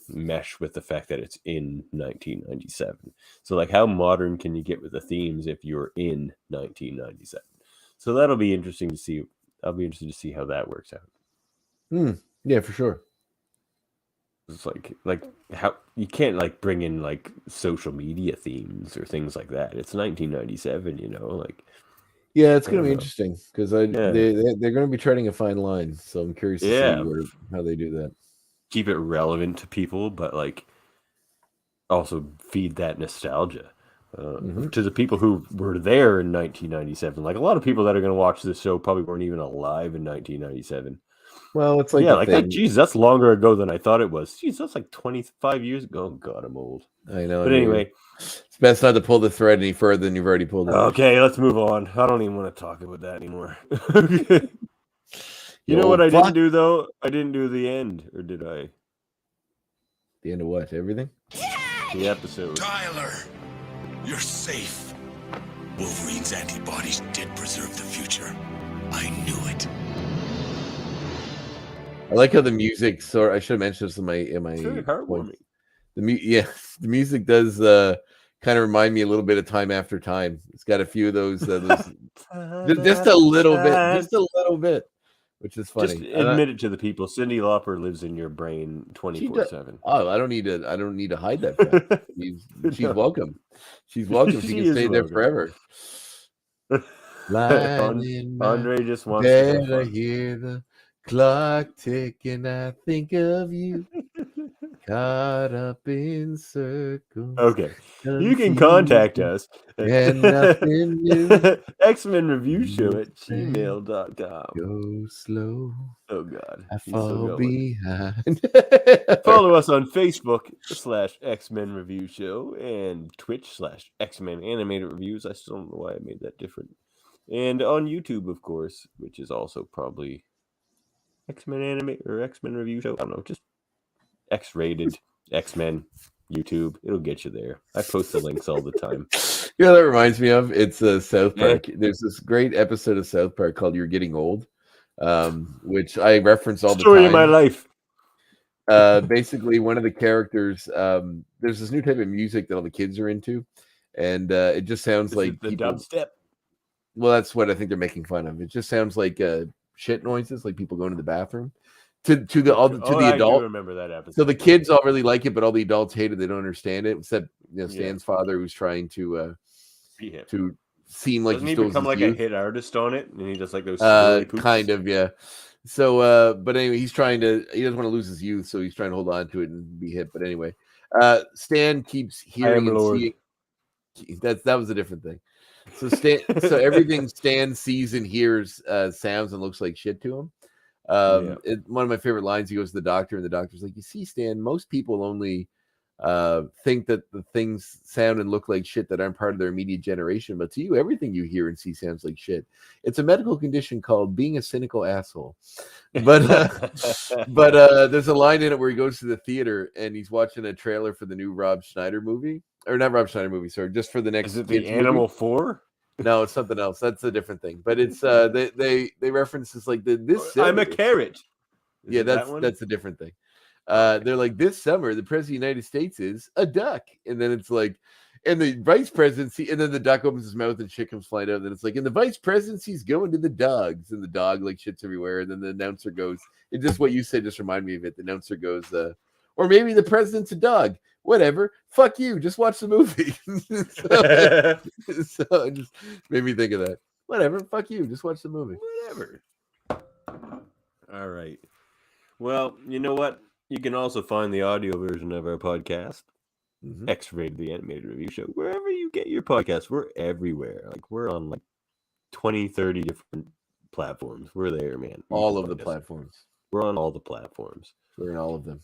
mesh with the fact that it's in 1997. So, like, how modern can you get with the themes if you're in 1997? So that'll be interesting to see. I'll be interested to see how that works out. Yeah, for sure. It's like how you can't like bring in like social media themes or things like that. It's 1997, like. Yeah, it's I going to don't be know. interesting because Yeah. they're going to be treading a fine line. So I'm curious to see how they do that. Keep it relevant to people, but like also feed that nostalgia to the people who were there in 1997. Like a lot of people that are going to watch this show probably weren't even alive in 1997. Well, it's like Yeah, the like thing. that. Geez, that's longer ago than I thought it was. Geez, that's like 25 years ago. Oh God, I'm old. I know. But anyway, it's best not to pull the thread any further than you've already pulled it. Okay, let's move on. I don't even want to talk about that anymore. You know Yo, what I fuck. didn't do though? I didn't do the end, or did I? The end of what? Everything? The episode. Tyler, you're safe. Wolverine's antibodies did preserve the future. I knew it. I like how the music. So I should have mentioned this in my It's very heartwarming. The music does kind of remind me a little bit of Time After Time. It's got a few of those just a little bit, which is funny. Just admit it to the people. Cyndi Lauper lives in your brain 24/7. Oh, I don't need to hide that fact. She's welcome. She's welcome. She can stay there forever. Andre just wants to hear the clock ticking. I think of you. Caught up in circles. Okay. You can contact us and nothing new. X-Men Review Show at gmail.com. Go slow. Oh God. I fall behind. Follow us on Facebook /X-Men Review Show and Twitch /X-Men Animated Reviews. I still don't know why I made that different. And on YouTube, of course, which is also probably X-Men Animate or X-Men Review Show. I don't know, just X-rated X-Men YouTube. It'll get you there. I post the links all the time. You know, that reminds me of South Park. Yeah. There's this great episode of South Park called "You're Getting Old," which I reference all the time. Story of my life. Basically, one of the characters. There's this new type of music that all the kids are into, and it just sounds like the dubstep. Well, that's what I think they're making fun of. It just sounds like shit noises, like people going to the bathroom. To the I adult. do remember that episode. So the kids all really like it, but all the adults hate it. They don't understand it. Except Stan's father, who's trying to seem like doesn't he he become like a hit artist on it, and he just like those kind of, yeah. So, but anyway, he doesn't want to lose his youth, so he's trying to hold on to it and be hit. But anyway, Stan keeps hearing and seeing. That was a different thing. So everything Stan sees and hears sounds and looks like shit to him. One of my favorite lines, he goes to the doctor, and the doctor's like, "You see, Stan, most people only think that the things sound and look like shit that aren't part of their immediate generation, but to you, everything you hear and see sounds like shit. It's a medical condition called being a cynical asshole." But there's a line in it where he goes to the theater and he's watching a trailer for the new Rob Schneider movie, or not Rob Schneider movie, sorry, just for the next. Is it the Animal 4? No, it's something else. That's a different thing. But it's they reference this like this. I'm a carrot. Yeah, that's a different thing. They're like, this summer the president of the United States is a duck, and then it's like, and the vice presidency, and then the duck opens his mouth and shit comes flying out, and then it's like, and the vice presidency's going to the dogs, and the dog like shits everywhere, and then the announcer goes, it just what you said just reminded me of it. The announcer goes, or maybe the president's a dog. Whatever, fuck you. Just watch the movie. so it just made me think of that. Whatever, fuck you. Just watch the movie. Whatever. All right. Well, you know what? You can also find the audio version of our podcast, X-Rated the Animated Review Show, wherever you get your podcasts. We're everywhere. Like we're on like 20, 30 different platforms. We're there, man. All of the platforms. We're on all the platforms. We're in all of them.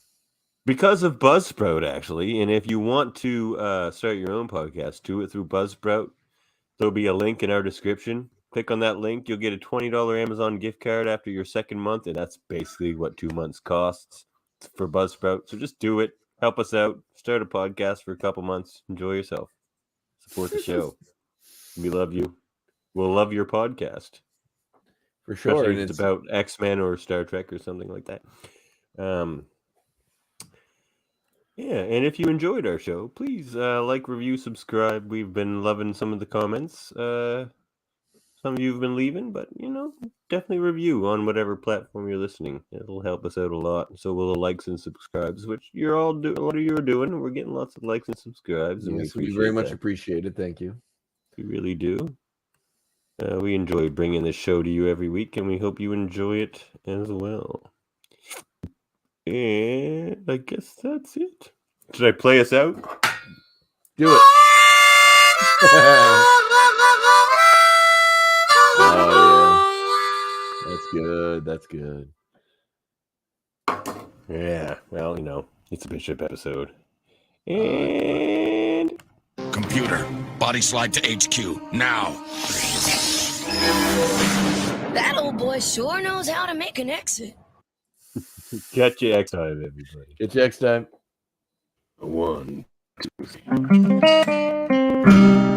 Because of Buzzsprout, actually. And if you want to start your own podcast, do it through Buzzsprout. There'll be a link in our description. Click on that link. You'll get a $20 Amazon gift card after your second month. And that's basically what 2 months costs for Buzzsprout. So just do it. Help us out. Start a podcast for a couple months. Enjoy yourself. Support the show. We love you. will love your podcast. For sure. Especially And if it's about X-Men or Star Trek or something like that. Yeah, and if you enjoyed our show, please like, review, subscribe. We've been loving some of the comments some of you have been leaving, but definitely review on whatever platform you're listening. It'll help us out a lot. So will the likes and subscribes, which you're all doing. What are you doing? We're getting lots of likes and subscribes, and yes, we very much appreciate it. Thank you. We really do. We enjoy bringing this show to you every week, and we hope you enjoy it as well. And I guess that's it. Should I play us out? Do it. Oh, yeah. That's good. That's good. Yeah. Well, it's a Bishop episode. And Computer, body slide to HQ now. That old boy sure knows how to make an exit. Catch you next time, everybody. Catch you next time. 1, 2, 3.